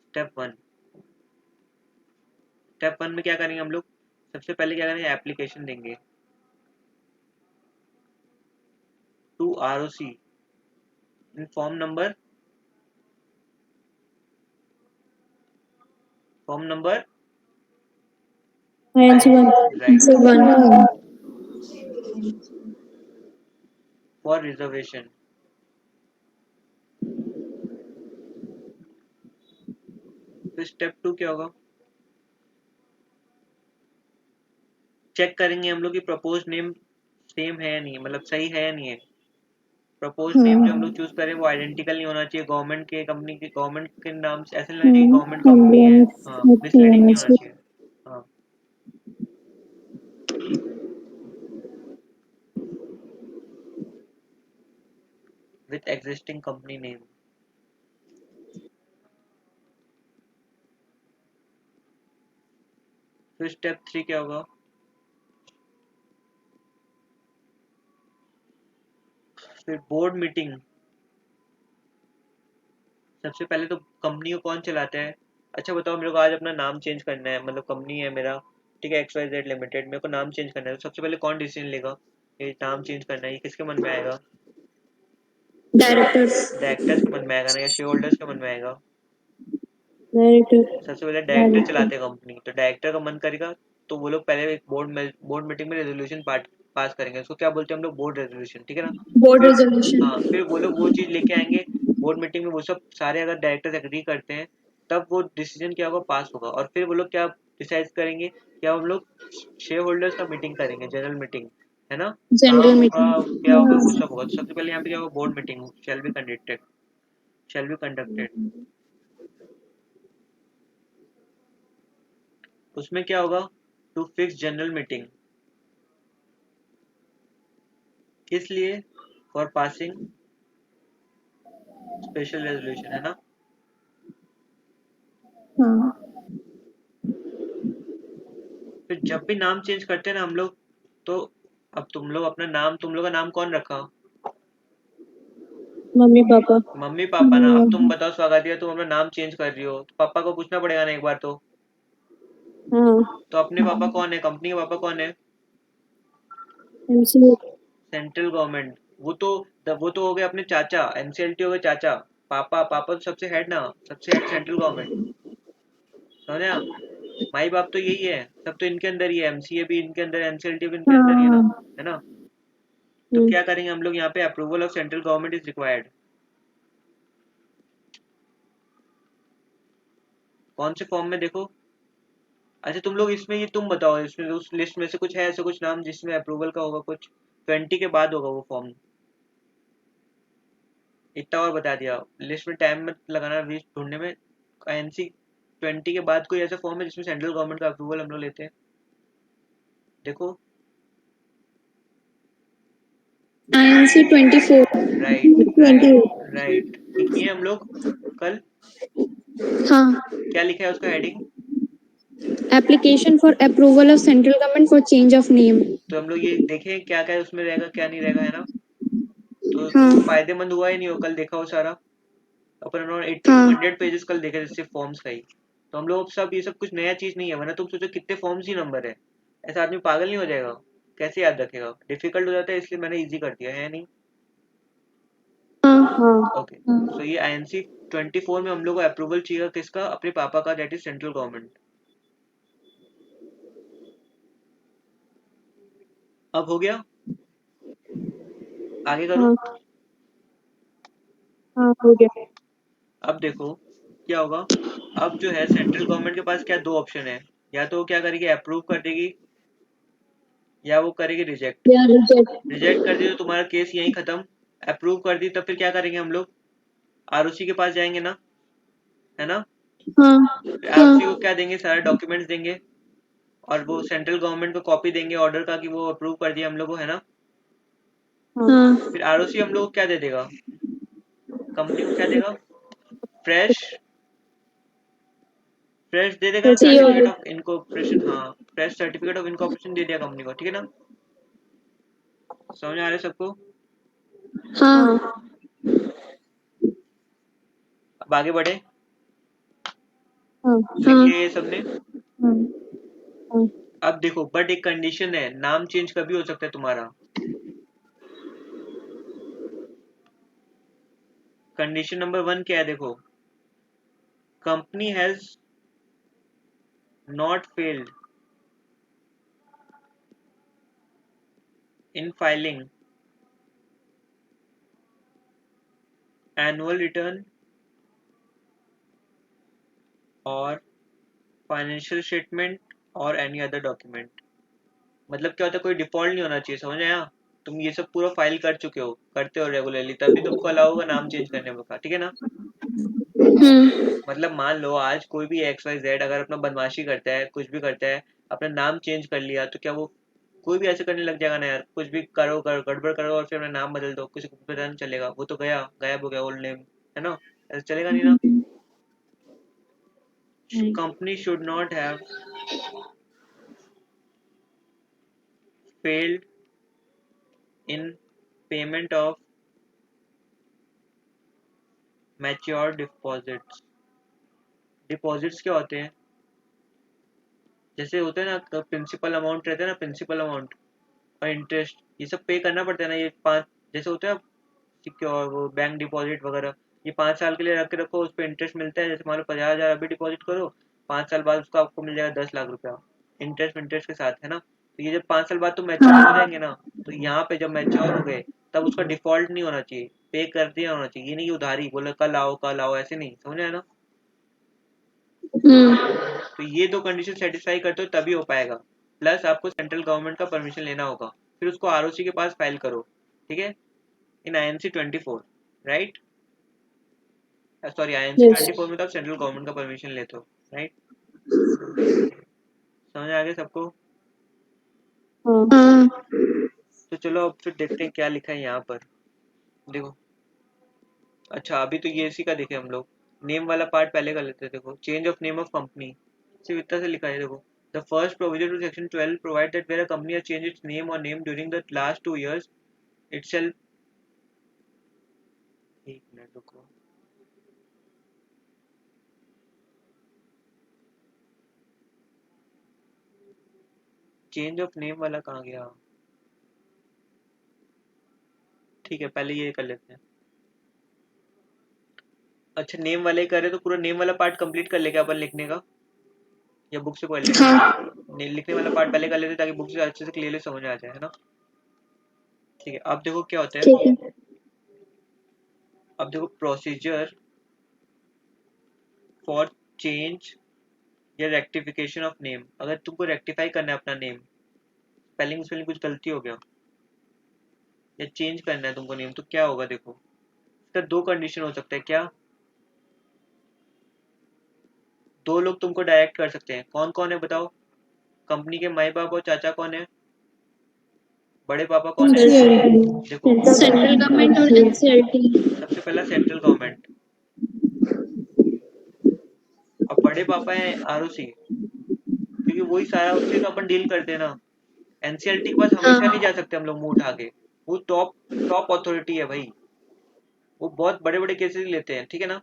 स्टेप वन में क्या करेंगे हम लोग? सबसे पहले क्या करेंगे, एप्लीकेशन देंगे to ROC in form number INC1. Right, से वन। For reservation. फिर स्टेप टू क्या होगा, चेक करेंगे हम लोग कि प्रपोज नेम सेम है या नहीं, मतलब सही है या नहीं है। प्रपोज नेम जो हम लोग चूज करें वो आइडेंटिकल नहीं होना चाहिए गवर्नमेंट के कंपनी के, गवर्नमेंट के नाम से ऐसे नहीं लगना चाहिए गवर्नमेंट कंपनी है। हाँ, मिसलीडिंग नहीं होना चाहिए। हाँ, विथ एग्जिस्टिंग कंपनी नेम। फिर स्टेप थ्री क्या होगा, फिर बोर्ड मीटिंग। सबसे पहले तो कंपनी को कौन चलाता है? अच्छा बताओ, मेरे को आज अपना नाम चेंज करना है, मतलब कंपनी है मेरा, ठीक है, XYZ लिमिटेड, मेरे को नाम चेंज करना है, तो सबसे पहले कौन डिसीजन लेगा ये नाम चेंज करना है? ये किसके मन में आएगा? डायरेक्टर्स। डायरेक्टर्स के मन में आएगा ना, या शेयर होल्डर्स के मन में आएगा? Director. सबसे पहले डायरेक्टर चलाते हैं कंपनी, तो डायरेक्टर का मन करेगा तो वो लोग पहले एक बोर्ड मीटिंग में रेजोल्यूशन पास करेंगे, उसको क्या बोलते हैं हम लोग, बोर्ड रेजोल्यूशन, ठीक है ना? बोर्ड फिर रेजोल्यूशन। हाँ, फिर वो लोग वो चीज लेके आएंगे बोर्ड मीटिंग में, वो सब सारे अगर डायरेक्टर्स एग्री करते हैं तब वो डिसीजन क्या होगा, पास होगा। और फिर वो लोग क्या डिसाइड करेंगे, क्या हम लोग शेयर होल्डर्स का मीटिंग करेंगे, जनरल मीटिंग, है ना? कहाँ जनरल होगा, मीटिंग। क्या होगा, वो सब होगा। तो सबसे पहले यहाँ पे क्या होगा, board meeting shall be conducted. उसमें क्या होगा, टू फिक्स जनरल मीटिंग, किस लिए? फॉर पासिंग स्पेशल रेजोल्यूशन, है ना? हाँ। फिर जब भी नाम चेंज करते हैं ना हम लोग, तो अब तुम लोग का नाम कौन रखा? Mummy papa. मम्मी पापा ना। अब तुम बताओ स्वागतिया, तुम अपना नाम चेंज कर रही हो तो पापा को पूछना पड़ेगा ना एक बार तो। हाँ. तो अपने पापा कौन है, कंपनी के पापा कौन है? MCA. Central government. वो तो हो गए अपने चाचा, एनसीएलटी हो गए चाचा। पापा पापा तो सबसे हेड ना, सबसे हेड सेंट्रल गवर्नमेंट, समझे आप? माई बाप तो यही है, सब तो इनके अंदर ही है, एमसीए भी इनके अंदर, एनसीएलटी भी इनके अंदर ही है ना? तो क्या करेंगे हम लोग यहाँ पे, approval of central government is required. कौन से फॉर्म में, देखो। अच्छा तुम लोग इसमें, ये तुम बताओ, इसमें उस लिस्ट में से कुछ है ऐसे कुछ नाम जिसमें अप्रूवल का होगा कुछ? 20 के बाद होगा वो फॉर्म। इतना और बता दिया, लिस्ट में टाइम मत लगाना बीच ढूंढने में। एनसी 20 के बाद कोई ऐसा फॉर्म है जिसमें सेंट्रल गवर्नमेंट का अप्रूवल हम लोग लेते हैं? देखो। INC 24। राइट, 28. राइट, ये किए हम लोग कल। हाँ। क्या लिखा है उसका heading? Application for approval of central government for change of name. तो हम लोग ये देखें क्या क्या उसमें रहेगा क्या नहीं रहेगा, है ना? तो हाँ। फायदेमंद हुआ ही नहीं हो, कल देखा हो सारा। अपन अराउंड 80 टू हाँ। 100 पेजेस कल देखे सिर्फ फॉर्म्स का ही। तो हम लोग सब ये सब कुछ नया चीज नहीं है, वरना तुम सोचो कितने फॉर्म्स ही नंबर है, ऐसा आदमी पागल नहीं हो जाएगा? कैसे याद रखेगा, डिफिकल्ट हो जाता है, इसलिए मैंने इजी कर दिया है नहीं? हाँ। हाँ. ओके। सो ये आईएनसी 24 में हम लोग को अप्रूवल चाहिए किसका, अपने पापा का, दैट इज सेंट्रल गवर्नमेंट। अब हो गया, आगे करूं? हाँ. हाँ, हो गया. अब देखो क्या होगा, अब जो है सेंट्रल गवर्नमेंट के पास क्या दो ऑप्शन है, या तो वो क्या करेगी अप्रूव कर देगी या वो करेगी रिजेक्ट। या रिजेक्ट। रिजेक्ट कर दी तो तुम्हारा केस यहीं खत्म, अप्रूव कर दी तब फिर क्या करेंगे हम लोग, आरओसी के पास जाएंगे ना, है ना। हाँ आरओसी को हाँ क्या देंगे, सारे डॉक्यूमेंट्स देंगे और वो सेंट्रल गवर्नमेंट को कॉपी देंगे ऑर्डर का कि वो अप्रूव कर दिया हम लोग को, है ना। हाँ। फिर आरओसी हम लोग को क्या दे देगा, कंपनी को क्या देगा, फ्रेश फ्रेश दे देगा सीओ। सर्टिफिकेट ऑफ इनकॉर्पोरेशन, हाँ फ्रेश सर्टिफिकेट ऑफ इनकॉर्पोरेशन दे दिया कंपनी को, ठीक है ना। समझ आ रहा है सबको। हाँ अब आगे बढ़े, हाँ लिख हाँ। लिया ये सबने। हाँ हाँ अब देखो बट एक कंडीशन है, नाम चेंज कभी हो सकता है तुम्हारा। कंडीशन नंबर 1 क्या है देखो, company has not failed in filing annual return और फाइनेंशियल स्टेटमेंट और एनी अदर डॉक्यूमेंट। मतलब क्या होता है, कोई डिफॉल्ट नहीं होना चाहिए, समझ आया। तुम ये सब पूरा फाइल कर चुके हो, करते हो रेगुलरली, तभी तुमको अलाउ होगा नाम चेंज करने का, ठीक है ना। मतलब मान लो आज कोई भी एक्स वाई जेड अगर अपना बदमाशी करता है, कुछ भी करता है, अपना नाम चेंज कर लिया, तो क्या वो कोई भी ऐसे करने लग जाएगा ना यार, कुछ भी करो गड़बड़ करो और फिर अपना नाम बदल दो, किसी को पता नहीं चलेगा, वो तो गया गायब हो गया ओल्ड नेम, है ना। ऐसे चलेगा नहीं ना। Company should not have failed in payment of mature deposits। Deposits क्या होते हैं, जैसे होते हैं ना प्रिंसिपल अमाउंट रहता है ना, प्रिंसिपल अमाउंट और इंटरेस्ट, ये सब पे करना पड़ता है ना। ये पाँच जैसे होते हैं सिक्योर वो बैंक डिपॉजिट वगैरह, ये 5 साल के लिए रख के रखो, उस पर इंटरेस्ट मिलता है। जैसे मान लो 50,000 अभी डिपॉजिट करो, 5 साल बाद उसका आपको मिल जाएगा 10 लाख रुपया, इंटरेस्ट इंटरेस्ट के साथ, है ना। तो ये जब 5 साल बाद तो मैच्योर हो जाएंगे ना, तो यहाँ पे जब मैच्योर हो गए तब उसका डिफॉल्ट नहीं होना चाहिए, पे कर दिया होना चाहिए। ये नहीं कि उधारी बोले कल आओ, ऐसे नहीं, समझ आया ना। तो ये दो कंडीशन सेटिस्फाई करते हो तभी हो पाएगा। प्लस आपको सेंट्रल गवर्नमेंट का परमिशन लेना होगा, फिर उसको आरओसी के पास फाइल करो, ठीक है। In INC 24, right, sorry INC yes 24 में तो आप सेंट्रल गवर्नमेंट का परमिशन लेते हो, राइट। समझ आ गया सबको। हाँ हाँ। तो चलो अब फिर देखते हैं क्या लिखा है यहाँ पर, देखो। अच्छा अभी तो ये इसी का देखे हम लोग, नेम वाला पार्ट पहले कर लेते हैं। देखो change of name of company, सिर्फ इतना से लिखा है देखो। The first provision to section 12 provide that where a company has change its नेम और name during the last 2 years itself। एक मिनट रुको, चेंज ऑफ नेम वाला कहाँ गया। ठीक है पहले ये कर लेते हैं। अच्छा नेम वाले करे तो पूरा नेम वाला पार्ट कंप्लीट कर लेगा अपन लिखने का, या बुक से पढ़ लेंगे। हाँ लिखने वाला पार्ट पहले कर लेते ताकि बुक से अच्छे से क्लियरली समझ आ जाए, है ना। ठीक है अब देखो क्या होता है, ठीक है। अब देखो प्रोसीजर फॉर चेंज या रेक्टिफिकेशन ऑफ नेम। अगर तुमको रेक्टिफाई करना है अपना नेम, स्पेलिंग स्पेलिंग कुछ गलती हो गया या चेंज करना है तुमको नेम, तो क्या होगा देखो। इसका दो कंडीशन हो सकता है, क्या, दो लोग तुमको डायरेक्ट कर सकते हैं। कौन कौन है बताओ, कंपनी के माई बाप और चाचा कौन है, बड़े पापा कौन है। NCLT देखो सेंट्रल गवर्नमेंट और एनसीएलटी। सबसे पहला सेंट्रल गवर्नमेंट और बड़े पापा है आरओसी, क्योंकि वही सारा उससे तो अपन डील करते हैं ना। एनसीएलटी के पास हमेशा नहीं हाँ जा सकते हम लोग मुंह उठा के, वो टॉप टॉप अथॉरिटी है भाई, वो बहुत बड़े बड़े केसेस लेते हैं, ठीक है ना।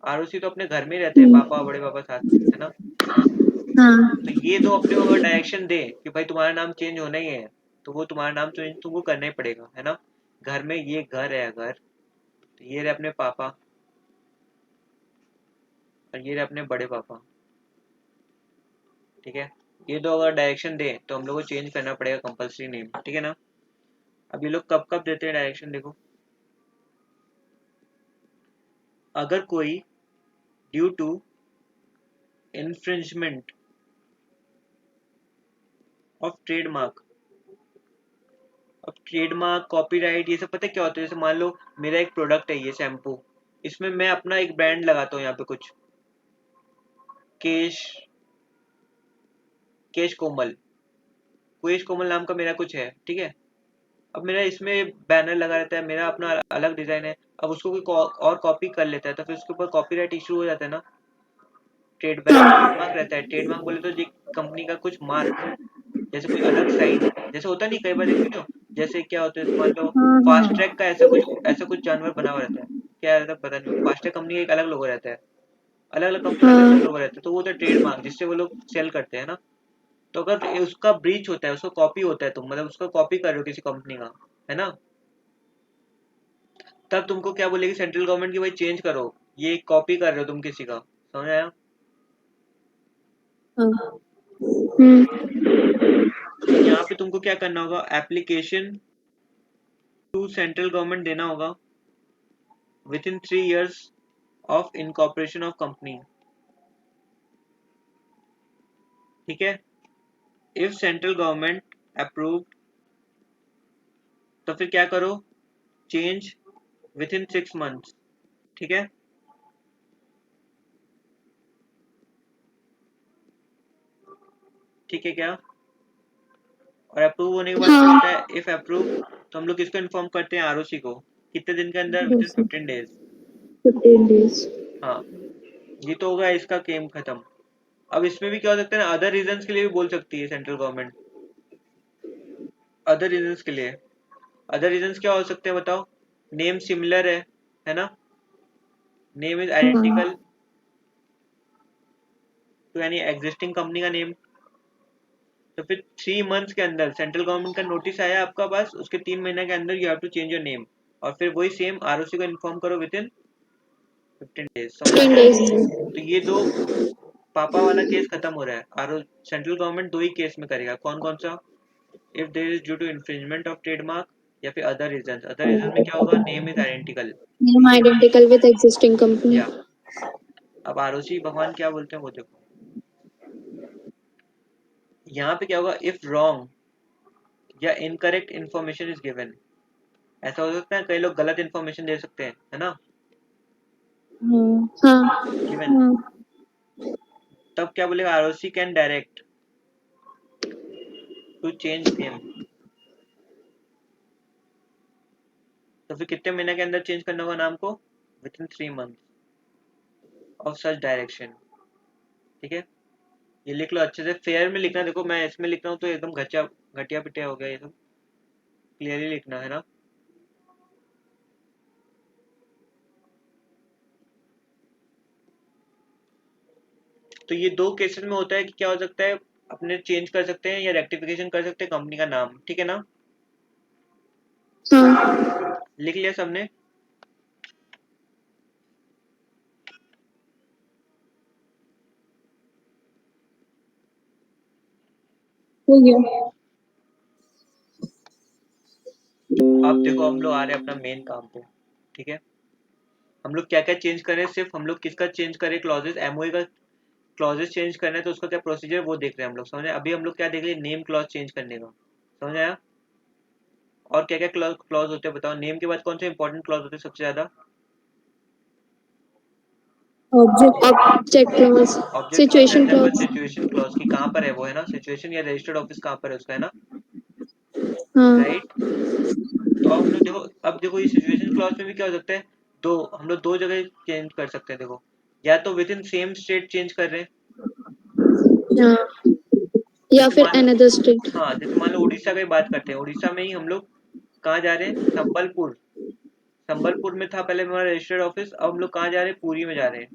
आरओसी तो अपने घर में ही रहते हैं, पापा बड़े पापा साथ में, है ना। हाँ। तो ये दो अपने को अगर डायरेक्शन दे कि भाई तुम्हारा नाम चेंज होना ही है, तो वो तुम्हारा नाम चेंज तुमको करना ही पड़ेगा, है ना। घर में ये घर है अगर, तो ये रहे अपने पापा और ये रहे अपने बड़े पापा, ठीक है। ये दो अगर डायरेक्शन दे तो हम लोग को चेंज करना पड़ेगा कंपलसरी नेम, ठीक है ना। अब ये लोग कब कब देते हैं डायरेक्शन देखो, अगर कोई due to infringement of trademark. अब ट्रेडमार्क, कॉपीराइट, ये सब पता है क्या होता है? जैसे मान लो मेरा एक प्रोडक्ट है, ये शैम्पू, इसमें मैं अपना एक ब्रांड लगाता हूँ यहाँ पे कुछ, केश केश कोमल, केश कोमल नाम का मेरा कुछ है, ठीक है। अब मेरा इसमें बैनर लगा रहता है, मेरा अपना अलग डिजाइन है। अब उसको कोई और कॉपी कर लेता है तो फिर उसके ऊपर कॉपीराइट इशू हो जाता है ना। ट्रेडमार्क रहता है, ट्रेडमार्क बोले तो कंपनी का कुछ मार्क, जैसे कोई अलग साइन, जैसे होता नहीं कई बार देखते हो, जैसे क्या होता है, जैसे मान लो फास्ट ट्रैक का ऐसा कुछ जानवर बना हुआ रहता है, क्या रहता है पता नहीं, फास्ट ट्रैक कंपनी का एक अलग लोगो रहता है, अलग अलग कंपनी का अलग अलग लोगो रहता है, तो वो होता है ट्रेडमार्क, जिससे वो लोग सेल करते हैं ना। तो अगर उसका ब्रीच होता है, उसको कॉपी होता है, तुम मतलब उसको कॉपी कर रहे हो किसी कंपनी का, है ना, तब तुमको क्या बोलेगी सेंट्रल गवर्नमेंट की, भाई चेंज करो, ये कॉपी कर रहे हो तुम किसी का, समझ आया? यहाँ पे तुमको क्या करना होगा, एप्लीकेशन टू सेंट्रल गवर्नमेंट देना होगा with in 3 years of incorporation of company, ठीक है। इफ सेंट्रल गवर्नमेंट अप्रूव, तो फिर क्या करो, चेंज विद इन 6 months, ठीक है। ठीक है क्या? और अप्रूव होने के बाद क्या होता है, इफ अप्रूव, तो हम लोग किसको इन्फॉर्म करते हैं, आरओसी को, कितने दिन के अंदर, विद इन 15 days। 15 days. हाँ, ये तो होगा इसका गेम खत्म। अब इसमें भी क्या हो सकता है ना, अदर रीजंस के लिए भी बोल सकती है सेंट्रल गवर्नमेंट, अदर रीजंस के लिए। अदर रीजंस क्या हो सकते हैं बताओ, नेम सिमिलर है ना, name is identical to any existing company का नेम। तो फिर 3 months के अंदर सेंट्रल गवर्नमेंट का नोटिस आया आपका पास, उसके 3 महीने के अंदर you have to change your name, और फिर वही सेम आरओसी को इन्फॉर्म करो विद इन 15 days, समझ आ 15 गया? days. तो ये दो पापा वाला केस खत्म हो रहा है, आर सेंट्रल गवर्नमेंट दो ही केस में करेगा, कौन कौन सा, if there is due to infringement of trademark, या फिर अदर रीजन में क्या होगा, name is identical, Name identical with existing company. या। अब आरओसी भगवान क्या बोलते हैं वो देखो, यहाँ पे क्या होगा, इफ रॉन्ग या इनकरेक्ट इन्फॉर्मेशन इज गिवन, ऐसा हो सकता है कई लोग गलत इन्फॉर्मेशन दे सकते हैं, है ना, हाँ. गिवन, तब क्या बोलेगा, ROC can direct to change name. तो फिर कितने महीने के अंदर चेंज करना होगा नाम को, with in 3 months of such direction, ठीक है। ये लिख लो अच्छे से, फेयर में लिखना, देखो मैं इसमें लिख रहा हूँ तो एकदम घटिया पिटिया हो गया, ये सब क्लियरली लिखना है ना। तो ये दो केसेस में होता है कि क्या हो सकता है, अपने चेंज कर सकते हैं या रेक्टिफिकेशन कर सकते हैं कंपनी का नाम, ठीक है ना। हाँ. लिख लिया सबने? हो गया. अब देखो हम लोग आ रहे हैं अपना मेन काम पे, ठीक है। हम लोग क्या क्या चेंज करें, सिर्फ हम लोग किसका चेंज करें, क्लॉजेस, एमओए का क्लॉजेस चेंज करना है तो उसका क्या प्रोसीजर है वो देख रहे हैं हम लोग, समझे। अभी हम लोग क्या देख रहे हैं, नेम क्लॉज चेंज करने का, समझ आया। और क्या क्या क्लॉज होते हैं बताओ, नेम के बाद कौन से इंपॉर्टेंट क्लॉज होते हैं सबसे ज्यादा, Object clause. Object clause Situation रहता है, बस clause. सिचुएशन क्लॉज की कहाँ पर है वो, है ना, सिचुएशन या रजिस्टर्ड ऑफिस कहाँ पर है उसका, है ना, हाँ. राइट। तो अब हम लोग देखो, अब देखो ये सिचुएशन क्लॉज में भी क्या हो सकता है, दो हम लोग दो जगह चेंज कर सकते हैं, देखो, या तो with in same state change कर रहे हैं, हाँ. या जैसे फिर मान लो, another state. हाँ जैसे मान लो उड़ीसा की बात करते हैं, उड़ीसा में ही हम लोग कहाँ जा रहे हैं, संबलपुर, संबलपुर में था पहले हमारा रजिस्टर्ड ऑफिस, अब हम लोग कहाँ जा रहे हैं, पूरी में जा रहे हैं।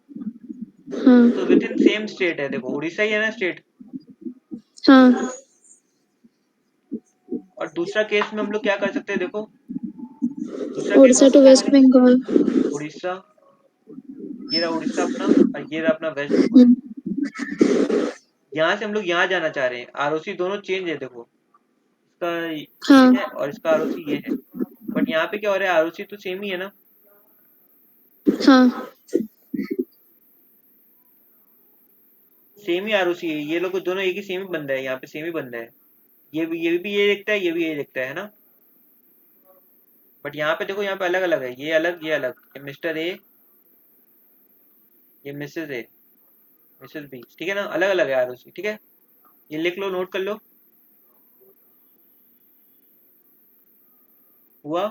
तो हाँ. विद इन सेम स्टेट है, देखो उड़ीसा ही है ना स्टेट। हाँ. और दूसरा केस में हम लोग क्या कर सकते हैं, देखो दूसरा केस में Odisha हम to लोग क्या West करें, Bengal. उड़ीसा, ये रहा उड़ीसा अपना, और ये रहा अपना वेस्ट बंगाल। यहाँ से हम लोग यहाँ जाना चाह रहे हैं, आरओसी दोनों चेंज है, देखो इसका ये है हाँ. और इसका आरओसी ये है, बट यहाँ पे क्या हो रहा है, आरओसी तो सेम ही है ना। हाँ. सेम ही आरओसी है, ये लोग दोनों एक ही सेम ही बंदा है, यहाँ पे सेम ही बंदा है, ये भी ये देखता है, ये भी ये देखता है ना। बट यहाँ पे देखो, यहाँ पे अलग अलग है, ये अलग ये अलग, ये मिस्टर ए, ये मिसेस ए, मिसेस बी, ठीक है ना, अलग अलग है आरओसी, ठीक है। ये लिख लो, नोट कर लो, हुआ।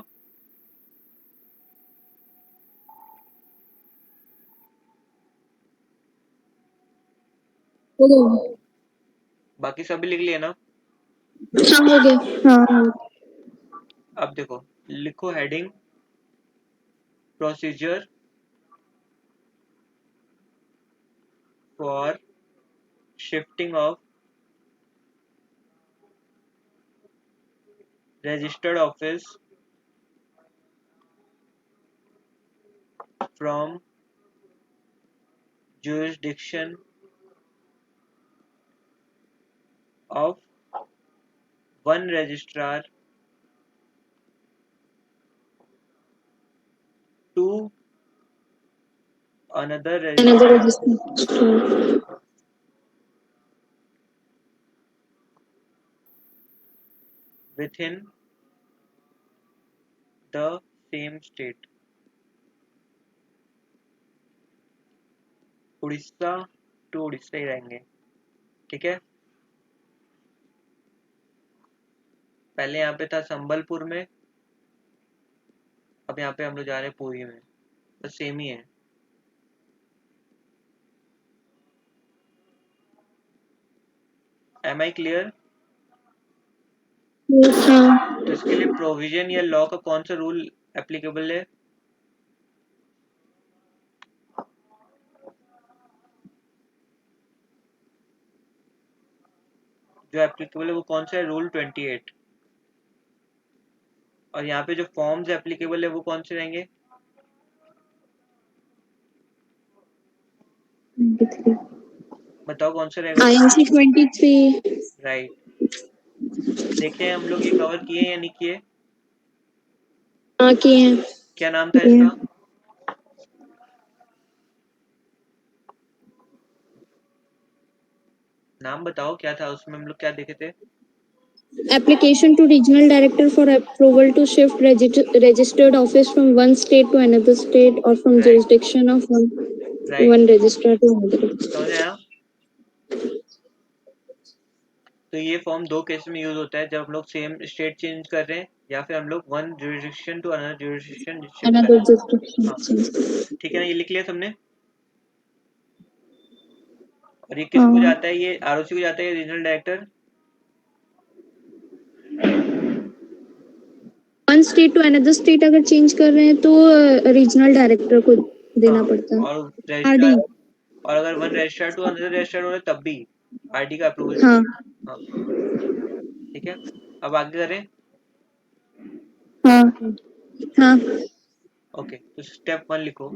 हो गया। बाकी सब भी लिख लिए ना। हाँ हो गया। हाँ अब देखो, लिखो heading procedure for shifting of registered office from jurisdiction of one registrar to another another registrar register. within the same state। Orissa to Orissa ही रहेंगे, ठीक है। पहले यहाँ पे था संबलपुर में, अब यहाँ पे हम लोग जा रहे हैं पुरी में, बस सेम ही है। Am I clear? हाँ तो इसके लिए प्रोविजन या लॉ का कौन सा रूल एप्लीकेबल है? जो एप्लीकेबल है वो कौन सा है? रूल 28। और यहाँ पे जो फॉर्म्स एप्लीकेबल है वो कौन से रहेंगे? 23 बताओ कौन सा रहेगा? INC 23। राइट। देखे हम लोग ये कवर किए या नहीं किए? हाँ किए हैं। क्या नाम था किए इसका? हैं। नाम बताओ क्या था उसमें, हम लोग क्या देखे थे? Application to regional director for approval to shift registered office from one state to another state or from right jurisdiction of right, one registrar to another। समझ आया। तो ये फॉर्म दो केस में यूज होता है, जब हम लोग सेम स्टेट चेंज कर रहे हैं या फिर हम लोग one jurisdiction to another jurisdiction shift कर Another रहे हैं। हाँ jurisdiction। ठीक है ना, ये लिख लिया सबने। और ये किसको हाँ जाता है? ये आरओसी को जाता है, regional director. One state to another state अगर चेंज कर रहे हैं तो रीजनल डायरेक्टर को हाँ, देना पड़ता है। और आरडी। रजिस्ट्रार, और अगर one registrar to another registrar हो रहा है तब भी आरडी का अप्रूवल हाँ चाहिए। हाँ ठीक है, अब आगे करें। हाँ हाँ। ओके, तो स्टेप 1 लिखो।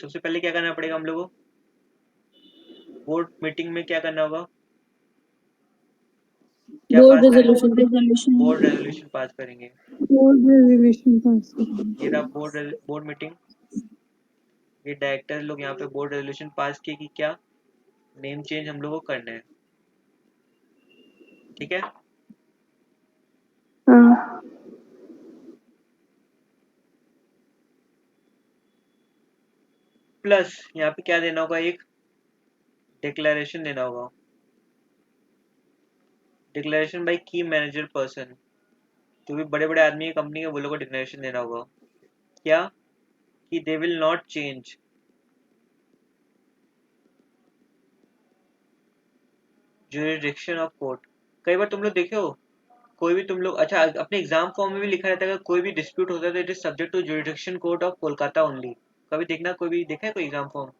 सबसे पहले क्या करना पड़ेगा हम लोगों को? बोर्ड मीटिंग में क्या करना होगा? क्या बोर्ड पास करें? रेजोल्यूशन बोर्ड रेजोल्यूशन पास करेंगे। बोर्ड रेजोल्यूशन पास करेंगे। ये रहा बोर्ड मीटिंग। ये डायरेक्टर लोग यहाँ पे बोर्ड रेजोल्यूशन पास किए कि क्या नेम चेंज हम लोग को करना है, ठीक है। हाँ प्लस यहाँ पे क्या देना होगा? एक डिक्लेरेशन देना होगा। डिक्लेरेशन बाय की मैनेजर पर्सन, जो भी बड़े बड़े आदमी है कंपनी के, वो लोगों को डिक्लेरेशन देना होगा। क्या? कि they will not change jurisdiction of court. कई बार तुम लोग देखे हो, कोई भी तुम लोग, अच्छा अपने एग्जाम फॉर्म में भी लिखा रहता है अगर कोई भी डिस्प्यूट होता है तो it is subject to jurisdiction court of Kolkata only. कभी देखना, कोई भी देखा है कोई एग्जाम फॉर्म?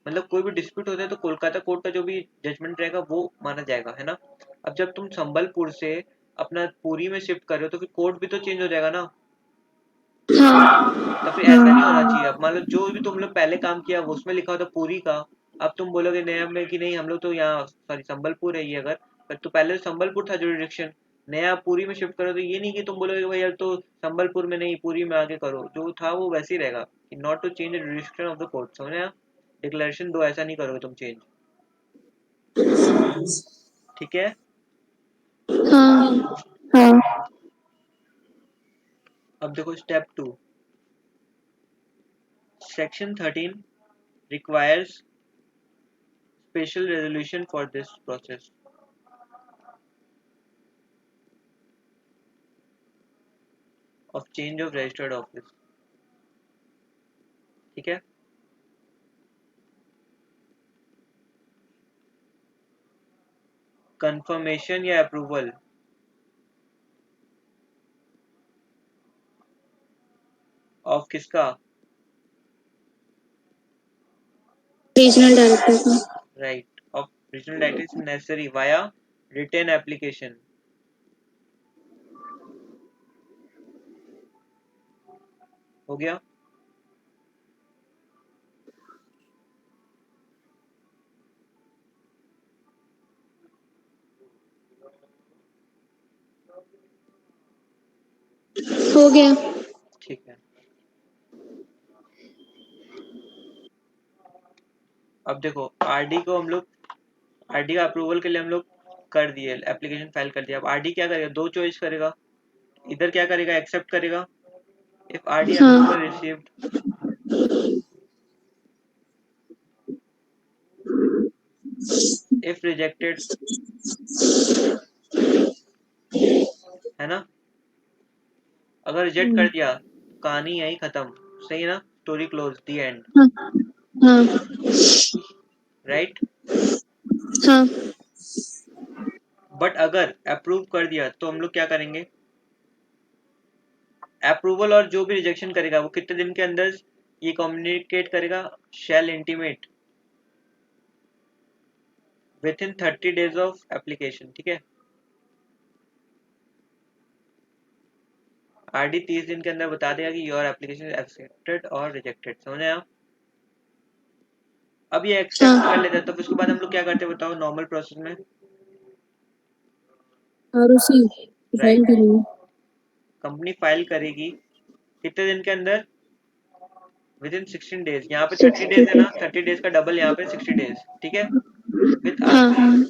मतलब कोई भी डिस्प्यूट होता है तो कोलकाता कोर्ट का जो भी जजमेंट रहेगा वो माना जाएगा, है ना। अब जब तुम संबलपुर से अपना पुरी में शिफ्ट कर रहे हो तो फिर कोर्ट भी तो चेंज हो जाएगा ना। तो फिर ऐसा नहीं होना चाहिए। अब मान लो जो भी तुम लोग पहले काम किया वो उसमें लिखा होता पूरी का, अब तुम बोलोगे नया में कि नहीं हम लोग तो यहाँ, सॉरी संबलपुर है ये, अगर पर तो पहले तो संबलपुर था जुरिडिक्शन, नया पुरी में शिफ्ट करो तो ये नहीं कि तुम बोलोगे भाई यार तो संबलपुर में नहीं पुरी में आके करो, जो था वो वैसे ही रहेगा कि not to change the jurisdiction of the court, समझे आप? डिक्लेरेशन दो, ऐसा नहीं करोगे तुम चेंज, ठीक है? हाँ हाँ. अब देखो step 2, section 13 requires special resolution for this process of change of registered office, ठीक है? कंफर्मेशन या अप्रूवल ऑफ किसका? रीजनल डायरेक्टर का। Right, of regional director is necessary via written application. हो गया? हो गया। ठीक है। अब देखो आरडी को हम लोग, आरडी का अप्रूवल के लिए हम लोग कर दिए, एप्लीकेशन फाइल कर दिया। अब आरडी क्या करेगा? दो चॉइस करेगा, इधर क्या करेगा? एक्सेप्ट करेगा इफ आरडी अप्रूवल हाँ रिसीव्ड, इफ रिजेक्टेड, है ना? अगर रिजेक्ट कर दिया कहानी यही खत्म, सही है ना? स्टोरी क्लोज, दी एंड, हाँ हाँ राइट? हाँ। बट अगर अप्रूव कर दिया तो हम लोग क्या करेंगे? अप्रूवल और जो भी रिजेक्शन करेगा वो कितने दिन के अंदर ये कम्युनिकेट करेगा? Shall intimate within 30 days of application, ठीक है? आरडी 30 दिन के अंदर बता देगा कि योर एप्लीकेशन इज एक्सेप्टेड और रिजेक्टेड, समझ आया? अब ये एक्सेप्ट कर लेता है तो फिर उसके बाद हम लोग क्या करते हैं बताओ नॉर्मल प्रोसेस में? ROC फाइल राइट, करेंगे. कंपनी फाइल करेगी कितने दिन के अंदर? With in 16 days. यहाँ पे 30 60 डेज है पे। ना, 30 डेज का डबल यहाँ पे 60 डेज, ठीक है? विथ हाँ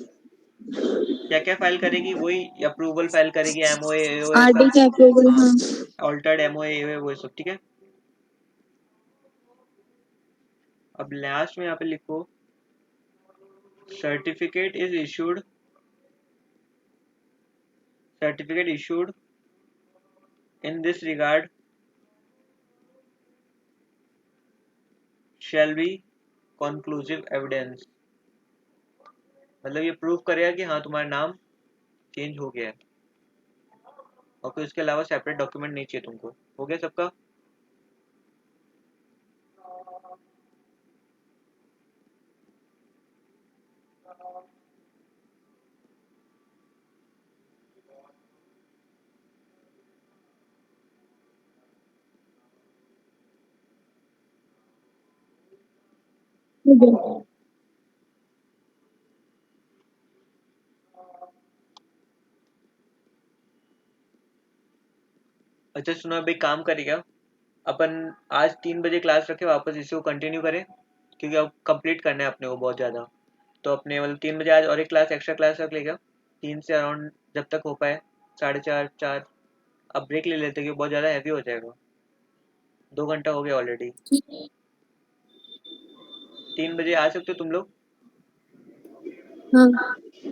क्या क्या फाइल करेगी? वही अप्रूवल फाइल करेगी, एमओए एओए आरडी सब, का अप्रूवल। हाँ, हाँ ऑल्टर्ड एमओए एओए वो सब, ठीक है? अब लास्ट में यहाँ पे लिखो certificate is issued, certificate issued in this regard shall be conclusive evidence, मतलब ये प्रूफ करेगा कि हाँ तुम्हारा नाम चेंज हो गया है और फिर उसके अलावा सेपरेट डॉक्यूमेंट नहीं चाहिए तुमको। हो गया सबका? हो गया. अच्छा सुनो, अब एक काम करेगा अपन, आज 3 बजे क्लास रखे वापस इसी को कंटिन्यू करें, क्योंकि अब कंप्लीट करना है अपने को बहुत ज़्यादा। तो अपने मतलब 3 बजे आज और एक क्लास एक्स्ट्रा क्लास रख लेगा, 3 से अराउंड जब तक हो पाए, 4:30 4। अब ब्रेक ले लेते क्योंकि बहुत ज़्यादा हैवी हो जाएगा, 2 घंटा हो गया ऑलरेडी। 3 बजे आ सकते हो तुम लोग? हाँ.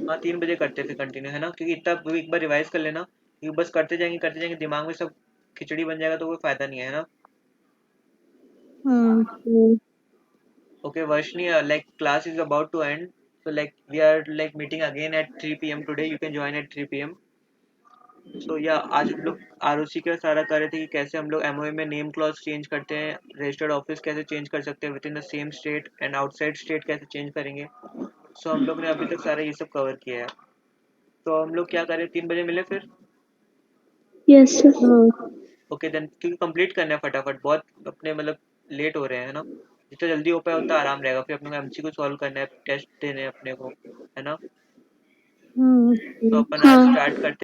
हाँ 3 बजे करते फिर कंटिन्यू, है ना? क्योंकि इतना एक बार रिवाइज कर लेना, क्योंकि बस करते जाएंगे दिमाग में सब खिचड़ी बन जाएगा तो कोई फायदा नहीं है ना? हाँ. Okay, Varshni, like class is about to end, so like we are like meeting again at 3 p.m. today. You can join at 3 p.m. So yeah, आज हम लोग आरओसी का सारा कर रहे थे कि कैसे हम लोग एमओए में नेम क्लॉज चेंज करते हैं, रजिस्टर्ड ऑफिस कैसे चेंज कर सकते हैं with in the same state and outside state कैसे चेंज करेंगे। सो हम लोग ने अभी तक सारा ये सब कवर किया है। तो हम लोग क्या करें, 3 बजे मिले फिर? Yes sir. हाँ. ओके देन, क्योंकि कंप्लीट करना है फटाफट, बहुत अपने मतलब लेट हो रहे हैं, है ना? जितना जल्दी हो पाए उतना आराम रहेगा, फिर अपने को एमसीक्यू सॉल्व करना है, टेस्ट देने हैं अपने को, है ना? हाँ. तो अपन आज हाँ स्टार्ट करते